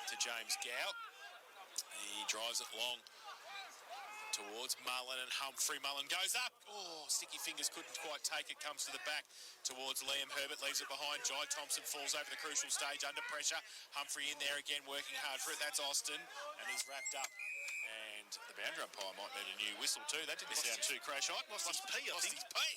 to James Gow. He drives it long towards Mullen and Humphrey. Mullen goes up. Oh, sticky fingers couldn't quite take it. Comes to the back towards Liam Herbert. Leaves it behind. Jai Thompson falls over the crucial stage under pressure. Humphrey in there again, working hard for it. That's Austin. And he's wrapped up. And the boundary umpire might need a new whistle too. That didn't sound too crash-hot. Lost his pee, I think. His pee.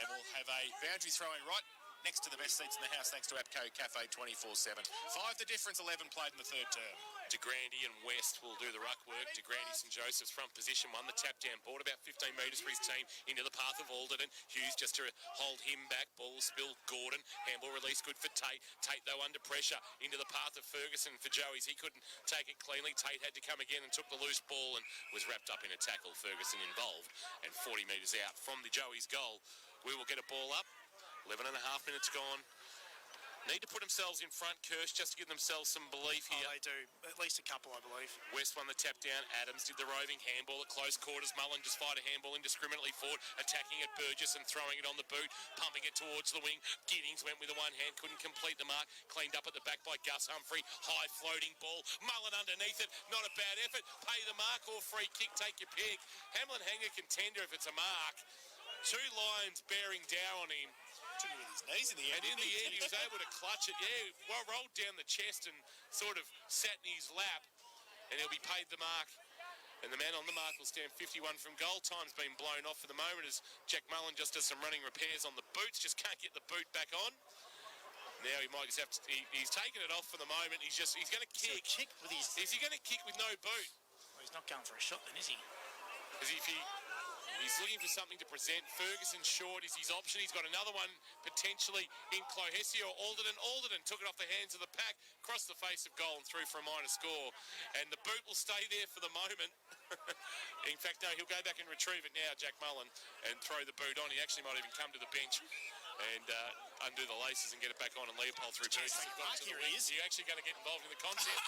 And we'll have a boundary throw-in right next to the best seats in the house, thanks to APCO Cafe 24/7. 5 the difference, 11 played in the third term. De Grande and West will do the ruck work. De Grande, St Joseph's front position, won the tap down ball about 15 metres for his team into the path of Alderton. Hughes just to hold him back. Ball spilled. Gordon. Handball release good for Tate. Tate, though, under pressure into the path of Ferguson for Joey's. He couldn't take it cleanly. Tate had to come again and took the loose ball and was wrapped up in a tackle. Ferguson involved. And 40 metres out from the Joey's goal. We will get a ball up. 11 and a half minutes gone. Need to put themselves in front, Kirsch, just to give themselves some belief here. Oh, they do. At least a couple, I believe. West won the tap down. Adams did the roving handball at close quarters. Mullen just fired a handball indiscriminately forward, attacking at Burgess and throwing it on the boot, pumping it towards the wing. Giddings went with the one hand, couldn't complete the mark. Cleaned up at the back by Gus Humphrey. High floating ball. Mullen underneath it. Not a bad effort. Pay the mark or free kick. Take your pick. Hamlin Hanger contender if it's a mark. 2 Lions bearing down on him. Took him with his knees in the end. And in the end, he was able to clutch it. Yeah, rolled down the chest and sort of sat in his lap. And he'll be paid the mark. And the man on the mark will stand 51 from goal. Time's been blown off for the moment as Jack Mullen just does some running repairs on the boots. Just can't get the boot back on. Now he might just have to... He's taken it off for the moment. He's going to kick. Is he going to kick with no boot? Well, he's not going for a shot then, is he? Because if he's looking for something to present. Ferguson short is his option. He's got another one potentially in Clohesi or Alderton. Alderton took it off the hands of the pack, crossed the face of goal and through for a minor score. And the boot will stay there for the moment. In fact, no, he'll go back and retrieve it now, Jack Mullen, and throw the boot on. He actually might even come to the bench and undo the laces and get it back on, and Leopold through Burgess. Here he is. You're actually going to get involved in the concept.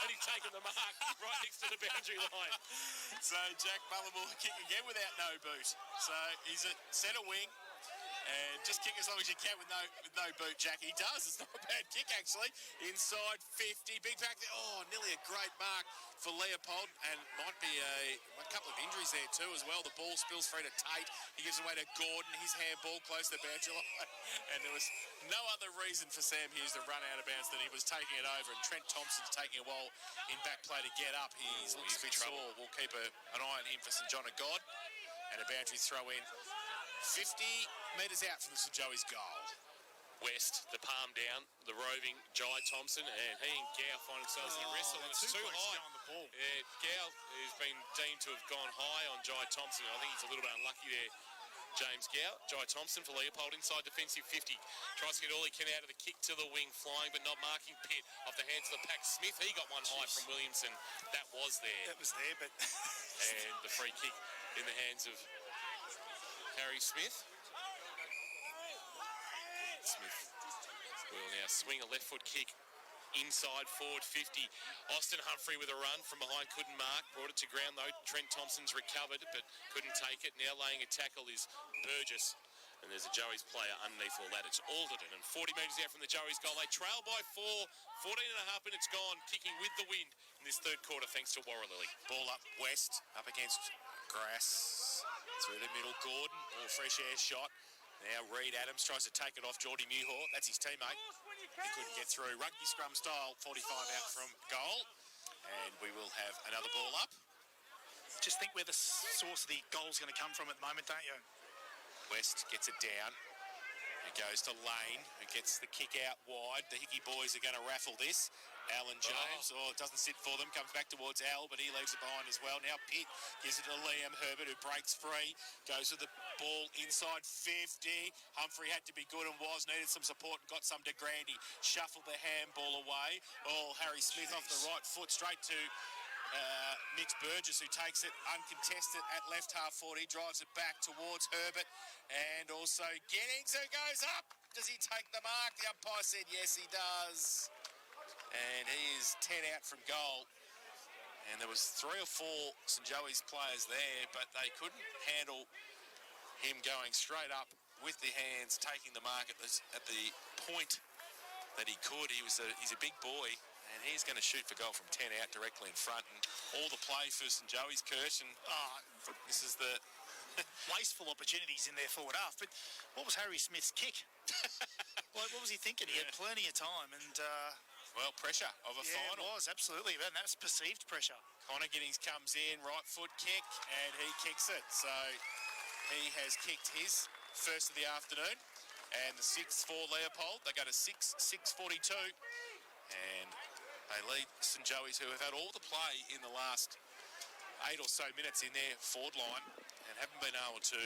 And he's taken the mark right next to the boundary line. So Jack Mullen will kick again without no boot. So he's at centre wing. And just kick as long as you can with no boot, Jack. He does. It's not a bad kick, actually. Inside 50. Big back there. Oh, nearly a great mark for Leopold. And might be a couple of injuries there too as well. The ball spills through to Tate. He gives away to Gordon. His handball close to the boundary line. And there was no other reason for Sam Hughes to run out of bounds than he was taking it over. And Trent Thompson's taking a while in back play to get up. He's looks a bit sore. We'll keep an eye on him for St John of God. And a boundary throw in. 50 metres out from the St Joey's goal. West, the palm down, the roving Jai Thompson, and he and Gow find themselves in a wrestle, and it's too high. Gow has been deemed to have gone high on Jai Thompson. I think he's a little bit unlucky there. James Gow, Jai Thompson for Leopold inside defensive 50. Tries to get all he can out of the kick to the wing, flying but not marking. Pitt off the hands of the pack. Smith, he got one high from Williamson. That was there. That was there, but... And the free kick in the hands of Harry Smith. Smith will now swing a left foot kick inside forward 50. Austin Humphrey with a run from behind, couldn't mark. Brought it to ground though. Trent Thompson's recovered but couldn't take it. Now laying a tackle is Burgess. And there's a Joey's player underneath all that. It's Alderton, and 40 metres out from the Joey's goal. They trail by 4, 14 and a half minutes gone, kicking with the wind in this third quarter thanks to Warralilly. Ball up West, up against Grass. Through the middle, Gordon, fresh air shot. Now Reed Adams tries to take it off Geordie Muhor. That's his teammate. He couldn't get through. Rugby scrum style, 45 out from goal. And we will have another ball up. Just think where the source of the goal's going to come from at the moment, don't you? West gets it down. It goes to Lane, who gets the kick out wide. The Hickey boys are going to raffle this. Alan James, it doesn't sit for them, comes back towards Al, but he leaves it behind as well. Now Pitt gives it to Liam Herbert, who breaks free, goes with the ball inside 50. Humphrey had to be good and needed some support and got some to Grandy. Shuffled the handball away. Harry Smith off the right foot, straight to Mitch Burgess, who takes it uncontested at left half 40, drives it back towards Herbert, and also Giddings, who goes up. Does he take the mark? The umpire said yes, he does. And he is 10 out from goal. And there was 3 or 4 St Joey's players there, but they couldn't handle him going straight up with the hands, taking the mark at the point that he could. He's a big boy, and he's going to shoot for goal from 10 out directly in front. And all the play for St Joey's, Kirsch, and this is the wasteful opportunities in their forward half. But what was Harry Smith's kick? What was he thinking? He had plenty of time, and pressure of a final. It was, absolutely. And that's perceived pressure. Connor Giddings comes in, right foot kick, and he kicks it. So he has kicked his first of the afternoon, and the 6th for Leopold. They go to 6:42, and they lead St Joey's, who have had all the play in the last 8 or so minutes in their forward line and haven't been able to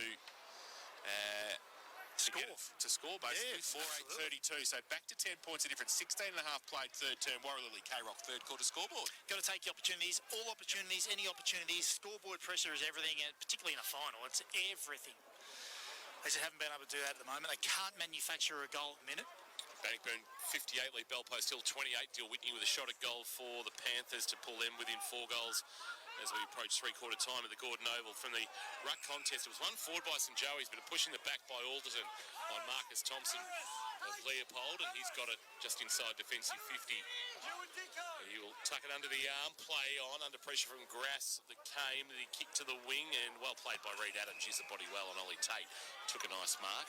score basically. 4-8-32, so back to 10 points of difference. 16 and a half played third term. Warralilly K-Rock third quarter scoreboard. Got to take the opportunities, all opportunities, any opportunities. Scoreboard pressure is everything, and particularly in a final, it's everything. They just haven't been able to do that at the moment. They can't manufacture a goal at the minute. Bannockburn 58, lead Belpost Hill 28. Dill Whitney with a shot at goal for the Panthers to pull them within 4 goals as we approach three-quarter time at the Gordon Oval. From the ruck contest, it was won forward by St Joey's, but pushing the back by Alderton on Marcus Thompson of Leopold, and he's got it just inside defensive 50. He will tuck it under the arm, play on, under pressure from Grass that came, the kick to the wing, and well played by Reed Adams. Used the body well on Ollie Tate. Took a nice mark.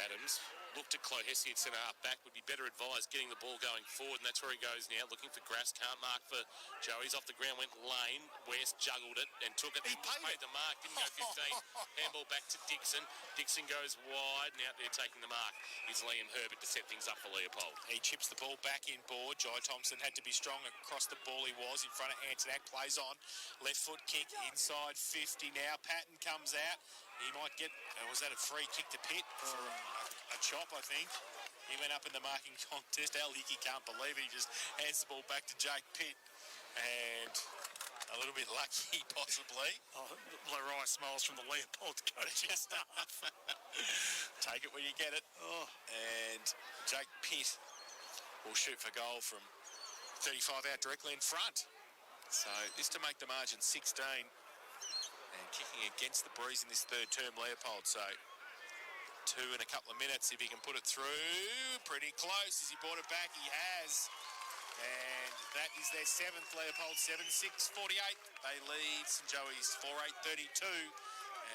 Adams looked at Clohessy at centre half back, would be better advised getting the ball going forward, and that's where he goes now, looking for Grass, can't mark for Joey's. Off the ground went Lane. West juggled it and took it. He paid the mark, didn't go 15. Handball back to Dixon. Dixon goes wide, and out there taking the mark is Liam Herbert to set things up for Leopold. He chips the ball back in board. Jai Thompson had to be strong across the ball. He was in front of Antonak, plays on. Left foot kick inside 50 now. Patton comes out. He might get, was that a free kick to Pitt for a chop, I think? He went up in the marking contest. Al Hickey can't believe it. He just hands the ball back to Jake Pitt. And a little bit lucky, possibly. Leroy smiles from the Leopold coaching staff. Take it when you get it. And Jake Pitt will shoot for goal from 35 out directly in front. So this to make the margin 16. And kicking against the breeze in this third term, Leopold. So 2 in a couple of minutes if he can put it through. Pretty close. Has he brought it back? He has. And that is their 7th. Leopold 7-6-48. They lead St Joey's 4-8-32.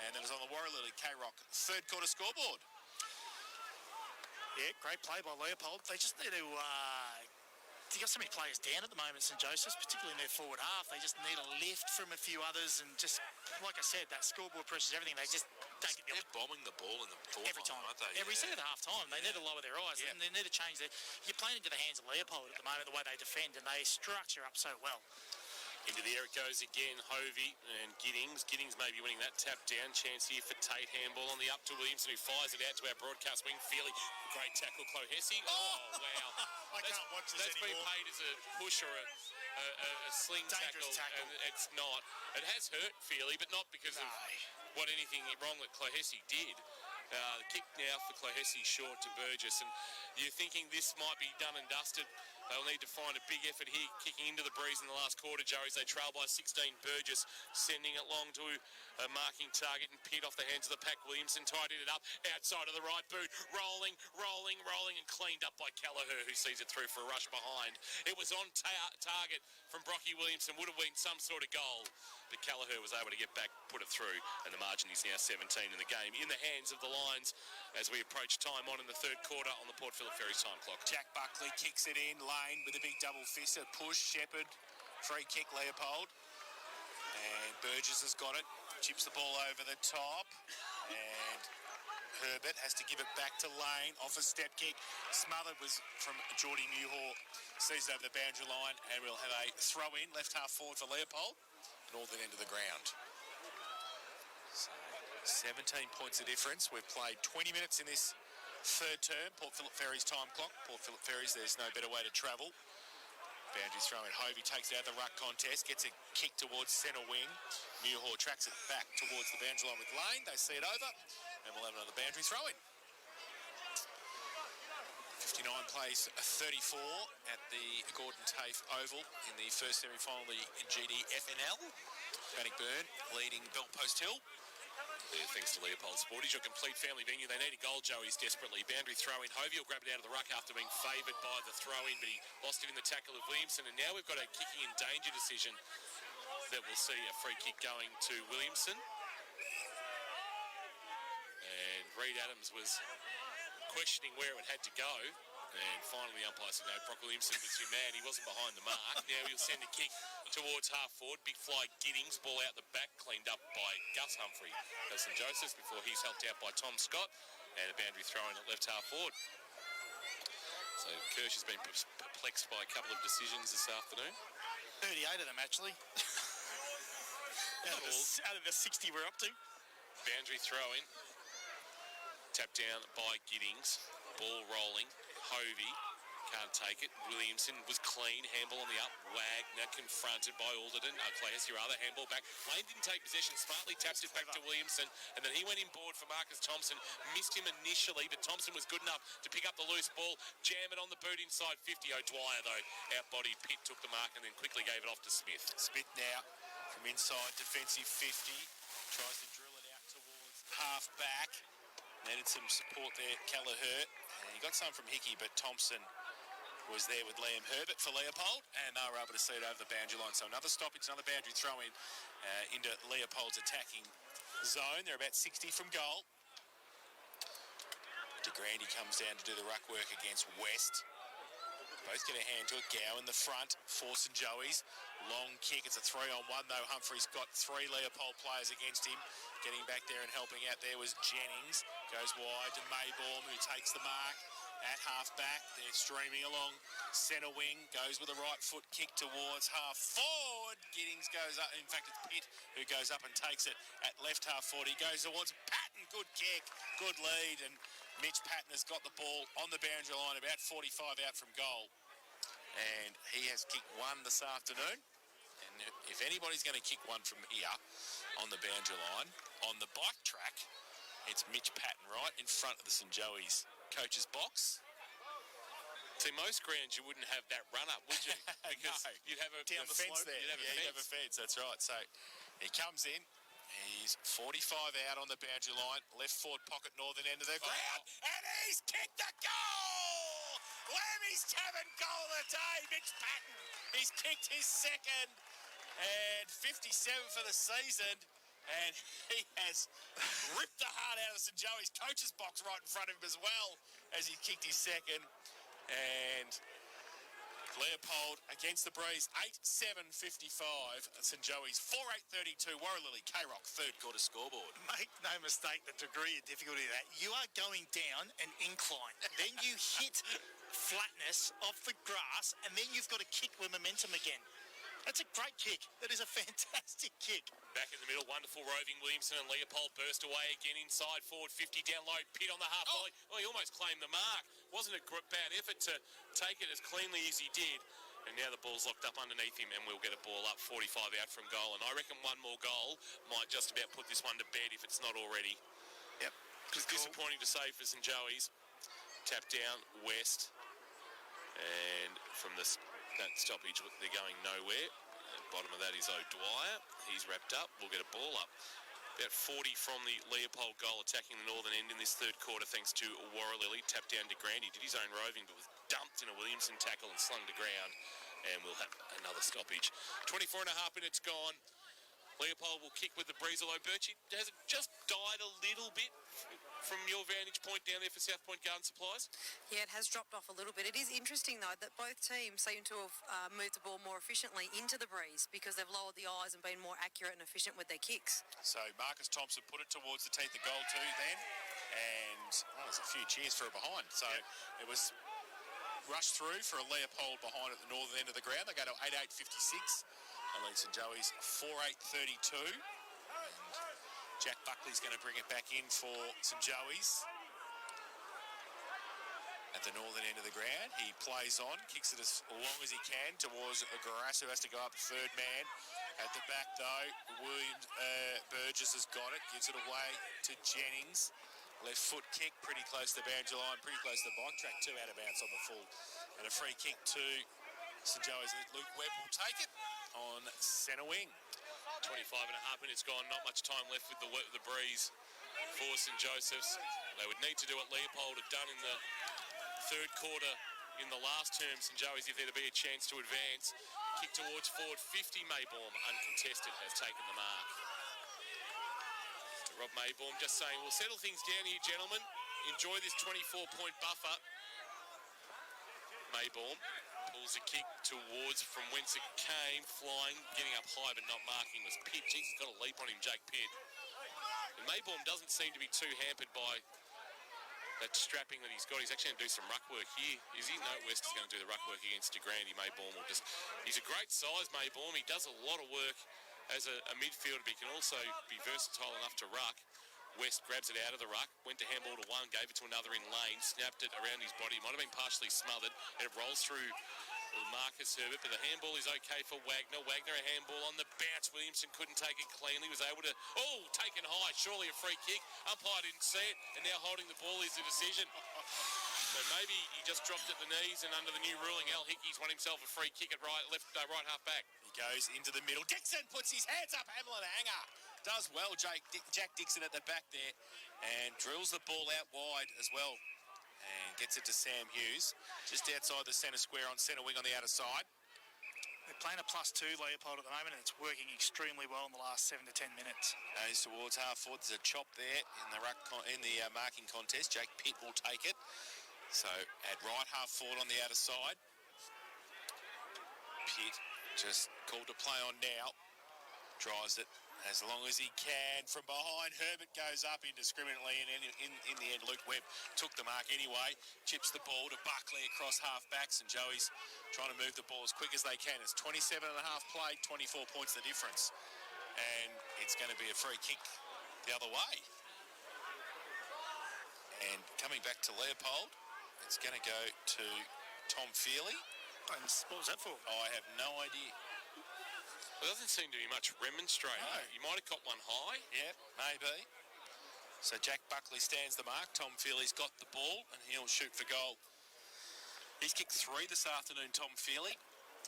And that is on the Warralilly K-Rock third quarter scoreboard. Yeah, great play by Leopold. They just need to... They've got so many players down at the moment, St Joseph's, particularly in their forward half. They just need a lift from a few others, and just, like I said, that scoreboard pressure is everything. They just take it. They're bombing the ball in the forward every time, line, aren't they? Every second half time. They need to lower their eyes, and they need to change their... You're playing into the hands of Leopold at the moment, the way they defend, and they structure up so well. Into the air it goes again, Hovey and Giddings. Giddings may be winning that tap down. Chance here for Tate. Handball on the up to Williamson, who fires it out to our broadcast wing. Feely, great tackle, Clohessy. Oh, wow. I can't watch this That's anymore. been paid as a push or a sling tackle. And it's not. It has hurt Feely, but not because of anything wrong that Clohessy did. The kick now for Clohessy short to Burgess, and you're thinking this might be done and dusted. They'll need to find a big effort here, kicking into the breeze in the last quarter, Joey's. They trail by 16. Burgess sending it long to a marking target, and Pitt off the hands of the pack. Williamson tidied it up outside of the right boot. Rolling, and cleaned up by Kelleher, who sees it through for a rush behind. It was on target from Brocky Williamson. Would have been some sort of goal. but Callagher was able to get back, put it through, and the margin is now 17 in the game. In the hands of the Lions as we approach time on in the third quarter on the Port Phillip Ferries time clock. Jack Buckley kicks it in. Lane with a big double fister. Push. Shepherd. Free kick. Leopold. And Burgess has got it. Chips the ball over the top. And Herbert has to give it back to Lane. Off a step kick. Smothered was from Geordie Newhall. Sees it over the boundary line. And we'll have a throw in. Left half forward for Leopold. Northern end of the ground. So 17 points of difference. We've played 20 minutes in this third term. Port Phillip Ferries time clock. Port Phillip Ferries, there's no better way to travel. Boundary throw in. Hovey takes it out the ruck contest. Gets a kick towards centre wing. Newhall tracks it back towards the boundary line with Lane. They see it over. And we'll have another boundary throw in. 59 plays 34 at the Gordon Tafe Oval in the first semi-final of the GDFNL. Bannockburn leading Bell Post Hill. Yeah, thanks to Leopold Sportage, your complete family venue. They need a goal, Joey's desperately. Boundary throw-in. Hovey will grab it out of the ruck after being favoured by the throw-in, but he lost it in the tackle of Williamson. And now we've got a kicking in danger decision that will see a free kick going to Williamson. And Reid Adams was questioning where it had to go. And finally the umpire said, no, Brock Williamson was your man. He wasn't behind the mark. Now he'll send a kick towards half forward. Big fly Giddings, ball out the back, cleaned up by Gus Humphrey of St Joseph's before he's helped out by Tom Scott. And a boundary throw in at left half forward. So Kirsch has been perplexed by a couple of decisions this afternoon. 38 of them, actually. out of the 60 we're up to. Boundary throw in. Tapped down by Giddings. Ball rolling. Hovey can't take it. Williamson was clean. Handball on the up. Wagner confronted by Alderton. Class, your other handball back. Lane didn't take possession. Smartly tapped it back to Williamson. And then he went inboard for Marcus Thompson. Missed him initially, but Thompson was good enough to pick up the loose ball. Jam it on the boot inside 50. O'Dwyer, though, outbodied Pitt, took the mark and then quickly gave it off to Smith. Smith now from inside defensive 50. Tries to drill it out towards half back. Needed some support there, Callagher. And he got some from Hickey, but Thompson was there with Liam Herbert for Leopold, and they were able to see it over the boundary line. So another stoppage, another boundary throw in into Leopold's attacking zone. They're about 60 from goal. De Grande comes down to do the ruck work against West. Both get a hand to it. Gow in the front for St Joey's. Long kick. It's a 3-on-1 though. Humphrey's got 3 Leopold players against him. Getting back there and helping out there was Jennings. Goes wide to Maybaum, who takes the mark at half back. They're streaming along centre wing. Goes with a right foot kick towards half forward. Giddings goes up. In fact, it's Pitt who goes up and takes it at left half forward. He goes towards Patton. Good kick. Good lead. And Mitch Patton has got the ball on the boundary line about 45 out from goal. And he has kicked one this afternoon. And if anybody's going to kick one from here on the boundary line, on the bike track, it's Mitch Patton right in front of the St Joey's coach's box. See, most grounds you wouldn't have that run up, would you? Because no. You'd have a down the fence there. You'd have a fence. That's right. So he comes in. He's 45 out on the boundary line. Left forward pocket, northern end of the ground. And he's kicked the goal! Lammy's Tavern goal of the day, Mitch Patton. He's kicked his second and 57 for the season. And he has ripped the heart out of St Joey's coach's box right in front of him as well as he kicked his second. And Leopold against the breeze, 8-7-55. St Joey's 4-8-32. Warralilly, K-Rock, third quarter scoreboard. Make no mistake, the degree of difficulty of that. You are going down an incline. Then you hit flatness off the grass, and then you've got to kick with momentum again. That's a great kick. That is a fantastic kick. Back in the middle, wonderful roving Williamson and Leopold burst away again inside forward 50 down low. Pitt on the half volley. Oh, he almost claimed the mark. Wasn't a bad effort to take it as cleanly as he did. And now the ball's locked up underneath him and we'll get a ball up 45 out from goal. And I reckon one more goal might just about put this one to bed if it's not already. Yep. It's disappointing to say for St Joey's. Tap down, West. And from that stoppage, they're going nowhere. Bottom of that is O'Dwyer. He's wrapped up. We'll get a ball up. About 40 from the Leopold goal attacking the northern end in this third quarter thanks to Warralilly. Tapped down to Grande. Did his own roving but was dumped in a Williamson tackle and slung to ground. And we'll have another stoppage. 24 and a half minutes gone. Leopold will kick with the breeze, although Birchie has just died a little bit from your vantage point down there for South Point Garden Supplies. Yeah, it has dropped off a little bit. It is interesting, though, that both teams seem to have moved the ball more efficiently into the breeze because they've lowered the eyes and been more accurate and efficient with their kicks. So Marcus Thompson put it towards the teeth of goal too then, and there's a few cheers for a behind. So it was rushed through for a Leopold behind at the northern end of the ground. They go to 8.856. And lead St Joey's 4.832. Jack Buckley's going to bring it back in for St Joey's. At the northern end of the ground, he plays on, kicks it as long as he can towards Grass, who has to go up third man. At the back, though, Williams Burgess has got it, gives it away to Jennings. Left foot kick, pretty close to the boundary line, pretty close to the bike track, 2 out of bounds on the full. And a free kick to St Joey's. Luke Webb will take it on centre wing. 25 and a half minutes gone, not much time left with the breeze for St Joseph's. They would need to do what Leopold had done in the third quarter in the last term, St Joey's, if there to be a chance to advance. Kick towards forward 50, Maybaum, uncontested, has taken the mark. Rob Maybaum just saying, we'll settle things down here, gentlemen. Enjoy this 24-point buffer. Maybaum pulls a kick towards from whence it came, flying, getting up high but not marking, was Pitt. Jeez, he's got a leap on him, Jake Pitt. And Maybaum doesn't seem to be too hampered by that strapping that he's got. He's actually going to do some ruck work here. Is he? No, West is going to do the ruck work against DeGrande. Maybaum will just... He's a great size, Maybaum. He does a lot of work as a midfielder, but he can also be versatile enough to ruck. West grabs it out of the ruck, went to handball to one, gave it to another in lane, snapped it around his body. Might have been partially smothered, and it rolls through Marcus Herbert, but the handball is okay for Wagner. Wagner, a handball on the bounce. Williamson couldn't take it cleanly, was able to... Oh, taken high, surely a free kick. Umpire didn't see it, and now holding the ball is the decision. So maybe he just dropped at the knees, and under the new ruling, Al Hickey's won himself a free kick at right half back. He goes into the middle. Dixon puts his hands up, Hamlin hanger. Does well, Jack Dixon at the back there, and drills the ball out wide as well, and gets it to Sam Hughes, just outside the centre square on centre wing on the outer side. They're playing a +2 Leopold at the moment, and it's working extremely well in the last 7 to 10 minutes. Goes towards half forward. There's a chop there in the marking contest. Jake Pitt will take it. So at right half forward on the outer side. Pitt just called to play on now. Drives it as long as he can from behind. Herbert goes up indiscriminately, and in the end, Luke Webb took the mark anyway. Chips the ball to Buckley across half-backs, and Joey's trying to move the ball as quick as they can. It's 27 and a half played, 24 points the difference. And it's going to be a free kick the other way. And coming back to Leopold, it's going to go to Tom Feely. And what was that for? I have no idea. There doesn't seem to be much remonstrating. No. You might have caught one high. Yeah, maybe. So Jack Buckley stands the mark. Tom Feely's got the ball, and he'll shoot for goal. He's kicked 3 this afternoon, Tom Feely.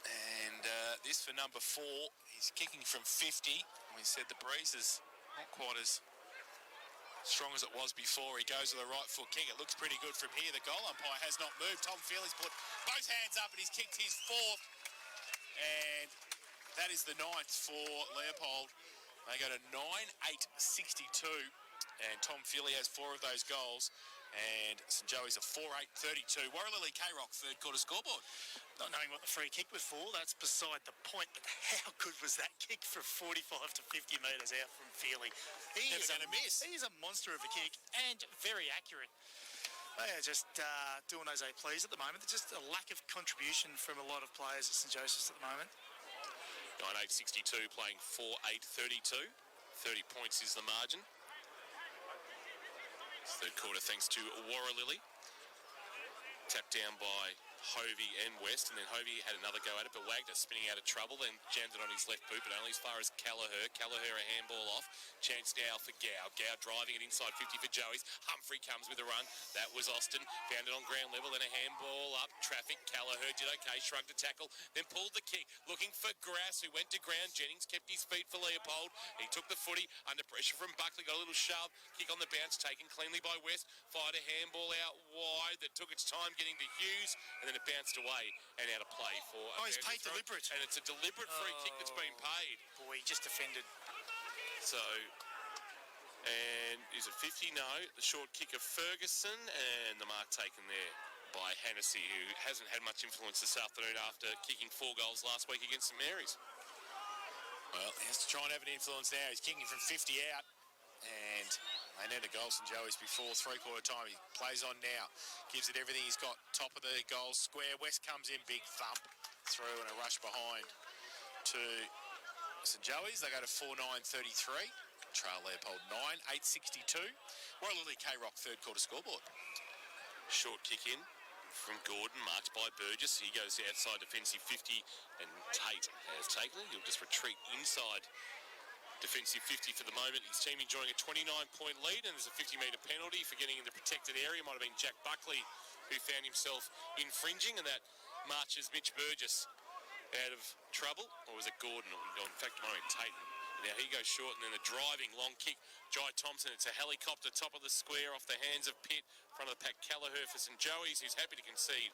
And this for number 4. He's kicking from 50. We said the breeze is not quite as strong as it was before. He goes with a right foot kick. It looks pretty good from here. The goal umpire has not moved. Tom Feely's put both hands up, and he's kicked his 4th. And that is the 9th for Leopold. They go to 9.862, and Tom Feely has 4 of those goals, and St Joey's a 4.832. Warralilly K-Rock third quarter scoreboard. Not knowing what the free kick was for, that's beside the point, but how good was that kick from 45 to 50 metres out from Feely? Never going to miss. He is a monster of a kick, and very accurate. They are just doing as they please at the moment. There's just a lack of contribution from a lot of players at St Joseph's at the moment. 9.862 playing 4.832. 30 points is the margin. Third quarter thanks to Warralilly. Tapped down by Hovey and West, and then Hovey had another go at it, but Wagner spinning out of trouble, then jammed it on his left boot, but only as far as Callagher. Callagher a handball off. Chance now for Gow. Gow driving it inside 50 for Joey's. Humphrey comes with a run. That was Austin. Found it on ground level, then a handball up. Traffic. Callagher did okay, shrugged a tackle, then pulled the kick. Looking for Grass, who went to ground. Jennings kept his feet for Leopold. He took the footy under pressure from Buckley, got a little shove. Kick on the bounce, taken cleanly by West. Fired a handball out wide that took its time getting to Hughes, and then it bounced away and out of play for... he's paid deliberate. And it's a deliberate free kick that's been paid. Boy, he just defended So, and is it 50? No. The short kick of Ferguson, and the mark taken there by Hennessy, who hasn't had much influence this afternoon after kicking 4 goals last week against St Mary's. Well, he has to try and have an influence now. He's kicking from 50 out, and they need a goal, St Joey's, before three-quarter time. He plays on now, gives it everything he's got. Top of the goal square. West comes in, big thump through and a rush behind to St Joey's. They go to 4-9-33. Trail Leopold 9-8-62. Royal Lily K-Rock third quarter scoreboard. Short kick in from Gordon, marked by Burgess. He goes outside defensive 50, and Tate has taken it. He'll just retreat inside defensive 50 for the moment. His team enjoying a 29-point lead, and there's a 50-metre penalty for getting in the protected area. Might have been Jack Buckley who found himself infringing, and that marches Mitch Burgess out of trouble. Or was it Gordon? In fact, it might have been Tate. Now he goes short, and then the driving long kick. Jai Thompson, it's a helicopter top of the square off the hands of Pitt. Front of the pack, Callagher for St Joey's, who's happy to concede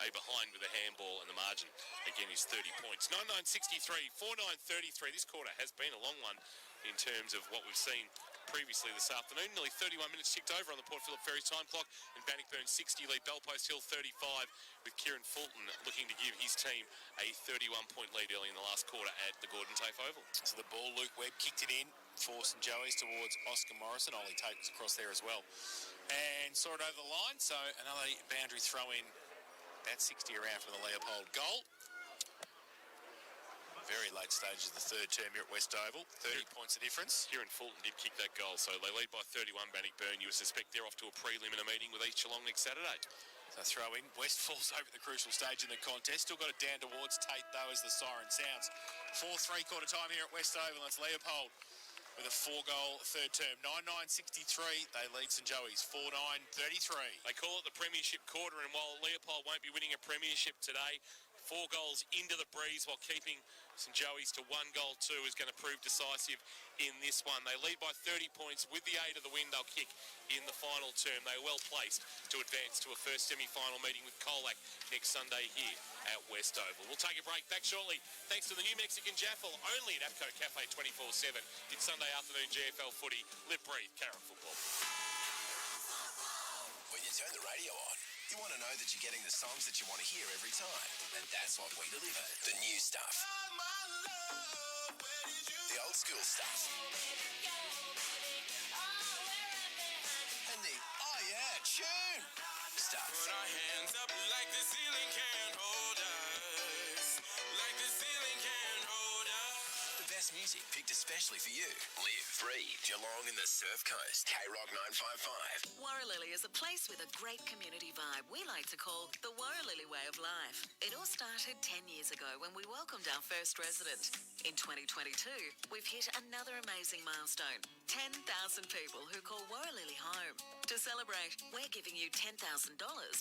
a behind with a handball, and the margin again is 30 points. 9-9-63, 4-9-33. This quarter has been a long one in terms of what we've seen previously this afternoon. Nearly 31 minutes ticked over on the Port Phillip Ferries time clock, and Bannockburn 60 lead Bellpost Hill 35, with Kieran Fulton looking to give his team a 31-point lead early in the last quarter at the Gordon TAFE Oval. So the ball, Luke Webb kicked it in for St Joey's towards Oscar Morrison. Ollie Tate was across there as well and saw it over the line. So another boundary throw in, about 60 around for the Leopold goal. Very late stages of the third term here at West Oval. 30 points of difference. Kieran Fulton did kick that goal, so they lead by 31 Bannockburn. You would suspect they're off to a preliminary meeting with East Geelong next Saturday. So throw in. West falls over the crucial stage in the contest. Still got it down towards Tate, though, as the siren sounds. 4 3-quarter time here at West Oval. It's Leopold with a 4-goal third term. 9-9-63. They lead St Joey's 4-9-33. They call it the Premiership quarter, and while Leopold won't be winning a premiership today, 4 goals into the breeze while keeping St Joey's to 1 goal 2 is going to prove decisive in this one. They lead by 30 points. With the aid of the win, they'll kick in the final term. They are well placed to advance to a first semi-final meeting with Colac next Sunday here at West Oval. We'll take a break. Back shortly thanks to the new Mexican Jaffle, only at APCO Cafe 24/7. It's Sunday afternoon GFL footy. Live, breathe, Carrot football. When you turn the radio on, you want to know that you're getting the songs that you want to hear every time. And that's what we deliver. The new stuff. The old school stuff. And the, oh yeah, tune stuff. Put our hands up like the ceiling can't hold us. Like the ceiling can't hold us. The best music picked especially for you. Live, breathe, Geelong in the Surf Coast. K-Rock 955. Warralilly is a place with a great community vibe we like to call the Warralilly way of life. It all started 10 years ago when we welcomed our first resident. In 2022, we've hit another amazing milestone. 10,000 people who call Warralilly home. To celebrate, we're giving you $10,000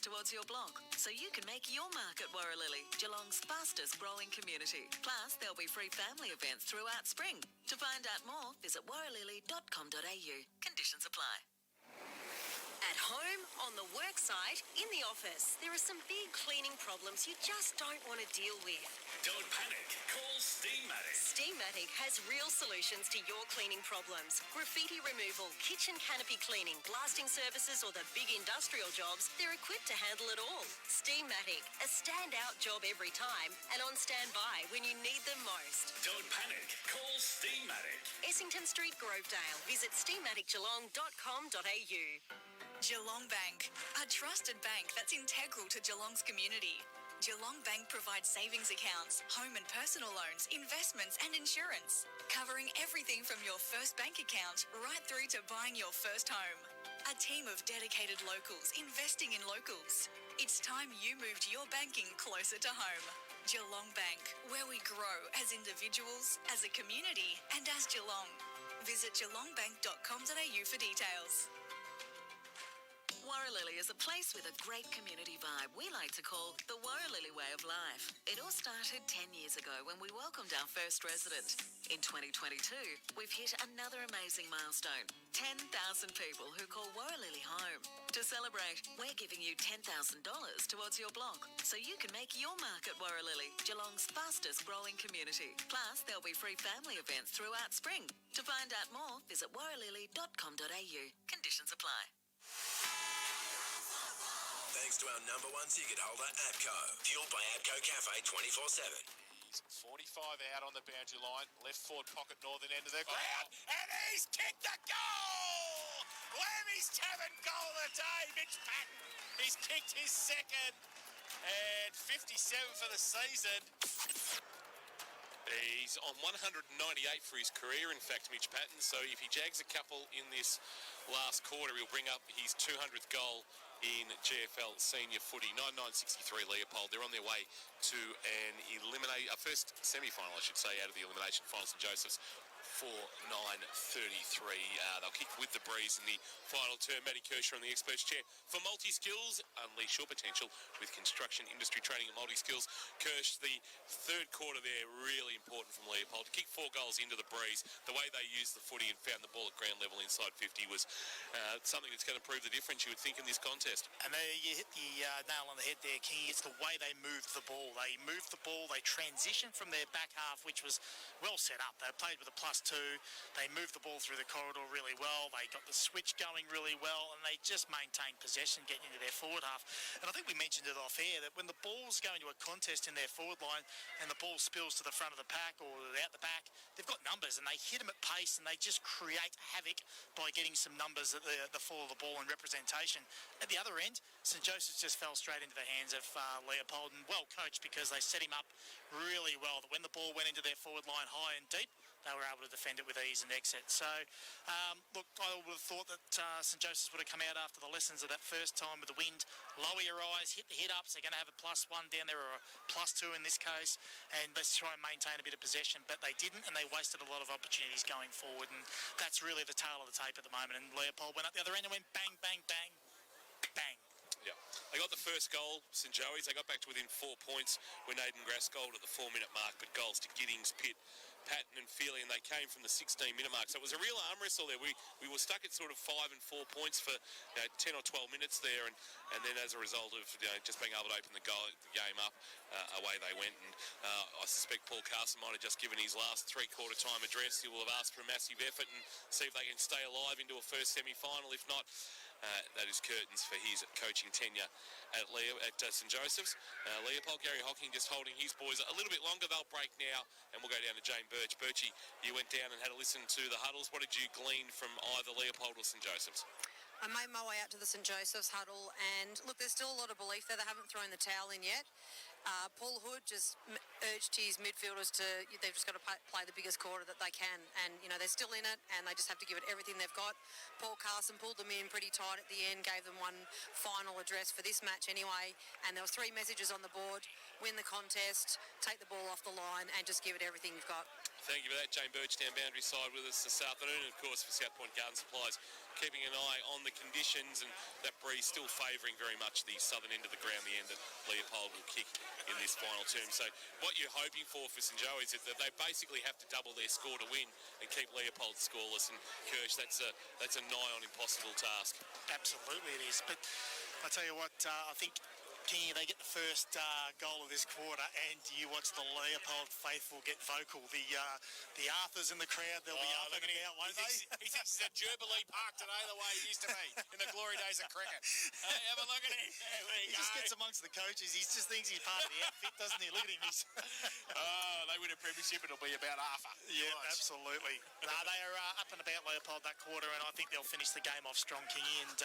towards your block so you can make your mark at Warralilly, Geelong's fastest growing community. Plus, there'll be free family events throughout spring. To find out more, visit warralilly.com.au. Conditions apply. At home, on the work site, in the office, there are some big cleaning problems you just don't want to deal with. Don't panic. Call Steamatic. Steamatic has real solutions to your cleaning problems. Graffiti removal, kitchen canopy cleaning, blasting services, or the big industrial jobs, they're equipped to handle it all. Steamatic, a standout job every time and on standby when you need them most. Don't panic. Call Steamatic. Essington Street, Grovedale. Visit steamaticgeelong.com.au. Geelong Bank, a trusted bank that's integral to Geelong's community. Geelong Bank provides savings accounts, home and personal loans, investments and insurance, covering everything from your first bank account right through to buying your first home. A team of dedicated locals investing in locals. It's time you moved your banking closer to home. Geelong Bank, where we grow as individuals, as a community and as Geelong. Visit geelongbank.com.au for details. Warralilly is a place with a great community vibe we like to call the Warralilly Way of Life. It all started 10 years ago when we welcomed our first resident. In 2022, we've hit another amazing milestone. 10,000 people who call Warralilly home. To celebrate, we're giving you $10,000 towards your block so you can make your mark at Warralilly, Geelong's fastest growing community. Plus, there'll be free family events throughout spring. To find out more, visit warralilly.com.au. Conditions apply. Thanks to our number one ticket holder, APCO. Fueled by APCO Cafe 24/7. He's 45 out on the boundary line, left forward pocket, northern end of the ground, and he's kicked the goal! Lemmy's Tavern goal of the day, Mitch Patton. He's kicked his second, and 57 for the season. He's on 198 for his career, in fact, Mitch Patton. So if he jags a couple in this last quarter, he'll bring up his 200th goal in GFL senior footy. 99-63 Leopold. They're on their way to a first semi-final, I should say, out of the elimination final. St Joseph's 4-9-33. They'll kick with the breeze in the final term. Matty Kershaw on the experts chair for multi-skills. Unleash your potential with construction industry training at multi-skills. Kirsch, the third quarter there, really important from Leopold. To kick 4 goals into the breeze, the way they used the footy and found the ball at ground level inside 50 was something that's going to prove the difference, you would think, in this contest. And there you hit the nail on the head there, King. It's the way they moved the ball. They moved the ball. They transitioned from their back half, which was well set up. They played with a +2. They moved the ball through the corridor really well. They got the switch going really well, and they just maintained possession getting into their forward half. And I think we mentioned it off air that when the ball's going to a contest in their forward line and the ball spills to the front of the pack or out the back, they've got numbers and they hit them at pace and they just create havoc by getting some numbers at the fall of the ball and representation. At the other end, St Joseph's just fell straight into the hands of Leopold, and well coached because they set him up really well. That when the ball went into their forward line high and deep, they were able to defend it with ease and exit. So, look, I would have thought that St Joseph's would have come out after the lessons of that first time with the wind. Lower your eyes, hit the hit-ups. They're going to have a +1 down there, or a +2 in this case, and let's try and maintain a bit of possession. But they didn't, and they wasted a lot of opportunities going forward, and that's really the tail of the tape at the moment. And Leopold went up the other end and went bang, bang, bang, bang. Yeah. They got the first goal, St Joey's. They got back to within 4 points when Aidan Grass goaled at the 4-minute mark, but goals to Giddings, Pitt, Patton and Feely, and they came from the 16-minute mark. So it was a real arm wrestle there. We were stuck at sort of 5 and 4 points for 10 or 12 minutes there, and then as a result of just being able to open the game up, away they went. And I suspect Paul Carson might have just given his last three-quarter time address. He will have asked for a massive effort and see if they can stay alive into a first semi-final. If not, that is curtains for his coaching tenure at St Joseph's. Leopold, Gary Hocking just holding his boys a little bit longer. They'll break now, and we'll go down to Jane Birch. Birchie, you went down and had a listen to the huddles. What did you glean from either Leopold or St Joseph's? I made my way out to the St Joseph's huddle, and look, there's still a lot of belief there. They haven't thrown the towel in yet. Paul Hood just urged his midfielders they've just got to play the biggest quarter that they can, and they're still in it, and they just have to give it everything they've got. Paul Carson pulled them in pretty tight at the end, gave them one final address for this match anyway, and there was 3 messages on the board: win the contest, take the ball off the line, and just give it everything you've got. Thank you for that. Jane Birch down boundary side with us this afternoon, and of course for South Point Garden Supplies, keeping an eye on the conditions, and that breeze still favouring very much the southern end of the ground, the end that Leopold will kick in this final term. So what you're hoping for St Joey's is that they basically have to double their score to win and keep Leopold scoreless, and Kirsch, that's a nigh on impossible task. Absolutely it is, but I tell you what, I think King, they get the first goal of this quarter, and you watch the Leopold faithful get vocal. The Arthurs in the crowd, they'll be up and about, won't they? He thinks he's at Jubilee Park today the way he used to be in the glory days of cricket. Hey, have a look at him. He just gets amongst the coaches. He just thinks he's part of the outfit, doesn't he? Look at him. They win a premiership, it'll be about Arthur. Yeah, absolutely. They are up and about Leopold that quarter, and I think they'll finish the game off strong, Kingy, and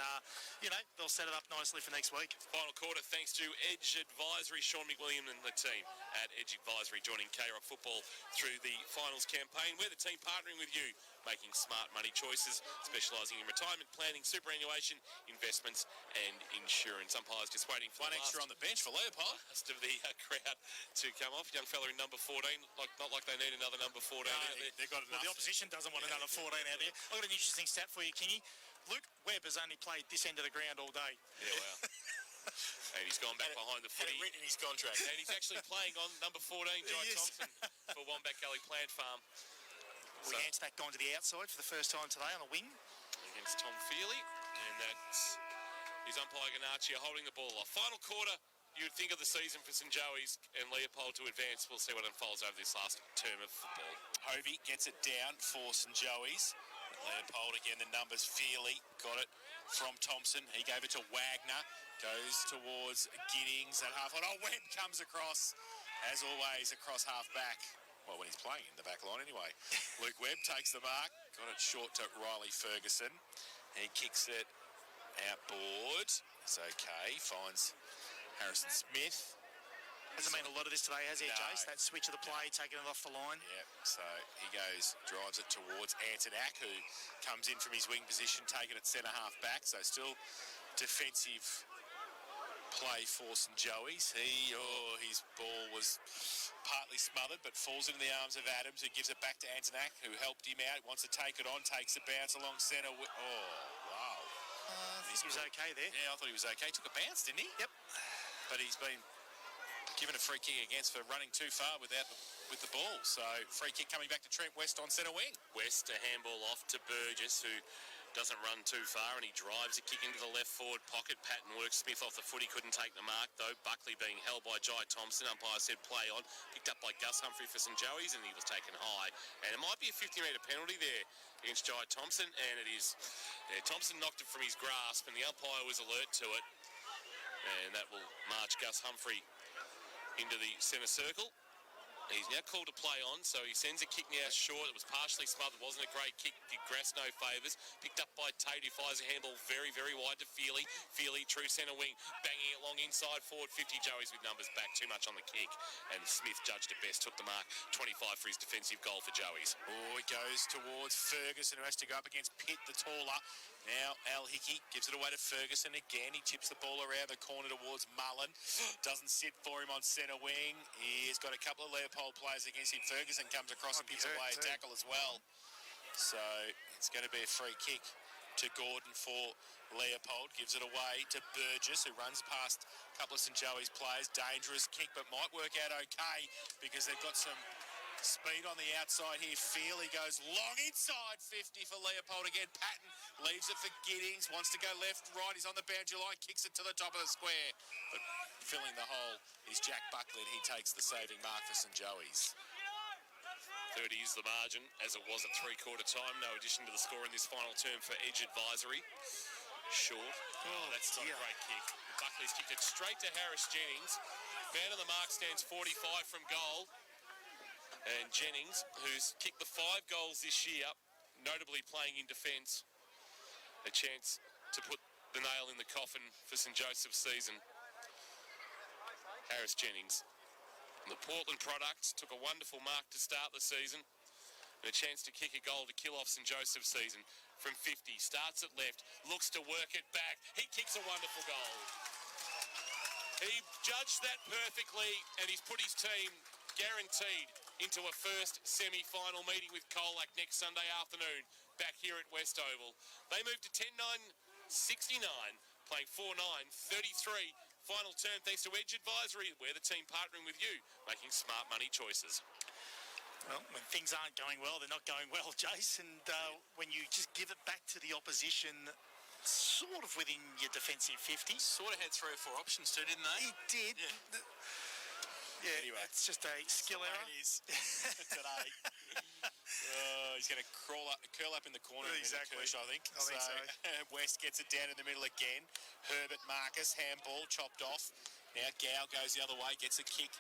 they'll set it up nicely for next week. Final quarter, thanks to Edge Advisory, Sean McWilliam and the team at Edge Advisory joining K-Rock Football through the finals campaign. We're the team partnering with you, making smart money choices, specialising in retirement planning, superannuation, investments and insurance. Umpires just waiting for one extra on the bench for Leopold. Last of the crowd to come off. Young fella in number 14, not like they need another number 14 out there. They've got enough. Well, the opposition doesn't want another 14 out there. I've got an interesting stat for you, Kingy. Luke Webb has only played this end of the ground all day. Yeah, wow. And he's gone back behind the footy. Had it written in his contract. And he's actually playing on number 14, Jai Thompson, for Wombat Gully Plant Farm. Leanne's that gone to the outside for the first time today on a wing. Against Tom Feely. And that's his umpire Ganaccia holding the ball off. Final quarter, you would think of the season for St Joey's and Leopold to advance. We'll see what unfolds over this last term of football. Hovey gets it down for St Joey's. Leopold again, the numbers. Feely got it from Thompson. He gave it to Wagner. Goes towards Giddings at half line. Oh, Webb comes across, as always, across half back. Well, when he's playing in the back line anyway. Luke Webb takes the mark. Got it short to Riley Ferguson. He kicks it outboard. It's okay. Finds Harrison Smith. Hasn't been a lot of this today, has he, No. Jace? That switch of the play, taking it off the line. Yep, so he drives it towards Antonak, who comes in from his wing position, taking it centre half back. So still defensive play for St Joey's. His ball was partly smothered, but falls into the arms of Adams, who gives it back to Antonak, who helped him out. Wants to take it on, takes a bounce along centre. Oh, wow. I think he was okay there. Yeah, I thought he was okay. Took a bounce, didn't he? Yep. But he's been given a free kick against for running too far with the ball. So free kick coming back to Trent West on centre wing. West, a handball off to Burgess, who doesn't run too far, and he drives a kick into the left forward pocket. Patton works Smith off the foot. He couldn't take the mark, though. Buckley being held by Jai Thompson. Umpire said play on. Picked up by Gus Humphrey for St Joey's, and he was taken high. And it might be a 50-metre penalty there against Jai Thompson, and it is. Yeah, Thompson knocked it from his grasp, and the umpire was alert to it. And that will march Gus Humphrey into the centre circle. He's now called to play on, so he sends a kick now short. It was partially smothered, wasn't a great kick. Did Grass no favours. Picked up by Tate, who fires a handball very, very wide to Feely. Feely, true centre wing, banging it long inside forward. 50 Joey's with numbers back, too much on the kick. And Smith judged it best, took the mark. 25 for his defensive goal for Joey's. Oh, he goes towards Ferguson, who has to go up against Pitt, the taller. Now Al Hickey gives it away to Ferguson again. He tips the ball around the corner towards Mullen. Doesn't sit for him on centre wing. He's got a couple of Leopold players against him. Ferguson comes across and gives away a tackle as well. So it's going to be a free kick to Gordon for Leopold. Gives it away to Burgess, who runs past a couple of St Joey's players. Dangerous kick, but might work out okay because they've got some speed on the outside here. Feely goes long inside 50 for Leopold again. Patton leaves it for Giddings. Wants to go left, right. He's on the boundary line. Kicks it to the top of the square. But filling the hole is Jack Buckley, and he takes the saving mark for St Joey's. 30 is the margin, as it was at three-quarter time. No addition to the score in this final term for Edge Advisory. Short. Oh, that's not a great kick. Buckley's kicked it straight to Harris Jennings. Man of the mark stands 45 from goal. And Jennings, who's kicked the 5 goals this year, notably playing in defence, a chance to put the nail in the coffin for St Joseph's season. Harris Jennings, the Portland product, took a wonderful mark to start the season, and a chance to kick a goal to kill off St Joseph's season from 50. Starts at left, looks to work it back. He kicks a wonderful goal. He judged that perfectly, and he's put his team guaranteed into a first semi-final meeting with Colac next Sunday afternoon back here at West Oval. They moved to 10-9-69, playing 4-9-33. Final term thanks to Edge Advisory. We're the team partnering with you, making smart money choices. Well, when things aren't going well, they're not going well, Jace. And when you just give it back to the opposition, sort of within your defensive 50. Sort of had 3 or 4 options too, didn't they? He did. Yeah, anyway, it's just a skill error. It is today. He's going to curl up in the corner. Exactly. Kirsch, I think so. West gets it down in the middle again. Herbert Marcus, handball chopped off. Now Gow goes the other way, gets a kick,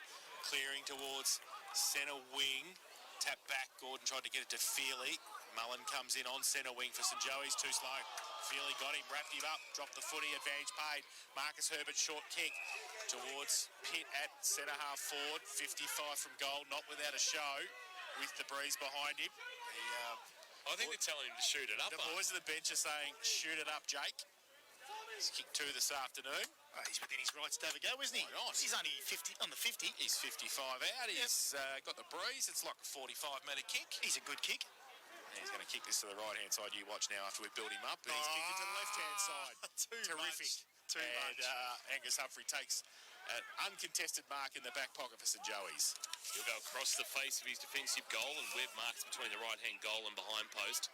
clearing towards centre wing. Tap back. Gordon tried to get it to Feely. Mullen comes in on centre wing for St Joey's. Too slow. Feely got him, wrapped him up, dropped the footy, advantage paid. Marcus Herbert short kick towards Pitt at centre half forward. 55 from goal, not without a show, with the breeze behind him. I think they're telling him to shoot it up. The boys at the bench are saying, shoot it up, Jake. He's kicked 2 this afternoon. He's within his rights to have a go, isn't he? Why not? He's only 50 on the 50. He's 55 out. He's got the breeze. It's like a 45-metre kick. He's a good kick. He's going to kick this to the right-hand side. You watch now after we build him up. He's kicked it to the left-hand side. Terrific. Too much. Angus Humphrey takes an uncontested mark in the back pocket for St Joey's. He'll go across the face of his defensive goal, and Webb marks between the right-hand goal and behind post.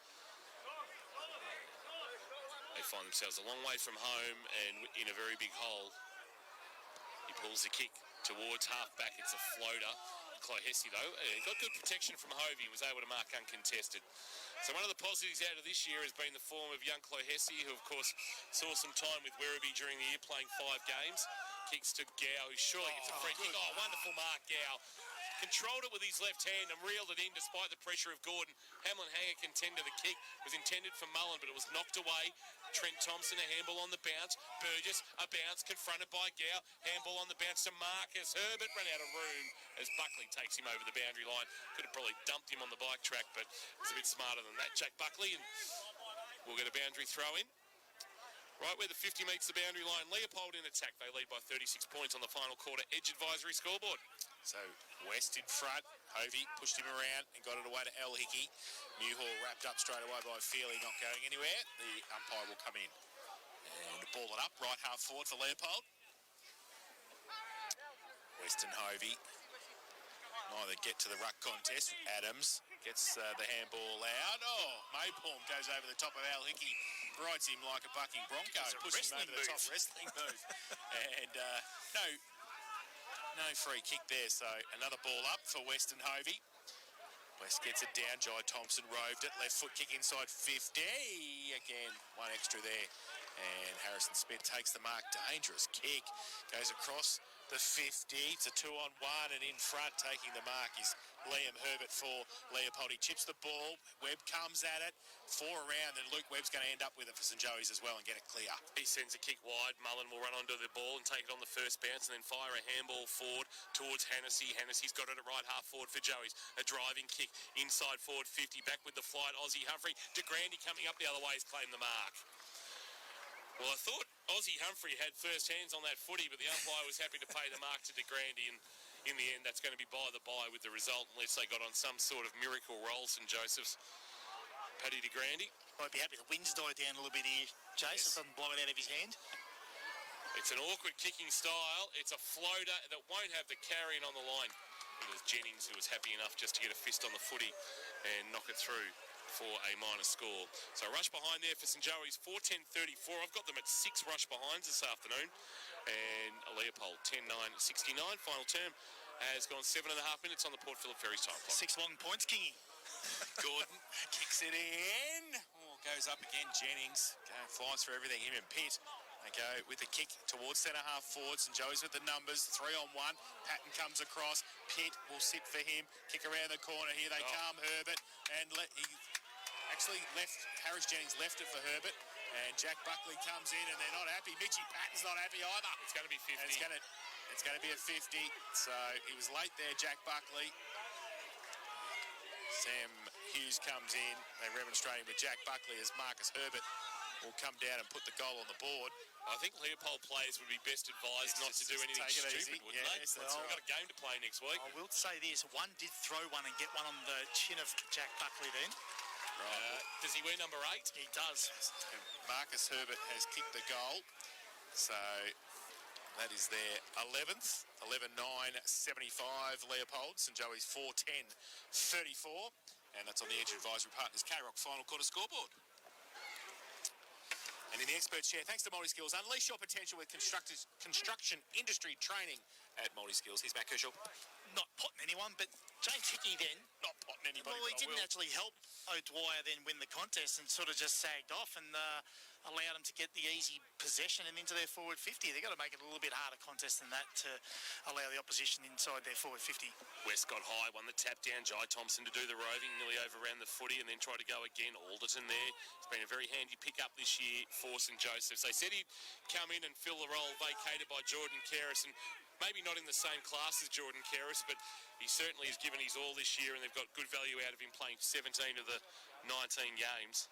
They find themselves a long way from home and in a very big hole. He pulls the kick towards half-back. It's a floater. Clohessy, though, got good protection from Hovey, was able to mark uncontested. So one of the positives out of this year has been the form of young Clohessy, who, of course, saw some time with Werribee during the year, playing 5 games. Kicks to Gow, who surely gets a free kick. Oh, wonderful mark, Gow. Controlled it with his left hand and reeled it in despite the pressure of Gordon. Hamlin Hanger contended the kick. Was intended for Mullen, but it was knocked away. Trent Thompson, a handball on the bounce. Burgess, a bounce, confronted by Gow. Handball on the bounce to Marcus. Herbert ran out of room as Buckley takes him over the boundary line. Could have probably dumped him on the bike track, but was a bit smarter than that, Jack Buckley. And we'll get a boundary throw in. Right where the 50 meets the boundary line. Leopold in attack. They lead by 36 points on the final quarter. Edge advisory scoreboard. So West in front. Hovey pushed him around and got it away to El Hickey. Newhall wrapped up straight away by Feely, not going anywhere. The umpire will come in and ball it up. Right half forward for Leopold. West and Hovey neither get to the ruck contest. Adams gets the handball out. Oh, Maybaum goes over the top of Al Hickey. Rides him like a bucking bronco. Pushes him over the top. Wrestling move. And no free kick there. So another ball up for West and Hovey. West gets it down. Jai Thompson roved it. Left foot kick inside 50. Again, one extra there. And Harrison Smith takes the mark. Dangerous kick. Goes across the 50. It's a 2-on-1, and in front taking the mark is Liam Herbert for Leopold. He chips the ball. Webb comes at it. 4 around, and Luke Webb's going to end up with it for St Joey's as well and get it clear. He sends a kick wide. Mullen will run onto the ball and take it on the first bounce and then fire a handball forward towards Hennessy. Hennessy's got it at right half forward for Joey's. A driving kick inside forward 50. Back with the flight, Aussie Humphrey. De Grande coming up the other way has claimed the mark. Well, I thought Aussie Humphrey had first hands on that footy, but the umpire was happy to pay the mark to De Grande, and in the end, that's going to be by the by with the result, unless they got on some sort of miracle roll, St Joseph's. Paddy De Grande. Might be happy the wind's died down a little bit here. Jason doesn't blow it out of his hand. It's an awkward kicking style. It's a floater that won't have the carrying on the line. It was Jennings who was happy enough just to get a fist on the footy and knock it through for a minor score. So rush behind there for St Joey's, 4:10:34. I've got them at 6 rush behinds this afternoon. And Leopold, 10:9:69. Final term has gone 7.5 minutes on the Port Phillip Ferries time clock. 6 long points, Kingy. Gordon kicks it in. Oh, goes up again. Jennings flies for everything. Him and Pitt. They go with the kick towards centre half forward. St Joey's with the numbers. 3-on-1. Patton comes across. Pitt will sit for him. Kick around the corner. Here they come. Herbert. And he actually left. Harris Jennings left it for Herbert. And Jack Buckley comes in and they're not happy. Mitchie Patton's not happy either. It's going to be 50. And it's going to be a 50. So he was late there, Jack Buckley. Sam Hughes comes in. They're remonstrating with Jack Buckley as Marcus Herbert will come down and put the goal on the board. I think Leopold players would be best advised not to do anything stupid, wouldn't they? Yes, that's We've got a game to play next week. I will say this, one did throw one and get one on the chin of Jack Buckley then. Right. Does he wear number 8? He does. Marcus Herbert has kicked the goal. So that is their 11th. 11-9-75 Leopold. St Joey's 4-10-34. And that's on the Edge Advisory Partners K-Rock final quarter scoreboard. And in the expert chair, thanks to Multi-Skills, unleash your potential with construction industry training at Multi-Skills. Here's Matt Kershaw. Not potting anyone, but James Hickey then. Not potting anybody. Well, he didn't actually help O'Dwyer then win the contest and sort of just sagged off and allowed them to get the easy possession and into their forward 50. They've got to make it a little bit harder contest than that to allow the opposition inside their forward 50. West got high, won the tap down. Jai Thompson to do the roving, nearly overran the footy and then tried to go again. Alderton there. It's been a very handy pick-up this year for St Joseph's. They said he'd come in and fill the role vacated by Jordan Kerris, and maybe not in the same class as Jordan Kerris, but he certainly has given his all this year and they've got good value out of him playing 17 of the 19 games.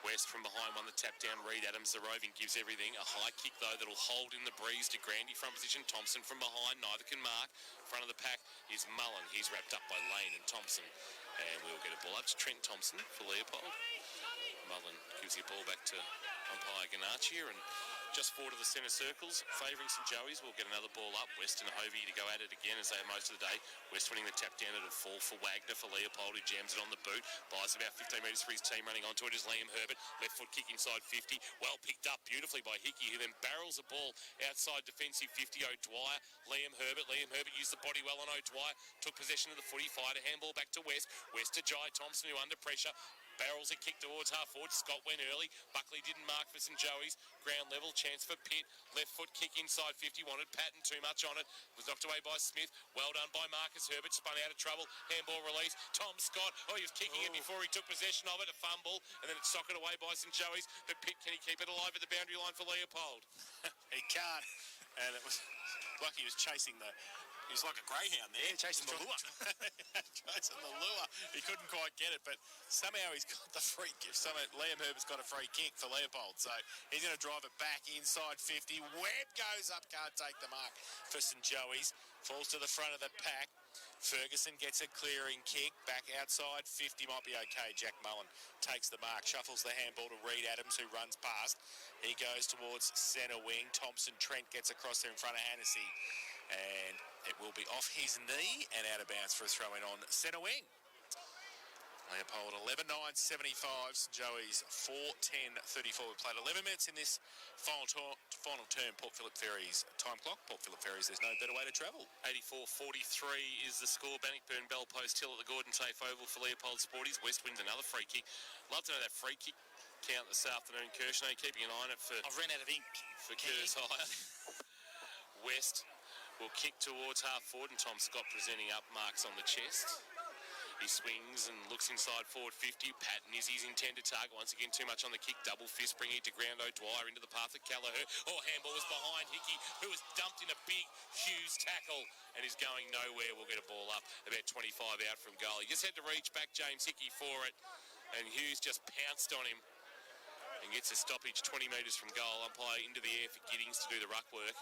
West from behind won the tap down. Reed Adams, the roving, gives everything. A high kick, though, that'll hold in the breeze to Grandy front position. Thompson from behind, neither can mark. Front of the pack is Mullen. He's wrapped up by Lane and Thompson. And we'll get a ball up to Trent Thompson for Leopold. Mullen gives the ball back to umpire Ganacci, and just forward of the centre circles, favouring St Joey's. We'll get another ball up. West and Hovey to go at it again, as they have most of the day. West winning the tap down. It'll fall for Wagner for Leopold, who jams it on the boot. Buys about 15 metres for his team. Running onto it is Liam Herbert. Left foot kick inside 50. Well picked up beautifully by Hickey, who then barrels the ball outside defensive 50. O'Dwyer, Liam Herbert. Liam Herbert used the body well on O'Dwyer. Took possession of the footy. Fired a handball back to West. West to Jai Thompson, who under pressure barrels a kick towards half forward. Scott went early. Buckley didn't mark for St Joey's. Ground level, chance for Pitt. Left foot kick inside 50. Wanted Patton too much on it. Was knocked away by Smith. Well done by Marcus Herbert. Spun out of trouble. Handball release. Tom Scott. Oh, he was kicking it before he took possession of it. A fumble. And then it's socked away by St Joey's. But Pitt, can he keep it alive at the boundary line for Leopold? He can't. And it was like he was chasing the... He was like a greyhound there. Yeah, chasing the lure. Chasing the lure. He couldn't quite get it, but somehow he's got the free kick. Liam Herbert's got a free kick for Leopold, so he's going to drive it back inside 50. Webb goes up, can't take the mark for St Joey's. Falls to the front of the pack. Ferguson gets a clearing kick. Back outside 50 might be okay. Jack Mullen takes the mark. Shuffles the handball to Reed Adams, who runs past. He goes towards centre wing. Thompson Trent gets across there in front of Hennessy. And it will be off his knee and out of bounds for a throw-in on centre wing. Leopold 11-9-75. St Joey's 4-10-34. We've played 11 minutes in this final term. Port Phillip Ferries time clock. Port Phillip Ferries, there's no better way to travel. 84-43 is the score. Bannockburn Bell Post Hill at the Gordon Tafe Oval for Leopold Sporties. West wins another free kick. Love to know that free kick count this afternoon. Kirshner keeping an eye on it for... I've ran out of ink. For Curtis Hyatt. West will kick towards half forward, and Tom Scott presenting up, marks on the chest. He swings and looks inside forward 50. Patton is his intended target. Once again, too much on the kick. Double fist, bringing it to ground. O'Dwyer into the path of Callagher. Oh, handball was behind Hickey, who was dumped in a big Hughes tackle and is going nowhere. We'll get a ball up about 25 out from goal. He just had to reach back, James Hickey, for it, and Hughes just pounced on him and gets a stoppage 20 metres from goal. Umpire into the air for Giddings to do the ruck work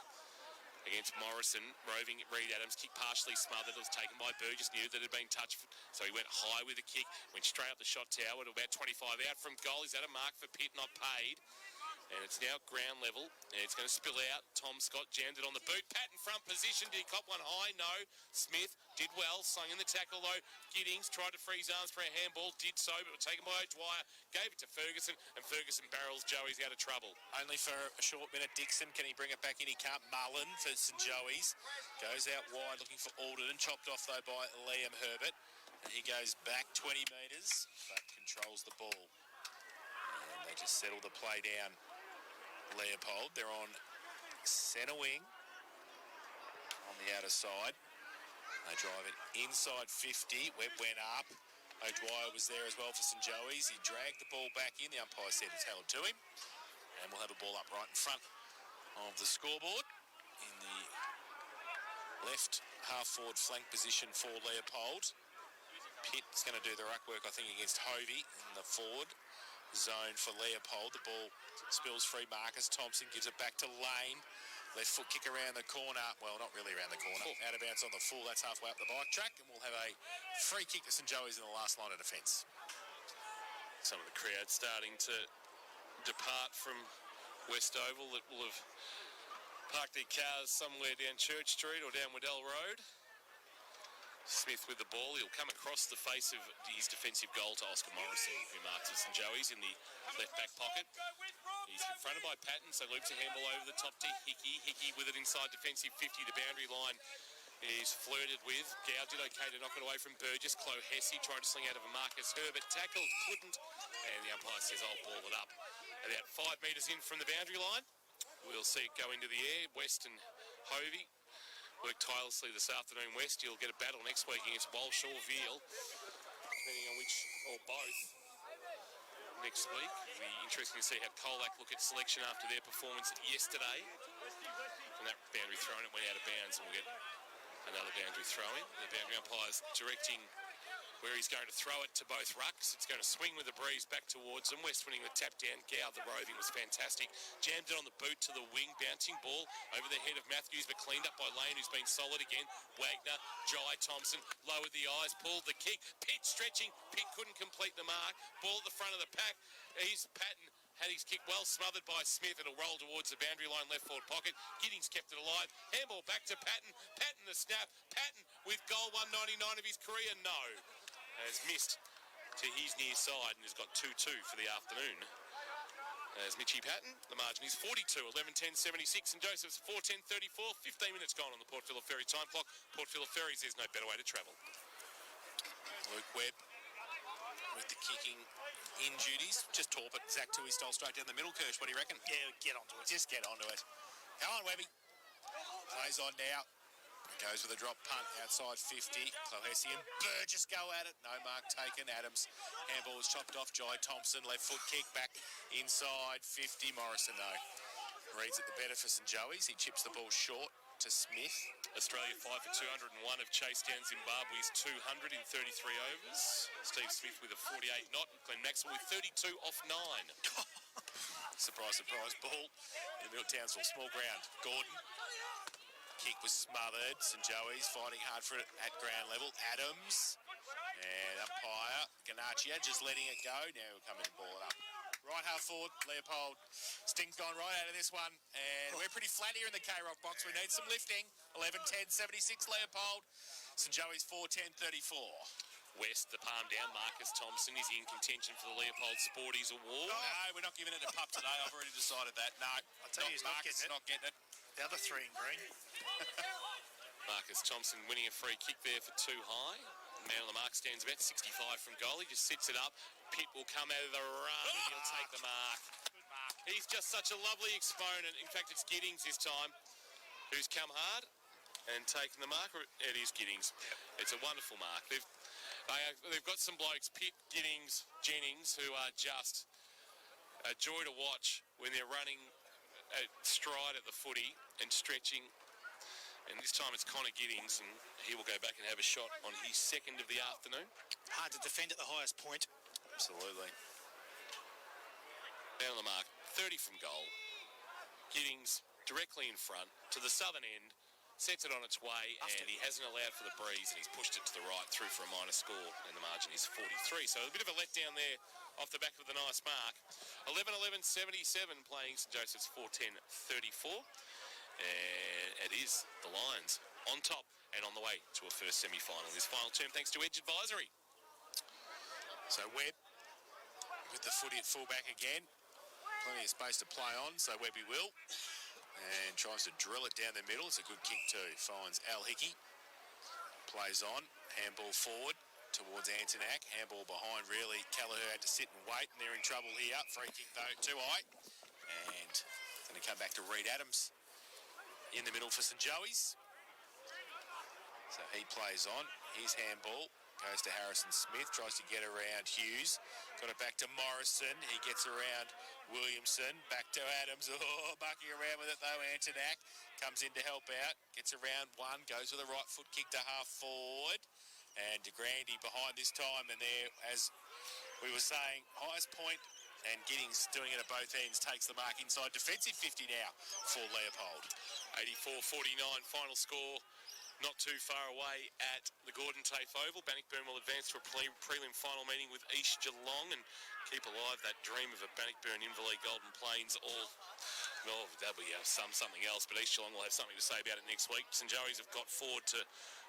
against Morrison. Roving Reed Adams, kick partially smothered. It was taken by Burgess, knew that it had been touched, so he went high with the kick, went straight up the shot tower to about 25 out from goal. Is that a mark for Pitt? Not paid. And it's now ground level, and it's going to spill out. Tom Scott jammed it on the boot. Patton front position. Did he cop one high? No. Smith did well, slung in the tackle though. Giddings tried to free his arms for a handball, did so, but was taken by O'Dwyer. Gave it to Ferguson, and Ferguson barrels Joey's out of trouble. Only for a short minute. Dixon, can he bring it back in? He can't. Mullen for St Joey's. Goes out wide looking for Alderton. Chopped off though by Liam Herbert. And he goes back 20 metres, but controls the ball. And they just settle the play down. Leopold, they're on centre wing on the outer side. They drive it inside 50. Webb went up. O'Dwyer was there as well for St Joey's. He dragged the ball back in. The umpire said it's held to him. And we'll have a ball up right in front of the scoreboard in the left half-forward flank position for Leopold. Pitt's going to do the ruck work, I think, against Hovey in the forward zone for Leopold. The ball spills free. Marcus Thompson gives it back to Lane. Left foot kick around the corner. Well, not really around the corner. Out of bounds on the full. That's halfway up the bike track. And we'll have a free kick to St Joey's in the last line of defence. Some of the crowd starting to depart from West Oval that will have parked their cars somewhere down Church Street or down Waddell Road. Smith with the ball. He'll come across the face of his defensive goal to Oscar Morrison, who marks for St Joey's in the left back pocket. He's confronted by Patton, so loops a handball over the top to Hickey. Hickey with it inside defensive 50, the boundary line. He's flirted with. Gow did okay to knock it away from Burgess. Chloe Hesse tried to sling out of a Marcus Herbert. Tackled, couldn't. And the umpire says, I'll ball it up. About 5 metres in from the boundary line. We'll see it go into the air. West and Hovey work tirelessly this afternoon. West, you'll get a battle next week against Walsh or Veal, depending on which, or both, next week. It'll be interesting to see how Colac look at selection after their performance yesterday. And that boundary throw-in, it went out of bounds, and we'll get another boundary throw-in. The boundary umpires directing where he's going to throw it to both rucks. It's going to swing with the breeze back towards them. West winning the tap down. Gow, the roving, was fantastic. Jammed it on the boot to the wing. Bouncing ball over the head of Matthews, but cleaned up by Lane, who's been solid again. Wagner, Jai Thompson, lowered the eyes, pulled the kick. Pitt stretching. Pitt couldn't complete the mark. Ball at the front of the pack. He's Patton. Had his kick well smothered by Smith. It'll roll towards the boundary line left forward pocket. Giddings kept it alive. Handball back to Patton. Patton the snap. Patton with goal 199 of his career. No. Has missed to his near side and has got 2-2 for the afternoon. As Mitchie Patton, the margin is 42, 11:10:76, and Joseph's 4:10:34. 15 minutes gone on the Port Phillip Ferry time clock. Port Phillip Ferries, there's no better way to travel. Luke Webb with the kicking in duties. Just torp it. Zach Tui stole straight down the middle. Kirsch, what do you reckon? Yeah, get onto it. Just get onto it. Come on, Webby. Plays on now. Goes with a drop punt outside 50. Clohessy and Burgess go at it. No mark taken. Adams. Handball was chopped off. Jai Thompson. Left foot kick back inside 50. Morrison, though, reads it the better for St Joey's. He chips the ball short to Smith. Australia 5 for 201 have chased down Zimbabwe's 200 in 33 overs. Steve Smith with a 48 knot. Glenn Maxwell with 32 off 9. Surprise, surprise. Ball in the middle. Townsville. Small ground. Gordon. Kick was smothered. St Joey's fighting hard for it at ground level. Adams and umpire Ganachia just letting it go. Now we'll come in and ball it up. Right half forward, Leopold. Sting's gone right out of this one, and we're pretty flat here in the K-Rock box. We need some lifting. 11:10:76 Leopold. St Joey's 4:10:34. West, the palm down. Marcus Thompson is in contention for the Leopold Sporties Award. No, we're not giving it a pup today. I've already decided that. No, I'll tell you, he's Marcus not getting it. The other three in green. Marcus Thompson winning a free kick there for too high. Man on the mark stands about 65 from goal. He just sits it up. Pitt will come out of the run. He'll take the mark. He's just such a lovely exponent. In fact, it's Giddings this time who's come hard and taken the mark. It is Giddings. It's a wonderful mark. They've got some blokes, Pitt, Giddings, Jennings, who are just a joy to watch when they're running at stride at the footy and stretching. And this time it's Connor Giddings, and he will go back and have a shot on his second of the afternoon. Hard to defend at the highest point. Absolutely. Down on the mark, 30 from goal. Giddings directly in front to the southern end, sets it on its way, and he hasn't allowed for the breeze, and he's pushed it to the right through for a minor score, and the margin is 43. So a bit of a letdown there off the back of the nice mark. 11:11:77 playing St Joseph's 4:10:34. And it is the Lions on top and on the way to a first semi-final. This final term thanks to Edge Advisory. So Webb with the footy at fullback again. Plenty of space to play on, so Webby will. And tries to drill it down the middle. It's a good kick too. Finds Al Hickey. Plays on. Handball forward towards Antonak. Handball behind, really. Callagher had to sit and wait, and they're in trouble here. Free kick though, too high. And going to come back to Reed Adams in the middle for St Joey's. So he plays on. His handball goes to Harrison Smith. Tries to get around Hughes. Got it back to Morrison. He gets around Williamson. Back to Adams. Oh, bucking around with it though. Antonak comes in to help out. Gets around one. Goes with a right foot kick to half forward. And De Grande behind this time. And there, as we were saying, highest point. And Giddings doing it at both ends. Takes the mark inside. Defensive 50 now for Leopold. 84-49 final score. Not too far away at the Gordon TAFE Oval. Bannockburn will advance to a prelim final meeting with East Geelong and keep alive that dream of a Bannockburn Inverleague Golden Plains all. Well, that'll be something else, but East Geelong will have something to say about it next week. St Joey's have got forward to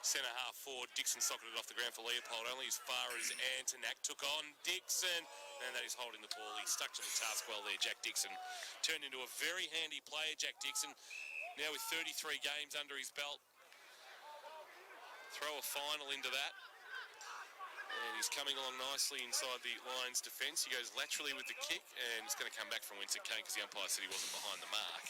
centre half forward. Dixon socketed off the ground for Leopold, only as far as Antonak took on Dixon, and that is holding the ball. He stuck to the task well there, Jack Dixon. Turned into a very handy player, Jack Dixon, now with 33 games under his belt. Throw a final into that. And he's coming along nicely inside the Lions' defence. He goes laterally with the kick, and it's going to come back from whence it came because the umpire said he wasn't behind the mark.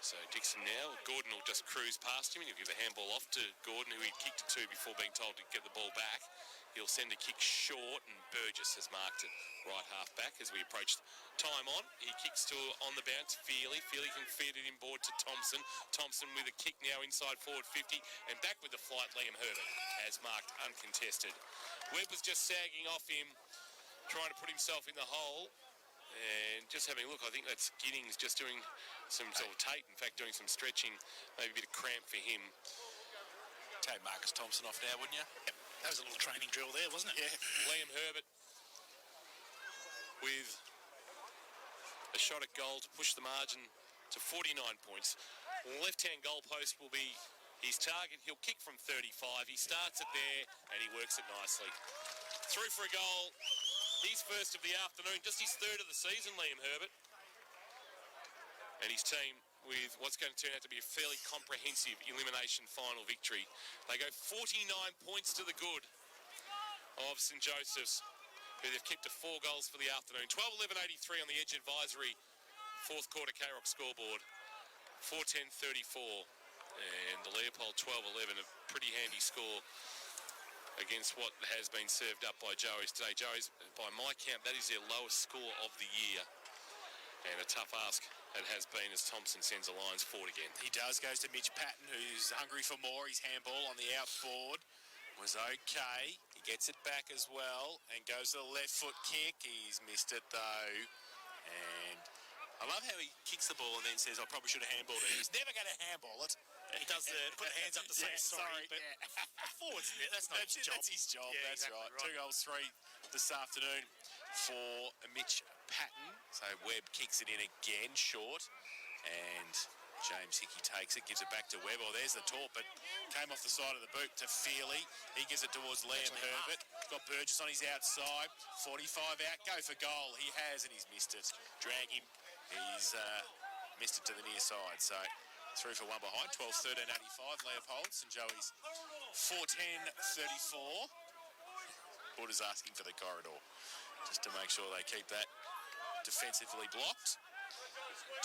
So Dixon now, Gordon will just cruise past him, and he'll give the handball off to Gordon, who he'd kicked it to before being told to get the ball back. He'll send a kick short, and Burgess has marked it right half back as we approach time on. He kicks to on the bounce, Feely. Feely can feed it inboard to Thompson. Thompson with a kick now inside forward 50, and back with the flight, Liam Herbert has marked uncontested. Webb was just sagging off him, trying to put himself in the hole, and just having a look, I think that's Giddings just doing some sort of Tate, in fact, doing some stretching, maybe a bit of cramp for him. Take Marcus Thompson off now, wouldn't you? Yep. That was a little training drill there, wasn't it? Yeah. Liam Herbert with a shot at goal to push the margin to 49 points. Left-hand goal post will be his target. He'll kick from 35. He starts it there and he works it nicely. Through for a goal. He's first of the afternoon, just his third of the season, Liam Herbert. And his team with what's going to turn out to be a fairly comprehensive elimination final victory. They go 49 points to the good of St Joseph's, who they've kicked to 4 goals for the afternoon. 12-11-83 on the Edge Advisory fourth quarter K-Rock scoreboard. 4-10-34. And the Leopold 12-11, a pretty handy score against what has been served up by Joey's today. Joey's, by my count, that is their lowest score of the year. And a tough ask it has been as Thompson sends the Lions forward again. He does, goes to Mitch Patton, who's hungry for more. His handball on the outboard was okay. He gets it back as well and goes to the left foot kick. He's missed it though. And I love how he kicks the ball and then says, I probably should have handballed it. He's never going to handball it. He does put the hands up to say sorry, but forwards, that's not his job. That's his job, Yeah, that's exactly right. 2 goals, 3 this afternoon for Mitch Patton. So Webb kicks it in again, short, and James Hickey takes it, gives it back to Webb. Oh, there's the taunt, but came off the side of the boot to Feely. He gives it towards Liam Herbert. Got Burgess on his outside. 45 out, go for goal. He has, and he's missed it. Drag him. He's missed it to the near side. So through for one behind. 12-13-85. Leopold. St Joey's 4-10-34. Border's asking for the corridor just to make sure they keep that defensively blocked.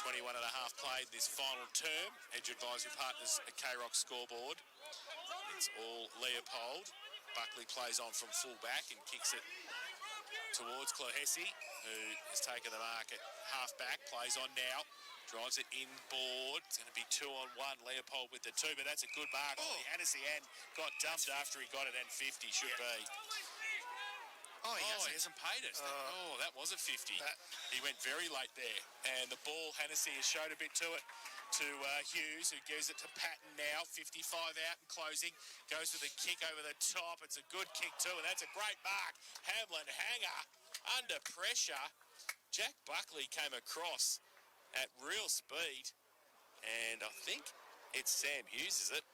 21 and a half played this final term. Edge Advisory Partners at K-Rock scoreboard. It's all Leopold. Buckley plays on from full back and kicks it towards Clohessy, who has taken the mark at half back. Plays on now. Drives it inboard. It's going to be 2-on-1. Leopold with the 2, but that's a good mark. Oh, Hennessy and got dumped after he got it, and 50 should be. He hasn't paid us. That was a 50. He went very late there. And the ball, Hennessy has showed a bit to it, to Hughes, who gives it to Patton now. 55 out and closing. Goes with a kick over the top. It's a good kick too, and that's a great mark. Hamlin hanger under pressure. Jack Buckley came across at real speed. And I think it's Sam Hughes, is it?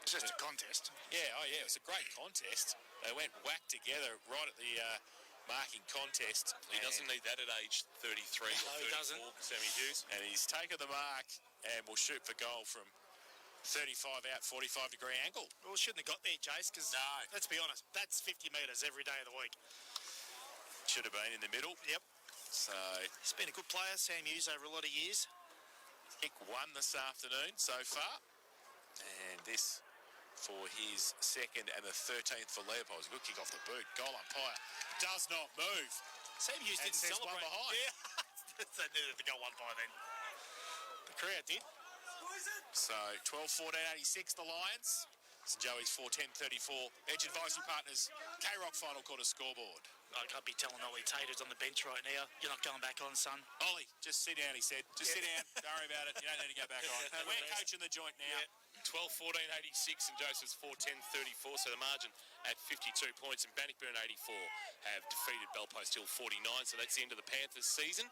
It's just a contest. Yeah, it was a great contest. They went whack together right at the marking contest. He doesn't need that at age 33 or 34, he doesn't. Sammy Hughes. And he's taken the mark and will shoot for goal from 35 out, 45-degree angle. Well, shouldn't have got there, Jace, because let's be honest, that's 50 metres every day of the week. Should have been in the middle. Yep. So he's been a good player, Sam Hughes, over a lot of years. Kick 1 this afternoon so far. And this for his second and the 13th for Leopold. It's a good kick off the boot. Goal umpire does not move. Sam Hughes didn't celebrate. One behind. Yeah, they needed to go one by then. The crowd did. So 12-14-86 the Lions. St Joey's 4-10-34. Edge Advisory Partners K-Rock final quarter scoreboard. I can't be telling Ollie Tater's on the bench right now. You're not going back on, son. Ollie, just sit down, he said. Just sit down. Don't worry about it. You don't need to go back on. We're coaching the joint now. 12-14-86 and Joseph's 4-10-34, so the margin at 52 points, and Bannockburn 84 have defeated Belpost Hill 49, so that's the end of the Panthers season.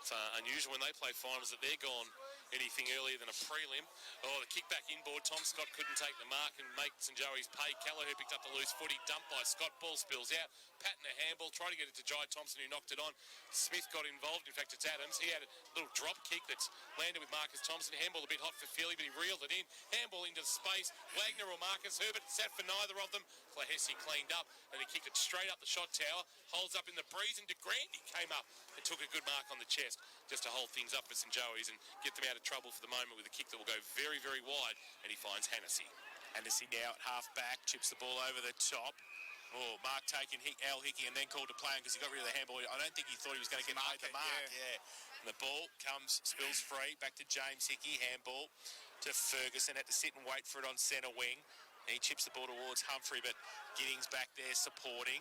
It's unusual when they play finals that they're gone anything earlier than a prelim. Oh, the kick back inboard. Tom Scott couldn't take the mark and make St Joey's pay. Callagher picked up the loose footy, dumped by Scott. Ball spills out. Patton a handball, tried to get it to Jai Thompson, who knocked it on. Smith got involved. In fact, it's Adams. He had a little drop kick that's landed with Marcus Thompson. Handball a bit hot for Feely, but he reeled it in. Handball into space. Wagner or Marcus Herbert sat for neither of them. Clohessy cleaned up, and he kicked it straight up the shot tower. Holds up in the breeze, and DeGrandy came up and took a good mark on the chest just to hold things up for St Joey's and get them out of trouble for the moment with a kick that will go very, very wide, and he finds Hennessy. Hennessy now at half back, chips the ball over the top. Oh, Mark taking Al Hickey and then called to play him because he got rid of the handball. I don't think he thought he was going to get paid the mark. Yeah. And the ball spills free, back to James Hickey, handball to Ferguson, had to sit and wait for it on centre wing. And he chips the ball towards Humphrey, but Giddings back there supporting.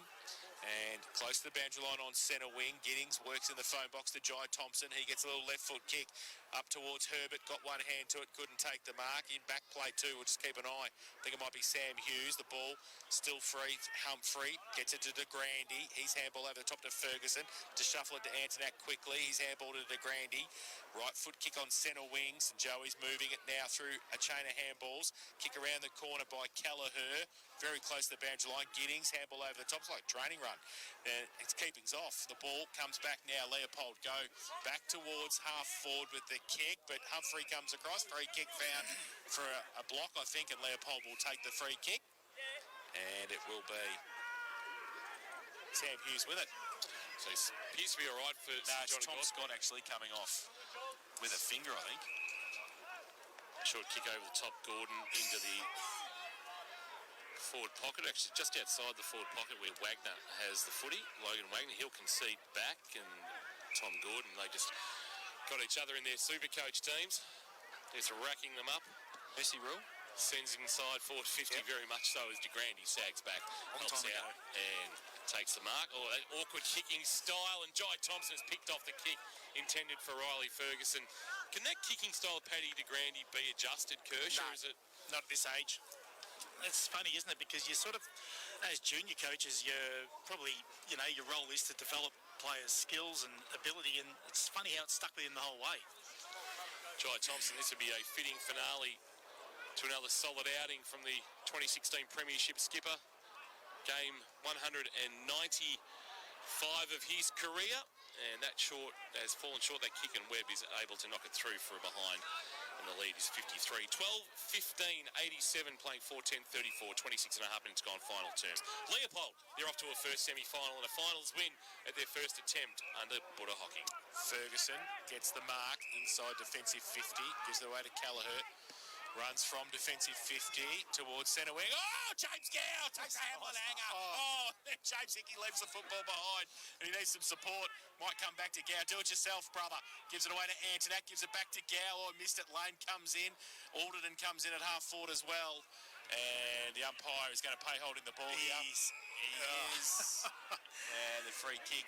And close to the boundary line on centre wing. Giddings works in the phone box to Jai Thompson. He gets a little left foot kick up towards Herbert. Got one hand to it, couldn't take the mark. In back play too, we'll just keep an eye. I think it might be Sam Hughes. The ball still free. Humphrey gets it to De Grande. He's handball over the top to Ferguson. To shuffle it to Antonac quickly. He's handball to De Grande. Right foot kick on centre wing. St Joey's moving it now through a chain of handballs. Kick around the corner by Kelleher. Very close to the boundary line. Giddings, handball over the top. It's like a training run. It's keepings off. The ball comes back now. Leopold go back towards half forward with the kick, but Humphrey comes across. Free kick found for a block, I think, and Leopold will take the free kick. And it will be Sam Hughes with it. So it appears to be all right for it's John Tom Scott actually coming off with a finger, I think. Short kick over the top. Gordon into the forward pocket, actually just outside the forward pocket where Wagner has the footy. Logan Wagner, he'll concede back, and Tom Gordon, they just got each other in their super coach teams. Just racking them up. Messi rule. Sends inside forward 50 very much so as De Grande sags back, helps out and takes the mark. Oh, that awkward kicking style, and Jai Thompson has picked off the kick intended for Riley Ferguson. Can that kicking style of Paddy De Grande be adjusted, Kirsch, or is it? Not at this age. It's funny, isn't it? Because you sort of, as junior coaches, you're probably, your role is to develop players' skills and ability, and it's funny how it's stuck with him the whole way. Jai Thompson, this would be a fitting finale to another solid outing from the 2016 Premiership skipper. Game 195 of his career, and that has fallen short. That kick, and Webb is able to knock it through for a behind. And the lead is 53. 12-15, 87, playing 4-10-34, 26 and a half minutes gone final terms. Leopold, they're off to a first semi-final and a finals win at their first attempt under Buddha Hockey. Ferguson gets the mark inside defensive 50, gives it away to Kelleher. Runs from defensive 50 towards centre wing. Oh, James Gow takes a Hamlin hanger. Oh, James Hickey leaves the football behind, and he needs some support. Might come back to Gow. Do it yourself, brother. Gives it away to Antonac. Gives it back to Gow. Oh, missed it. Lane comes in. Alderton comes in at half forward as well. And the umpire is going to pay holding the ball here. He is. And the free kick.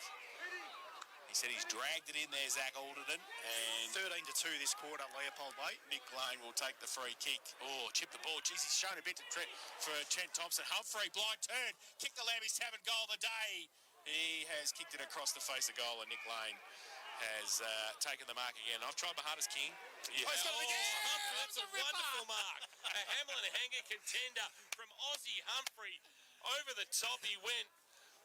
He said he's dragged it in there, Zach Alderton. And 13-2 this quarter, Leopold way. Nick Lane will take the free kick. Oh, chip the ball. Jeez, he's shown a bit for Trent Thompson. Humphrey, blind turn. Kick the Lambie's having goal of the day. He has kicked it across the face of goal, and Nick Lane has taken the mark again. I've tried my hardest, King. Yeah. Oh, he's got it again. Humphrey, that's a wonderful mark. A Hamlin hanger contender from Aussie Humphrey. Over the top he went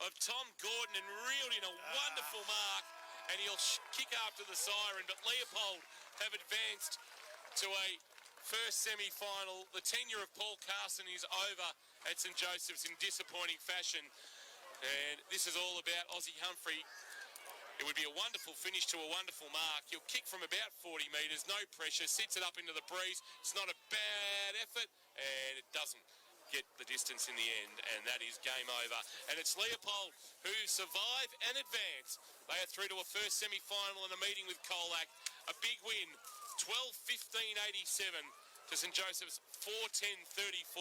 of Tom Gordon and reeled in a wonderful mark. And he'll kick after the siren, but Leopold have advanced to a first semi-final. The tenure of Paul Carson is over at St Joseph's in disappointing fashion. And this is all about Aussie Humphrey. It would be a wonderful finish to a wonderful mark. He'll kick from about 40 metres, no pressure, sits it up into the breeze. It's not a bad effort, and it doesn't get the distance in the end, and that is game over. And it's Leopold who survive and advance. They are through to a first semi-final and a meeting with Colac. A big win, 12-15-87 to St Joseph's 4-10-34.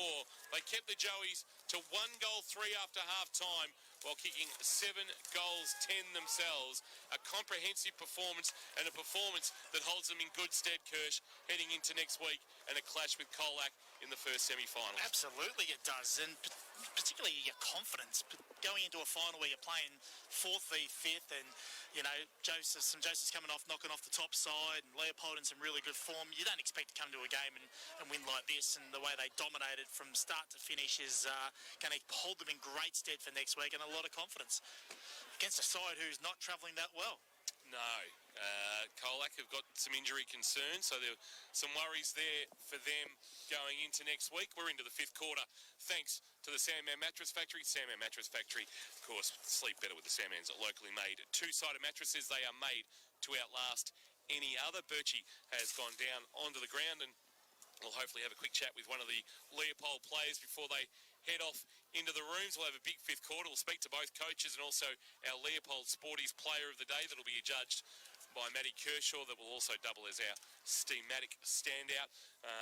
They kept the Joeys to 1 goal 3 after half-time while kicking 7 goals 10 themselves. A comprehensive performance, and a performance that holds them in good stead, Kirsch, heading into next week and a clash with Colac in the first semi-final. Absolutely it does, and particularly your confidence going into a final where you're playing 4th v 5th, and St Joseph's coming off, knocking off the top side, and Leopold in some really good form. You don't expect to come to a game and win like this, and the way they dominated from start to finish is going to hold them in great stead for next week, and a lot of confidence against a side who's not travelling that well. No. Colac have got some injury concerns, so there are some worries there for them going into next week. We're into the 5th quarter, thanks to the Sandman Mattress Factory. Sandman Mattress Factory, of course, sleep better with the Sandman's locally made two-sided mattresses. They are made to outlast any other. Birchie has gone down onto the ground, and we'll hopefully have a quick chat with one of the Leopold players before they head off into the rooms. We'll have a big fifth quarter. We'll speak to both coaches and also our Leopold Sporties Player of the Day that'll be judged by Matty Kershaw, that will also double as our Steamatic standout.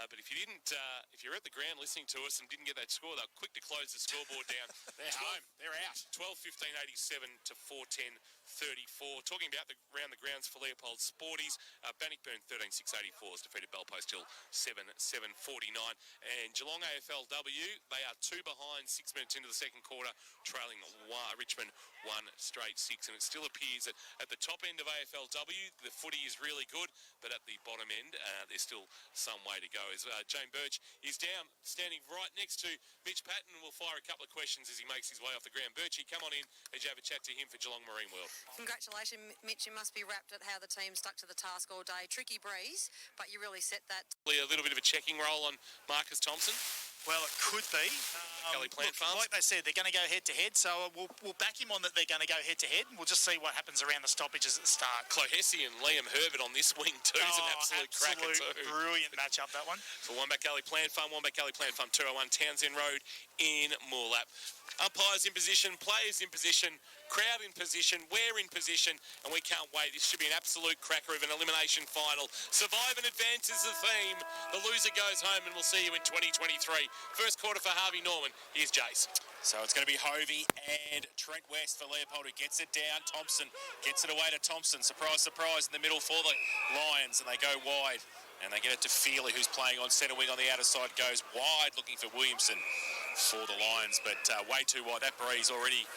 But if you're at the ground listening to us and didn't get that score, they're quick to close the scoreboard down. They're home. They're out. 12-15-87 to 4-10-34. Talking about around the grounds for Leopold Sporties, Bannockburn 13-6-84 has defeated Belpost Hill 7-49. And Geelong AFLW, they are 2 behind 6 minutes into the second quarter, trailing Richmond 1 straight 6. And it still appears that at the top end of AFLW, the footy is really good, but at the bottom end, there's still some way to go. As Jane Birch is down, standing right next to Mitch Patton, and we'll fire a couple of questions as he makes his way off the ground. Birchie, come on in as you have a chat to him for Geelong Marine World. Congratulations, Mitch. You must be wrapped at how the team stuck to the task all day. Tricky breeze, but you really set that. A little bit of a checking role on Marcus Thompson. Well, it could be. Kelly Plant Farms. Like they said, they're going to go head-to-head, so we'll back him on that they're going to go head-to-head, and we'll just see what happens around the stoppages at the start. Clohessy and Liam Herbert on this wing too is an absolute cracker too. Brilliant match-up, that one. For Wombat Gully Plant Farm, 201 Townsend Road in Moorlap. Umpires in position, players in position, crowd in position, we're in position, and we can't wait. This should be an absolute cracker of an elimination final. Survive and advance is the theme. The loser goes home, and we'll see you in 2023. First quarter for Harvey Norman. Here's Jace. So it's going to be Hovey and Trent West for Leopold, who gets it down. Thompson gets it away to Thompson. Surprise, surprise, in the middle for the Lions, and they go wide. And they get it to Feely, who's playing on centre wing on the outer side, goes wide, looking for Williamson for the Lions, but way too wide. That breeze already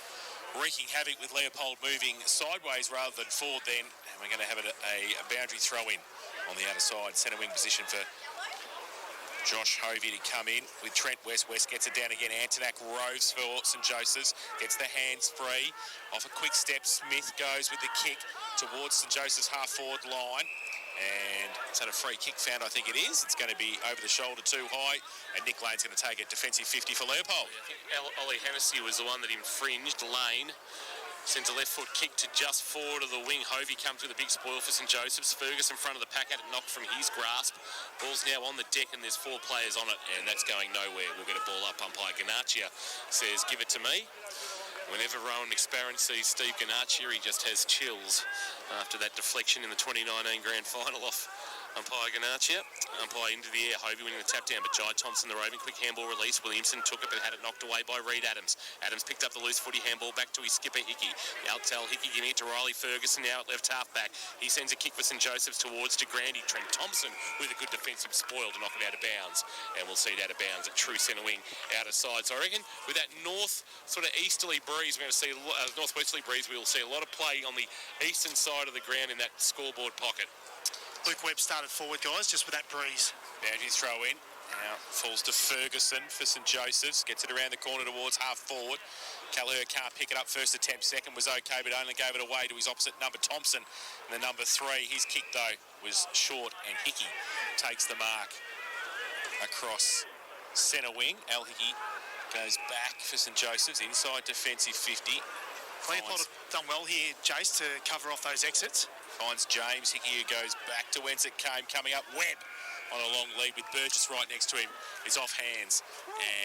wreaking havoc with Leopold moving sideways rather than forward then. And we're going to have a boundary throw-in on the outer side. Centre wing position for Josh Hovey to come in with Trent West. West gets it down again. Antonak roves for St Joseph's. Gets the hands free. Off a quick step, Smith goes with the kick towards St Joseph's half-forward line. And it's had a free kick found, I think it is. It's going to be over the shoulder too high. And Nick Lane's going to take it. Defensive 50 for Leopold. I think Ollie Hennessy was the one that infringed. Lane sends a left foot kick to just forward of the wing. Hovey comes with a big spoil for St Joseph's. Fergus in front of the pack, had it knocked from his grasp. Ball's now on the deck and there's 4 players on it, and that's going nowhere. We'll get a ball up. Umpire Ganaccia says, give it to me. Whenever Rowan McSparron sees Steve Ganaccia, he just has chills after that deflection in the 2019 Grand Final off umpire Ganaccia. Umpire into the air. Hovey winning the tap down, but Jai Thompson, the roving quick handball release. Williamson took it but had it knocked away by Reed Adams. Adams picked up the loose footy handball back to his skipper Hickey. Altel Hickey giving it to Riley Ferguson now at left half back. He sends a kick for St Joseph's towards de Grande. Trent Thompson with a good defensive spoil to knock it out of bounds. And we'll see it out of bounds at true centre wing out of side. So I reckon with that north sort of easterly breeze, we're going to see northwesterly breeze, we will see a lot of play on the eastern side of the ground in that scoreboard pocket. Luke Webb started forward, guys, just with that breeze. Boundary throw in. Now falls to Ferguson for St Joseph's. Gets it around the corner towards half forward. Callagher can't pick it up first attempt. Second was okay, but only gave it away to his opposite number, Thompson. And the number 3, his kick, though, was short, and Hickey takes the mark across centre wing. Al Hickey goes back for St Joseph's, inside defensive 50. Leopold have done well here, Jace, to cover off those exits. Finds James Hickey, who goes back to whence it came, coming up. Webb on a long lead with Burgess right next to him. Is off hands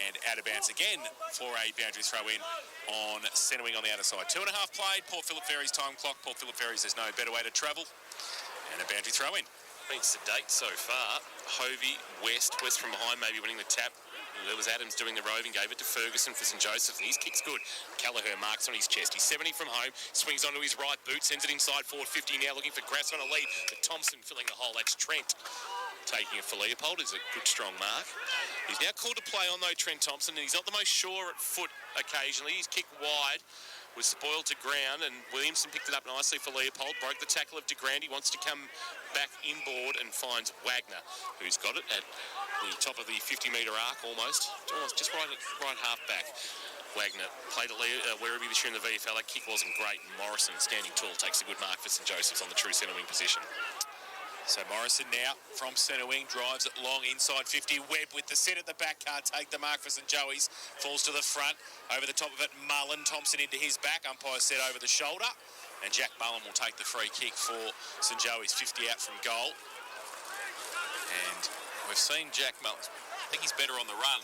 and out of bounds again for a boundary throw in on centre wing on the other side. 2.5 played. Port Phillip Ferry's time clock. Port Phillip Ferry's, there's no better way to travel. And a boundary throw in. Been sedate so far. Hovey, West from behind, maybe winning the tap. There was Adams doing the roving, gave it to Ferguson for St Joseph's, and his kick's good. Callagher marks on his chest. He's 70 from home, swings onto his right boot, sends it inside forward 50 now, looking for Grass on a lead. But Thompson filling the hole. That's Trent taking it for Leopold. Is a good strong mark. He's now called to play on though, Trent Thompson, and he's not the most sure at foot occasionally. He's kicked wide, was spoiled to ground, and Williamson picked it up nicely for Leopold. Broke the tackle of de Grande. He wants to come back inboard and finds Wagner, who's got it at the top of the 50-metre arc almost just right half back. Wagner played at Werribee this year in the VFL. That kick wasn't great. Morrison, standing tall, takes a good mark for St Joseph's on the true centre wing position. So Morrison now from centre wing, drives it long inside 50. Webb with the set at the back, can't take the mark for St Joey's. Falls to the front, over the top of it, Mullen. Thompson into his back, umpire set over the shoulder. And Jack Mullen will take the free kick for St Joey's, 50 out from goal. And we've seen Jack Mullen, I think he's better on the run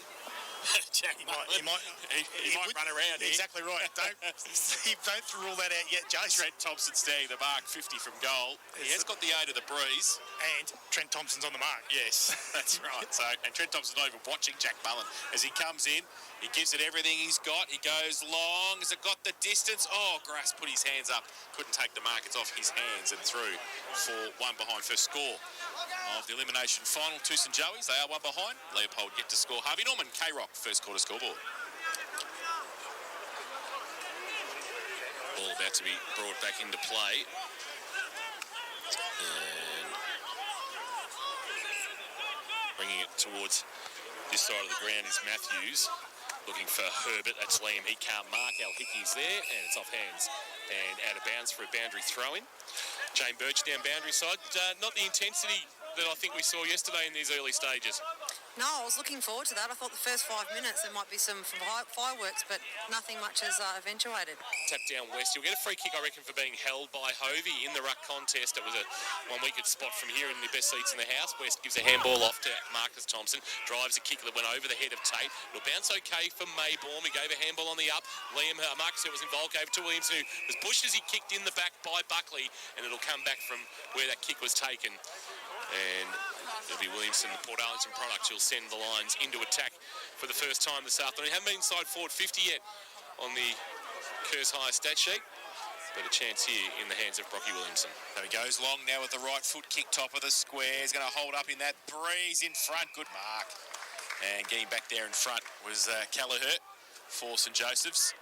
Jack He might run around here. Exactly right. Don't rule that out yet, Jace. Trent Thompson standing the mark, 50 from goal. He has got the aid of the breeze. And Trent Thompson's on the mark. Yes, that's right. So, and Trent Thompson's not even watching Jack Mullen. As he comes in, he gives it everything he's got. He goes long. Has it got the distance? Oh, Grass put his hands up. Couldn't take the mark. It's off his hands and through for one behind. First score of the elimination final to St Joey's. They are one behind. Leopold get to score. Harvey Norman, K-Rock, first quarter scoreboard. Ball about to be brought back into play. And bringing it towards this side of the ground is Matthews. Looking for Herbert. That's Liam. He can't mark. El Hickey's there. And it's off hands. And out of bounds for a boundary throw-in. Jane Birch down boundary side. Not the intensity that I think we saw yesterday in these early stages. No, I was looking forward to that. I thought the first 5 minutes there might be some fireworks, but nothing much has eventuated. Tap down West. You'll get a free kick, I reckon, for being held by Hovey in the ruck contest. It was a one we could spot from here in the best seats in the house. West gives a handball off to Marcus Thompson. Drives a kick that went over the head of Tate. It'll bounce okay for Maybaum. He gave a handball on the up. Marcus was involved, gave it to Williamson, who was pushed as he kicked in the back by Buckley, and it'll come back from where that kick was taken. And it'll be Williamson, the Port Arlington product, who'll send the Lions into attack for the first time this afternoon. Haven't been inside forward 50 yet on the Kerrs High stat sheet, but a chance here in the hands of Brocky Williamson. So he goes long now with the right foot kick, top of the square. He's going to hold up in that breeze in front. Good mark. And getting back there in front was Kelleher for St Joseph's.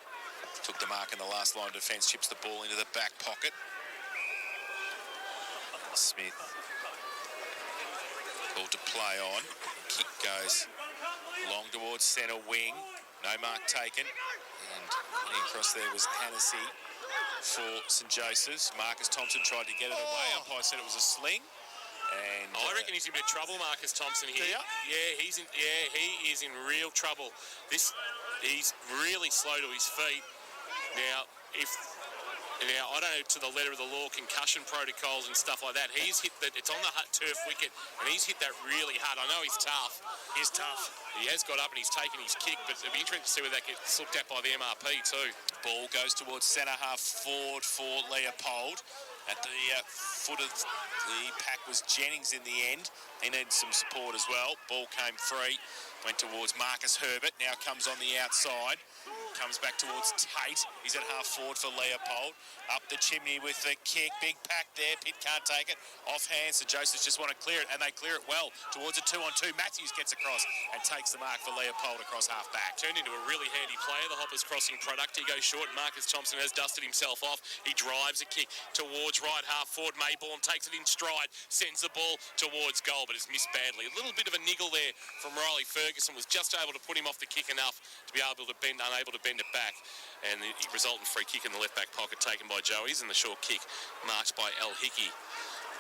Took the mark in the last line of defence, chips the ball into the back pocket. Smith. Ball to play on. Kick goes long towards centre wing. No mark taken. And across there was Hennessy for St Joseph's. Marcus Thompson tried to get it away. Umpire said it was a sling. And I reckon he's in a bit of trouble, Marcus Thompson here. Yeah, he is in real trouble. He's really slow to his feet. Now, I don't know to the letter of the law, concussion protocols and stuff like that. He's hit that. It's on the turf wicket, and he's hit that really hard. I know he's tough. He's tough. He has got up and he's taken his kick, but it'll be interesting to see whether that gets looked at by the MRP too. Ball goes towards centre half forward for Leopold. At the foot of the pack was Jennings in the end. He needed some support as well. Ball came free. Went towards Marcus Herbert. Now comes on the outside. Comes back towards Tate. He's at half forward for Leopold. Up the chimney with the kick. Big pack there. Pitt can't take it. Off hands. So Josephs just want to clear it, and they clear it well towards a 2-on-2. Matthews gets across and takes the mark for Leopold across half back. Turned into a really handy player, the Hoppers crossing product. He goes short. Marcus Thompson has dusted himself off. He drives a kick towards right half forward. Maybaum takes it in stride. Sends the ball towards goal, but it's missed badly. A little bit of a niggle there from Riley Ferguson. Was just able to put him off the kick enough to be unable to bend it back, and the resultant free kick in the left back pocket taken by Joey's, and the short kick marked by El Hickey.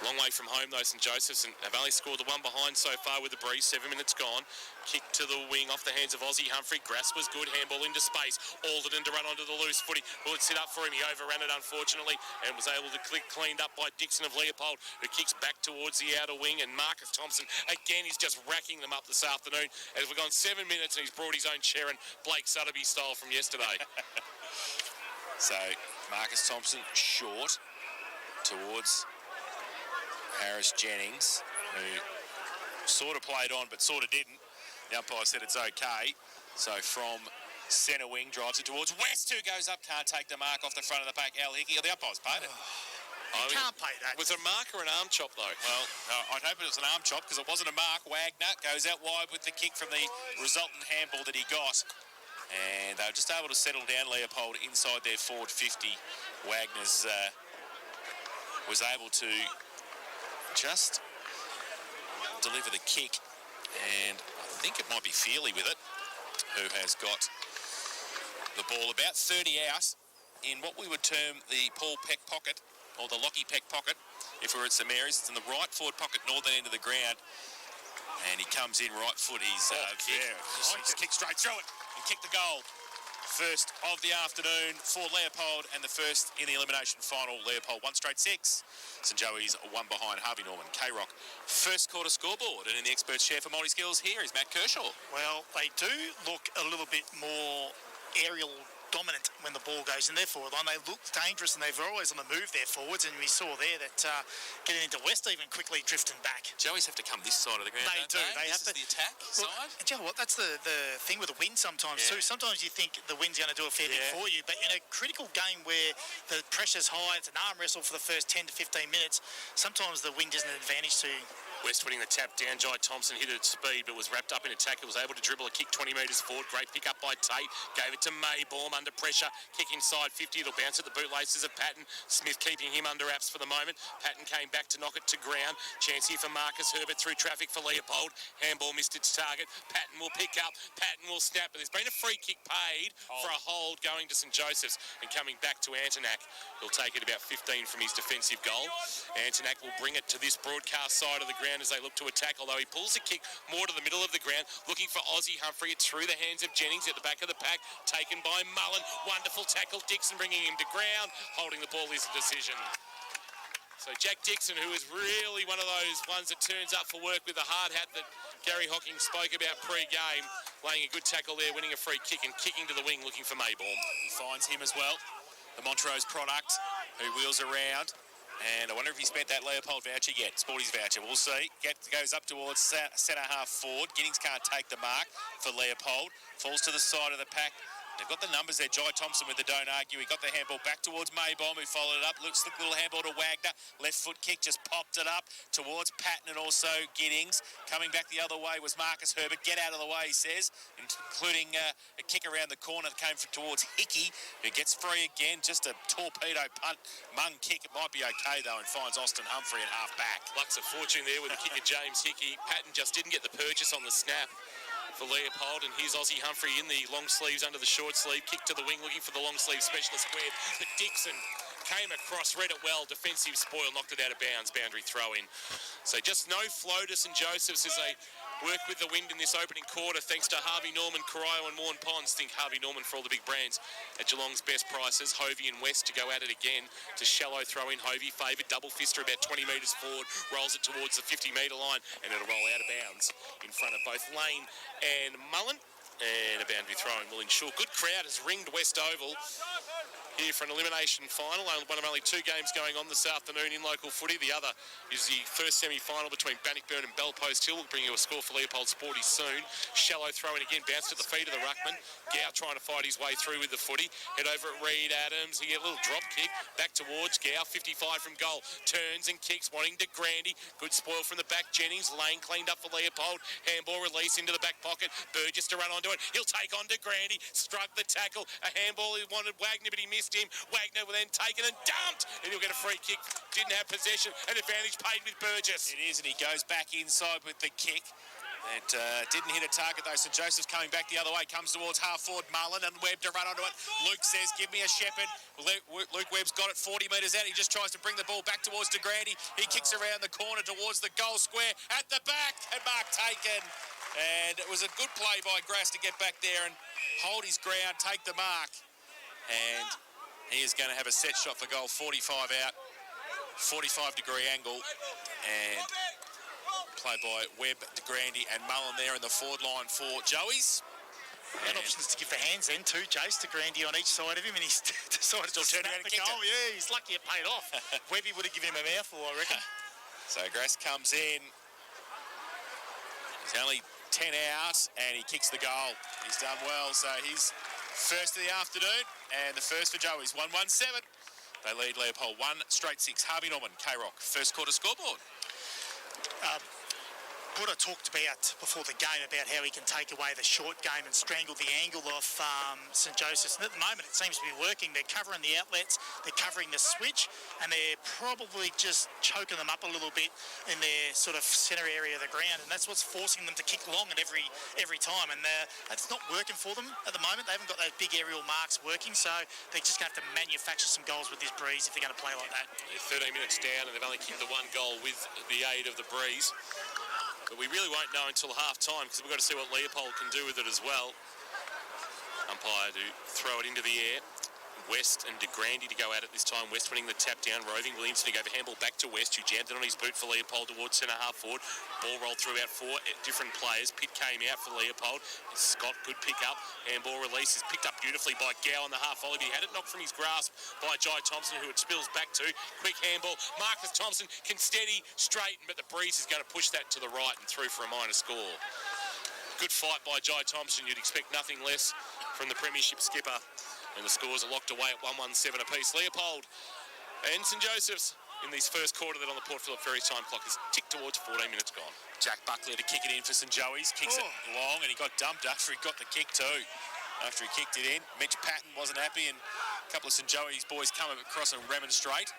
Long way from home though, St Joseph's, and have only scored the one behind so far with the breeze. 7 minutes gone. Kick to the wing off the hands of Aussie Humphrey. Grass was good. Handball into space. Alderton to run onto the loose footy. Will it sit up for him? He overran it unfortunately and was able to cleaned up by Dixon of Leopold, who kicks back towards the outer wing. And Marcus Thompson again is just racking them up this afternoon as we've gone 7 minutes and he's brought his own Sharon Blake Sutterby style from yesterday. So Marcus Thompson short towards Harris Jennings, who sort of played on but sort of didn't. The umpire said it's okay. So from centre wing, drives it towards West, who goes up, can't take the mark off the front of the pack. El Hickey, the umpire's paid it. Can't pay that. Was it a mark or an arm chop though? Well, I'd hope it was an arm chop because it wasn't a mark. Wagner goes out wide with the kick from the resultant handball that he got. And they were just able to settle down Leopold inside their forward 50. Wagner's was able to just deliver the kick, and I think it might be Feely with it, who has got the ball about 30 out in what we would term the Paul Peck pocket, or the Lockie Peck pocket. If we were at St Mary's, it's in the right forward pocket, northern end of the ground, and he comes in right foot. He's there. He's kicked straight through it and kicked the goal. First of the afternoon for Leopold, and the first in the elimination final. Leopold 1 straight 6. St Joey's 1 behind. Harvey Norman, K-Rock. First quarter scoreboard, and in the experts chair for multi-skills, here is Matt Kershaw. Well, they do look a little bit more aerial dominant when the ball goes in their forward line. They look dangerous and they're always on the move, their forwards, and we saw there that getting into West even quickly drifting back. Joey's have to come this side of the ground, They do. They have This is to. the attack side. Do you know what? That's the thing with the wind sometimes too. Sometimes you think the wind's going to do a fair bit for you, but in a critical game where the pressure's high, it's an arm wrestle for the first 10 to 15 minutes, sometimes the wind isn't an advantage to you. West winning the tap down. Jai Thompson hit it at speed, but was wrapped up in attack. It was able to dribble a kick 20 metres forward. Great pick up by Tate. Gave it to Maybaum under pressure. Kick inside 50. It'll bounce at the bootlaces of Patton. Smith keeping him under wraps for the moment. Patton came back to knock it to ground. Chance here for Marcus Herbert through traffic for Leopold. Handball missed its target. Patton will pick up. Patton will snap. But there's been a free kick paid for a hold going to St Joseph's and coming back to Antonak. He'll take it about 15 from his defensive goal. Antonak will bring it to this broadcast side of the ground as they look to attack, although he pulls the kick more to the middle of the ground, looking for Ozzie Humphrey. It's through the hands of Jennings at the back of the pack, taken by Mullen. Wonderful tackle. Dixon bringing him to ground. Holding the ball is a decision. So Jack Dixon, who is really one of those ones that turns up for work with the hard hat that Gary Hocking spoke about pre-game, laying a good tackle there, winning a free kick and kicking to the wing, looking for Maybaum. He finds him as well, the Montrose product, who wheels around. And I wonder if he spent that Leopold voucher yet. Sporty's voucher, we'll see. Goes up towards centre half forward. Giddings can't take the mark for Leopold. Falls to the side of the pack. They've got the numbers there. Jai Thompson with the don't argue. He got the handball back towards Maybaum, who followed it up. Looks the little handball to Wagner. Left foot kick, just popped it up towards Patton and also Giddings. Coming back the other way was Marcus Herbert. Get out of the way, he says, including a kick around the corner that came from towards Hickey, who gets free again. Just a torpedo punt, mung kick. It might be okay, though, and finds Austin Humphrey at half back. Lucks a fortune there with the kick of James Hickey. Patton just didn't get the purchase on the snap for Leopold, and here's Ozzie Humphrey in the long sleeves under the short sleeve, kick to the wing, looking for the long sleeve specialist Webb, but Dixon came across, read it well, defensive spoil, knocked it out of bounds, boundary throw in. So just no flow to St Joseph's as they work with the wind in this opening quarter, thanks to Harvey Norman, Corio and Morn Ponds. Think Harvey Norman for all the big brands at Geelong's best prices. Hovey and West to go at it again. To shallow throw in. Hovey favoured, double fister about 20 metres forward, rolls it towards the 50-metre line, and it'll roll out of bounds in front of both Lane and Mullen. And a boundary throw-in will ensure. Good crowd has ringed West Oval here for an elimination final. One of only 2 games going on this afternoon in local footy. The other is the first semi-final between Bannockburn and Bellpost Hill. We'll bring you a score for Leopold Sporty soon. Shallow throw-in again, bounced at the feet of the ruckman. Gow trying to fight his way through with the footy. Head over at Reed Adams. He get a little drop kick back towards Gow. 55 from goal. Turns and kicks, wanting to Grandy. Good spoil from the back. Jennings. Lane cleaned up for Leopold. Handball release into the back pocket. Burgess to run onto it. He'll take on to Grandy. Struck the tackle. A handball he wanted Wagner, but he missed him. Wagner will then taken and dumped, and he'll get a free kick. Didn't have possession. An advantage paid with Burgess. It is, and he goes back inside with the kick. It didn't hit a target, though. St Joseph's coming back the other way. Comes towards half-forward Mullen and Webb to run onto it. Luke says, give me a Shepherd. Luke Webb's got it 40 metres out. He just tries to bring the ball back towards De Grande. He kicks around the corner towards the goal square. At the back, and mark taken. And it was a good play by Grass to get back there and hold his ground, take the mark. And he is going to have a set shot for goal, 45 out, 45-degree angle, and played by Webb, De Grande and Mullen there in the forward line for Joey's. And options to give the hands then too, Jace. De Grande on each side of him, and he's decided to turn snap around and the kick goal. it. Yeah, he's lucky it paid off. Webby would have given him a mouthful, I reckon. So Grass comes in. He's only 10 out, and he kicks the goal. He's done well, so he's first of the afternoon, and the first for Joey's, 1-1-7. They lead Leopold 1 straight 6. Harvey Norman, K-Rock, first quarter scoreboard. What I talked about before the game about how he can take away the short game and strangle the angle off St Joseph's. And at the moment, it seems to be working. They're covering the outlets, they're covering the switch, and they're probably just choking them up a little bit in their sort of centre area of the ground. And that's what's forcing them to kick long at every time. And it's not working for them at the moment. They haven't got those big aerial marks working, so they're just going to have to manufacture some goals with this breeze if they're going to play like that. They're 13 minutes down, and they've only kicked the 1 goal with the aid of the breeze. But we really won't know until half-time because we've got to see what Leopold can do with it as well. umpire to throw it into the air. West and De Grande to go at it this time. West winning the tap down. Roving Williamson to go for handball back to West, who jammed it on his boot for Leopold towards centre half forward. Ball rolled through out 4 different players. Pitt came out for Leopold. Scott, good pick up. Handball release is picked up beautifully by Gow on the half volley. He had it knocked from his grasp by Jai Thompson, who it spills back to. Quick handball. Marcus Thompson can steady, straighten, but the breeze is going to push that to the right and through for a minor score. Good fight by Jai Thompson. You'd expect nothing less from the premiership skipper. And the scores are locked away at 1-1-7 apiece. Leopold and St Joseph's in this first quarter that on the Port Phillip Ferry time clock is ticked towards 14 minutes gone. Jack Buckley to kick it in for St Joey's. Kicks it long, and he got dumped after he got the kick too. After he kicked it in, Mitch Patton wasn't happy, and a couple of St Joey's boys come across and remonstrate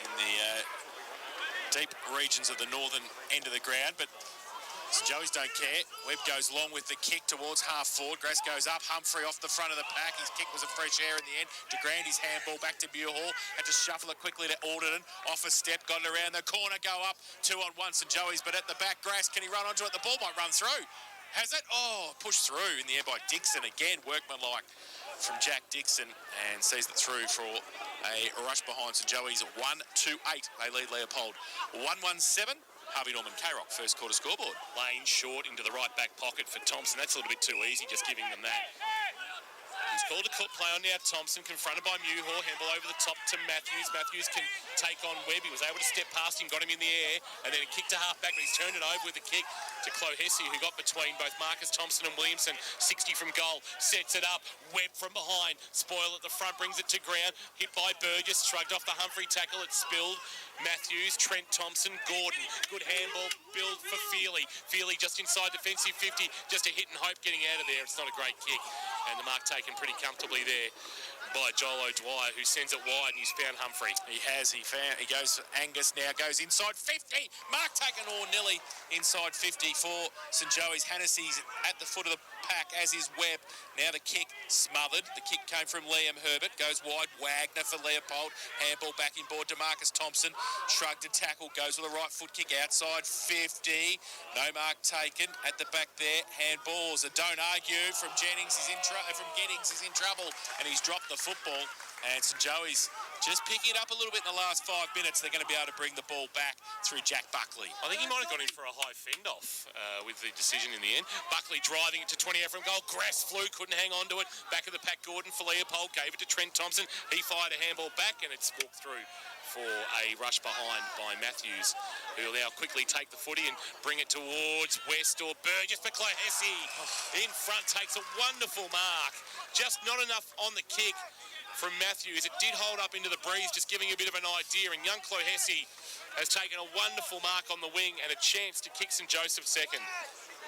in the deep regions of the northern end of the ground, but St Joey's don't care. Webb goes long with the kick towards half forward. Grass goes up. Humphrey off the front of the pack. His kick was a fresh air in the end. De Grande's handball back to Buhall. Had to shuffle it quickly to Alderton. Off a step, got it around the corner, go up. 2-on-1 St Joey's, but at the back, Grass, can he run onto it? The ball might run through. Has it? Oh, pushed through in the air by Dixon. Again, workmanlike from Jack Dixon, and sees it through for a rush behind St Joey's. 1-2-8. They lead Leopold. 1-1-7. Harvey Norman, K-Rock, first quarter scoreboard. Lane short into the right back pocket for Thompson. That's a little bit too easy, just giving them that. He's called a cut play on now. Thompson confronted by Muhor. Handball over the top to Matthews. Matthews can take on Webb. He was able to step past him, got him in the air, and then a kick to half back, but he's turned it over with a kick to Clohessy, who got between both Marcus Thompson and Williamson. 60 from goal. Sets it up. Webb from behind. Spoil at the front, brings it to ground. Hit by Burgess. Shrugged off the Humphrey tackle. It's spilled. Matthews, Trent Thompson, Gordon. Good handball. Build for Feely. Feely just inside defensive 50. Just a hit and hope getting out of there. It's not a great kick. And the mark taken pretty comfortably there by Joel O'Dwyer, who sends it wide, and he's found Humphrey. He has. He goes. Angus now goes inside 50. Mark taken Nilly inside 50 for St Joey's. Hannessy's at the foot of the pack, as is Webb. Now the kick smothered. The kick came from Liam Herbert. Goes wide. Wagner for Leopold. Handball back in board to Marcus Thompson. Shrugged to tackle. Goes with a right foot kick outside 50. No mark taken. At the back there, handballs. A don't argue from Jennings. From Gettings is in trouble, and he's dropped the football. And St Joey's just picking it up a little bit in the last 5 minutes. They're going to be able to bring the ball back through Jack Buckley. I think he might have got in for a high fend-off with the decision in the end. Buckley driving it to 20 out from goal. Grass flew, couldn't hang on to it. Back of the pack, Gordon for Leopold. Gave it to Trent Thompson. He fired a handball back, and it's walked through for a rush behind by Matthews, who will now quickly take the footy and bring it towards West or Burgess for Clohessy. In front, takes a wonderful mark. Just not enough on the kick from Matthews. It did hold up into the breeze, just giving you a bit of an idea. And young Clohessy has taken a wonderful mark on the wing and a chance to kick St Joseph second.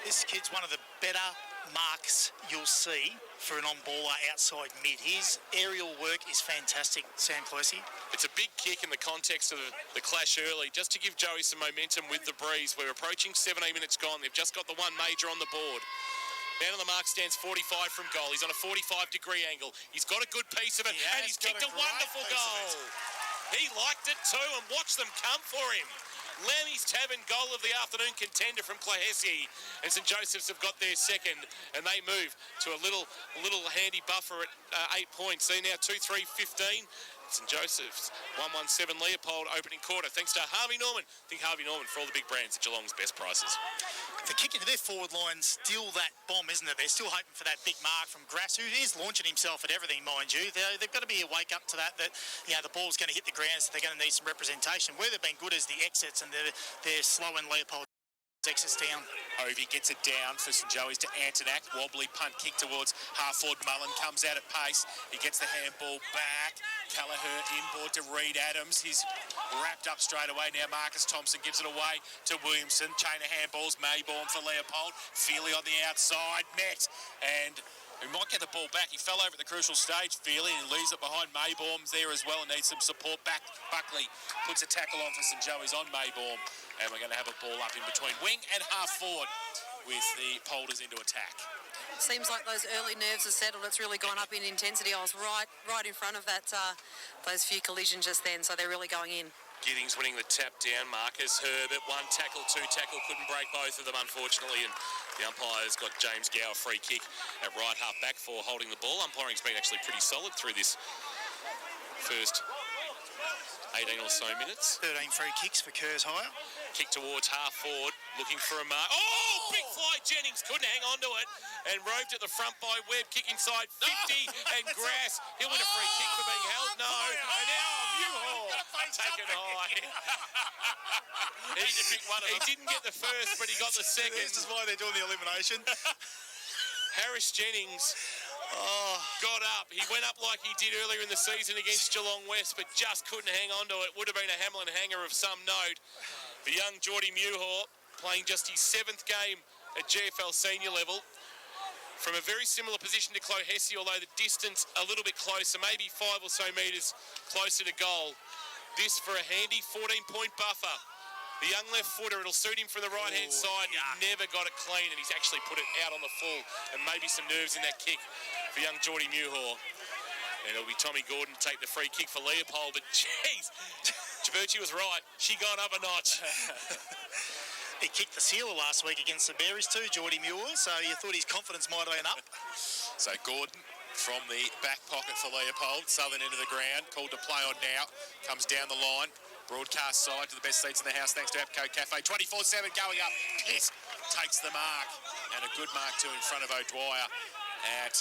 This kid's one of the better marks you'll see for an on-baller outside mid. His aerial work is fantastic, Sam Clohessy. It's a big kick in the context of the clash early, just to give Joey some momentum with the breeze. We're approaching 17 minutes gone. They've just got the one major on the board. Man on the mark stands 45 from goal. He's on a 45-degree angle. He's got a good piece of it, and he's kicked a wonderful goal. He liked it too, and watch them come for him. Lemmy's Tavern goal of the afternoon contender from Clohessy, and St Joseph's have got their second, and they move to a little handy buffer at 8 points. See now 2-3-15. St Joseph's 1-1-7 Leopold opening quarter. Thanks to Harvey Norman. Think Harvey Norman for all the big brands at Geelong's best prices. The kick into their forward line, still that bomb, isn't it? They're still hoping for that big mark from Grass, who is launching himself at everything, mind you. They've got to be a wake up to that the ball's going to hit the ground, so they're going to need some representation. Where they've been good is the exits, and they're slowing Leopold exits down. Hovey gets it down for St Joey's to Antonak. Wobbly punt kick towards half forward. Mullen comes out at pace. He gets the handball back. Callagher inboard to Reed Adams. He's wrapped up straight away now. Marcus Thompson gives it away to Williamson. Chain of handballs. Mayborn for Leopold. Feely on the outside. Met. And he might get the ball back. He fell over at the crucial stage, Feely, and leaves it behind. Maybaum's there as well and needs some support back. Buckley puts a tackle on for St Joey's on Maybaum. And we're going to have a ball up in between wing and half forward with the Polders into attack. Seems like those early nerves are settled. It's really gone up in intensity. I was right in front of that those few collisions just then, so they're really going in. Giddings winning the tap down. Marcus Herbert, 1 tackle, 2 tackle, couldn't break both of them, unfortunately, and the umpire's got James Gower free kick at right half back for holding the ball. Umpiring's been actually pretty solid through this first 18 or so minutes. 13 free kicks for Kerrs Hire. Kick towards half forward, looking for a mark. Oh, big fly. Jennings couldn't hang on to it and roved at the front by Webb. Kick inside 50 and Grass. He'll win a free kick for being held. No. And now Newhall taken high. He didn't get the first, but he got the second. This is why they're doing the elimination. Harris Jennings got up. He went up like he did earlier in the season against Geelong West, but just couldn't hang on to it. Would have been a Hamlin hanger of some note. The young Geordie Muir playing just his 7th game at GFL senior level from a very similar position to Chloe Hesse, although the distance a little bit closer, maybe 5 or so metres closer to goal. This for a handy 14-point buffer. The young left footer, it'll suit him from the right-hand side. He never got it clean, and he's actually put it out on the full, and maybe some nerves in that kick for young Geordie Muir. And it'll be Tommy Gordon to take the free kick for Leopold, but jeez, Jabucci was right. She got up a notch. He kicked the sealer last week against the Bears too, Geordie Muir, so you thought his confidence might have been up. So Gordon from the back pocket for Leopold, southern end of the ground, called to play on now, comes down the line, broadcast side to the best seats in the house thanks to APCO Cafe, 24/7 going up, Pitt takes the mark, and a good mark too in front of O'Dwyer at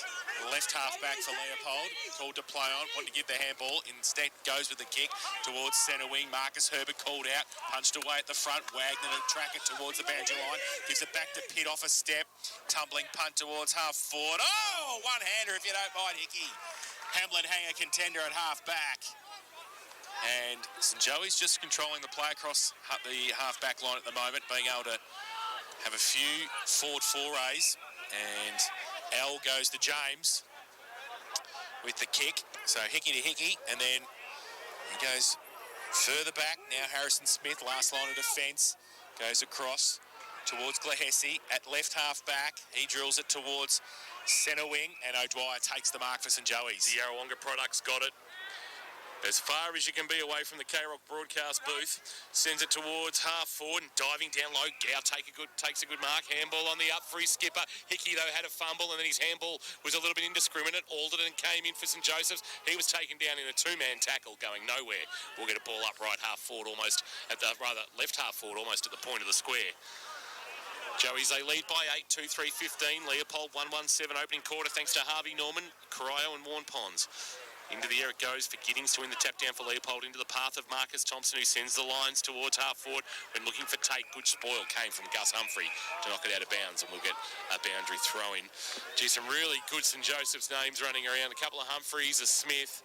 left half back for Leopold, called to play on, wanted to give the handball, instead goes with the kick towards centre wing. Marcus Herbert called out, punched away at the front, Wagner to track it towards the boundary line, gives it back to Pitt off a step, tumbling punt towards half forward. Oh, one-hander if you don't mind, Hickey. Hamlin hanger contender at half back. And St Joey's just controlling the play across the half back line at the moment, being able to have a few forward forays, and L goes to James with the kick. So Hickey to Hickey, and then he goes further back. Now Harrison Smith, last line of defence, goes across towards Glahesi at left half back. He drills it towards centre wing, and O'Dwyer takes the mark for St Joey's. The Yarrawonga products got it as far as you can be away from the K-Rock broadcast booth. Sends it towards half forward and diving down low. Gow takes a good mark. Handball on the up for his skipper. Hickey, though, had a fumble, and then his handball was a little bit indiscriminate. Alderton came in for St Joseph's. He was taken down in a 2-man tackle, going nowhere. We'll get a ball up right half forward, almost at the left half forward, almost at the point of the square. Joey's, they lead by 8, 2-3-15. Leopold 1-1-7 opening quarter, thanks to Harvey Norman, Corio and Warren Ponds. Into the air it goes for Giddings to win the tap down for Leopold, into the path of Marcus Thompson, who sends the lines towards half forward. When looking for take, good spoil came from Gus Humphrey to knock it out of bounds, and we'll get a boundary throw in. Gee, some really good St Joseph's names running around. A couple of Humphreys, a Smith,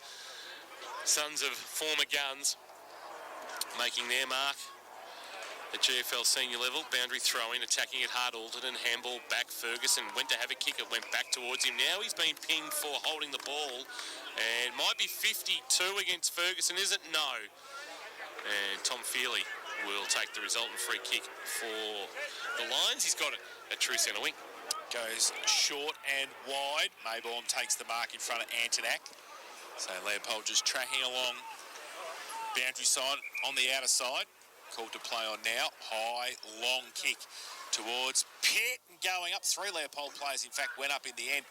sons of former guns, making their mark at GFL senior level. Boundary throw-in, attacking it hard, Alderton, handball back, Ferguson went to have a kick, it went back towards him. Now he's been pinged for holding the ball, and might be 52 against Ferguson, is it? No. And Tom Feely will take the resultant free kick for the Lions. He's got it at true centre wing. Goes short and wide. Mayborn takes the mark in front of Antonak. So Leopold just tracking along boundary side on the outer side. Called to play on now. High, long kick towards Pitt, and going up. 3 Leopold players, in fact, went up in the end.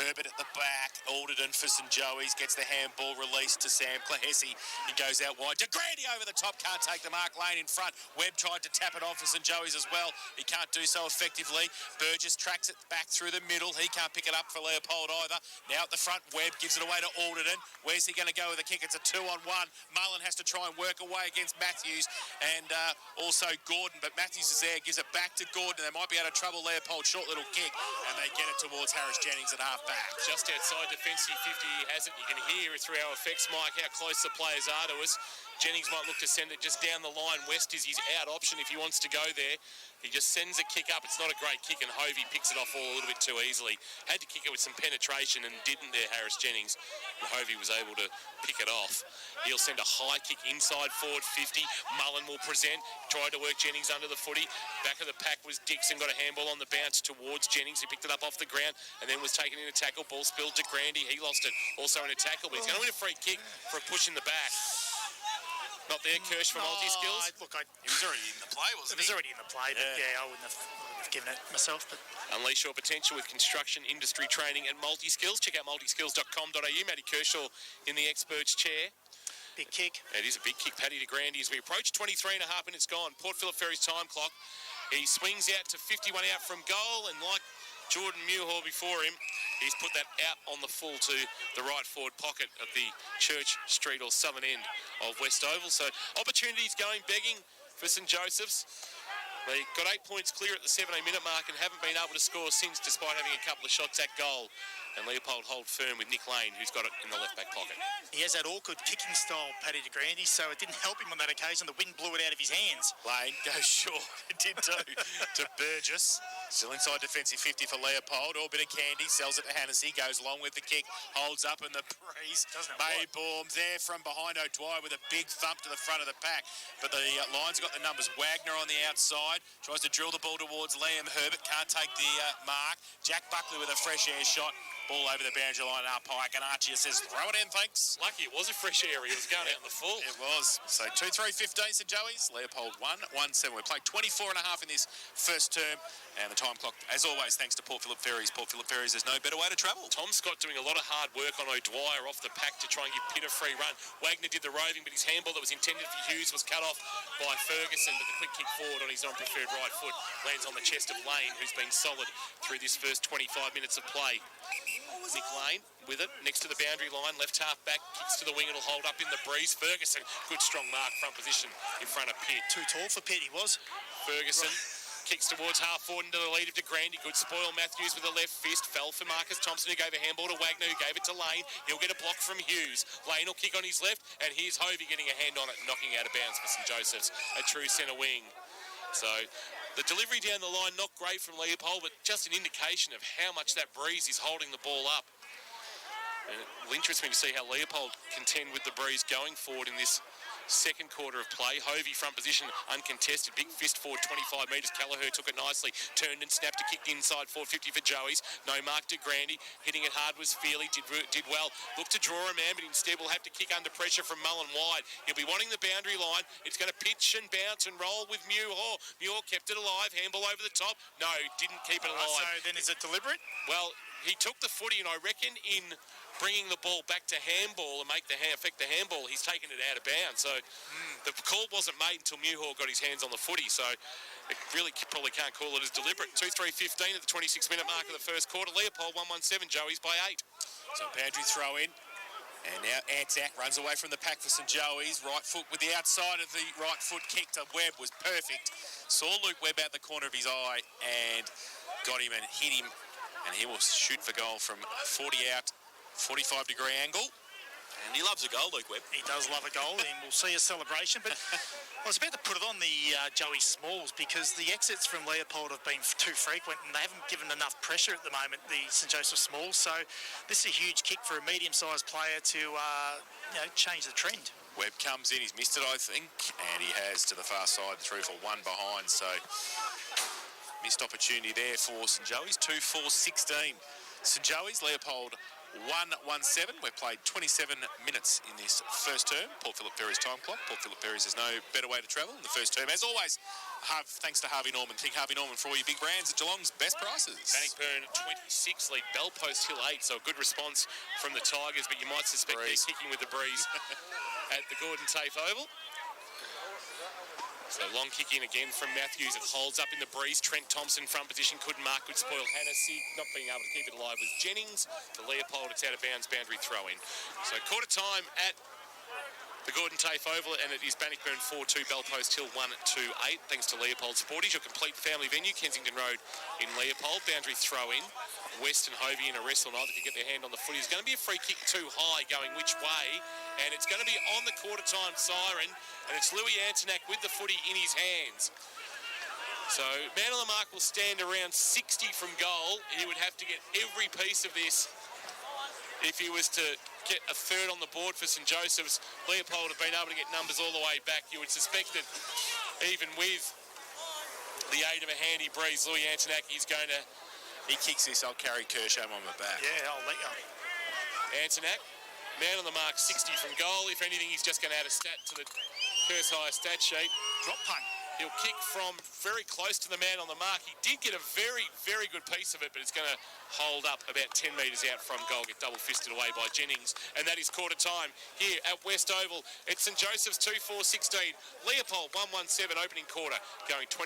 Herbert at the back. Alderton for St Joey's gets the handball released to Sam Clahesi. He goes out wide. De Grande over the top, can't take the mark. Lane in front. Webb tried to tap it on for St Joey's as well. He can't do so effectively. Burgess tracks it back through the middle. He can't pick it up for Leopold either. Now at the front, Webb gives it away to Alderton. Where's he going to go with the kick? It's a 2-on-1. Mullen has to try and work away against Matthews and also Gordon, but Matthews is there, gives it back to Gordon. They might be able to trouble Leopold. Short little kick, and they get it towards Harris Jennings at half back. Just outside defensive 50, he has it. You can hear through our effects, Mike, how close the players are to us. Jennings might look to send it just down the line. West is his out option if he wants to go there. He just sends a kick up. It's not a great kick, and Hovey picks it off all a little bit too easily. Had to kick it with some penetration and didn't there, Harris Jennings. And Hovey was able to pick it off. He'll send a high kick inside forward 50. Mullen will present. Tried to work Jennings under the footy. Back of the pack was Dixon. Got a handball on the bounce towards Jennings. He picked it up off the ground and then was taken in a tackle. Ball spilled to Grandy. He lost it also in a tackle, but he's going to win a free kick for a push in the back. Not there, Kirsch for multi-skills? Look, He was already in the play, wasn't it was he? already in the play, but I wouldn't have given it myself. But Unleash your potential with construction industry training and multi-skills. Check out multiskills.com.au. Matty Kershaw in the expert's chair. big kick. It is a big kick, Paddy de Grande, as we approach 23 and a half minutes gone. Port Phillip Ferry's time clock. He swings out to 51 out from goal, and like Jordan Muirhall before him, he's put that out on the full to the right forward pocket of the Church Street or southern end of West Oval. So opportunities going begging for St Joseph's. They got 8 points clear at the 17-minute mark and haven't been able to score since, despite having a couple of shots at goal. And Leopold hold firm with Nick Lane, who's got it in the left-back pocket. He has that awkward kicking style, Paddy de Grande, so it didn't help him on that occasion. The wind blew it out of his hands. Lane goes short. It did too. To Burgess. Still inside defensive 50 for Leopold. All bit of candy. Sells it to Hennessy. Goes along with the kick. Holds up in the breeze. Maybaum there from behind O'Dwyer with a big thump to the front of the pack. But the Lions got the numbers. Wagner on the outside. Tries to drill the ball towards Liam Herbert. Can't take the mark. Jack Buckley with a fresh air shot. Ball over the boundary line up high. And Archie says, throw it in, thanks. Lucky it was a fresh area. It was going out in the full. It was. So 2-3-15 St Joey's. Leopold 1-1-7. We played 24 and a half in this first term. And the time clock, as always, thanks to Port Phillip Ferries. Port Phillip Ferries, there's no better way to travel. Tom Scott doing a lot of hard work on O'Dwyer off the pack to try and give Pitt a free run. Wagner did the roving, but his handball that was intended for Hughes was cut off by Ferguson. But the quick kick forward on his non-preferred right foot lands on the chest of Lane, who's been solid through this first 25 minutes of play. Nick Lane with it, next to the boundary line, left half back, kicks to the wing, it'll hold up in the breeze. Ferguson, good strong mark, front position in front of Pitt. Too tall for Pitt, he was. Ferguson kicks towards half forward into the lead of de Grande. Good spoil. Matthews with a left fist. Fell for Marcus Thompson, who gave a handball to Wagner, who gave it to Lane. He'll get a block from Hughes. Lane will kick on his left, and here's Hovey getting a hand on it, knocking out of bounds for St Joseph's, a true centre wing. So the delivery down the line, not great from Leopold, but just an indication of how much that breeze is holding the ball up. And it will interest me to see how Leopold contend with the breeze going forward in this second quarter of play. Hovey front position uncontested, big fist forward 25 metres. Kelleher took it nicely, turned and snapped a kick inside 450 for Joey's. No mark to Grande, hitting it hard was Feely, did well. Looked to draw a man, but instead will have to kick under pressure from Mullen wide. He'll be wanting the boundary line. It's going to pitch and bounce and roll with Muir. Muir kept it alive, handball over the top. No, didn't keep it alive. So then is it deliberate? Well, he took the footy, and I reckon in bringing the ball back to handball and affect the handball, he's taken it out of bounds. So the call wasn't made until Muir got his hands on the footy. So it really probably can't call it as deliberate. 2-3-15 at the 26-minute mark of the first quarter. Leopold 1-1-7, Joey's by 8. So boundary throw in. And now Anzac runs away from the pack for St Joey's. Right foot with the outside of the right foot kick to Webb was perfect. Saw Luke Webb out the corner of his eye and got him and hit him. And he will shoot for goal from 40 out. 45-degree angle. And he loves a goal, Luke Webb. He does love a goal, and we'll see a celebration. But I was about to put it on the Joey Smalls because the exits from Leopold have been too frequent and they haven't given enough pressure at the moment, the St Joseph Smalls. So this is a huge kick for a medium-sized player to change the trend. Webb comes in, he's missed it, I think, and he has to the far side, through for one behind. So missed opportunity there for St Joey's. 2-4-16. St Joey's, Leopold 1-1-7. We've played 27 minutes in this first term. Port Phillip Ferries time clock. Port Phillip Ferries, there's no better way to travel in the first term. As always, thanks to Harvey Norman. Think Harvey Norman for all your big brands at Geelong's best prices. Bannockburn 26 lead, Bellpost Hill 8. So a good response from the Tigers, but you might suspect they're kicking with the breeze at the Gordon Tafe Oval. So long kick in again from Matthews. It holds up in the breeze. Trent Thompson, front position, couldn't mark. Good spoil. Hennessy not being able to keep it alive was Jennings. To Leopold, it's out of bounds, boundary throw in. So quarter time at the Gordon Tafe Oval, and it is Bannockburn 4-2, Bellpost Hill 1-8. Thanks to Leopold Sporties, your complete family venue, Kensington Road in Leopold. Boundary throw in. West and Hovey in a wrestle. Neither can get their hand on the footy. It's going to be a free kick too high, going which way, and it's going to be on the quarter time siren, and it's Louis Antonac with the footy in his hands. So man on the mark will stand around 60 from goal. He would have to get every piece of this if he was to get a third on the board for St Joseph's. Leopold have been able to get numbers all the way back. You would suspect that even with the aid of a handy breeze, Louis Antonac is going to... He kicks this, I'll carry Kershaw on my back. Yeah, I'll let you. Antonac, Man on the mark, 60 from goal. If anything, he's just going to add a stat to the Curse Hire stat sheet. Drop punt. He'll kick from very close to the man on the mark. He did get a very, very good piece of it, but it's going to hold up about 10 metres out from goal, get double-fisted away by Jennings. And that is quarter time here at West Oval. It's St Joseph's 2-4-16. Leopold 1-1-7 opening quarter, going 26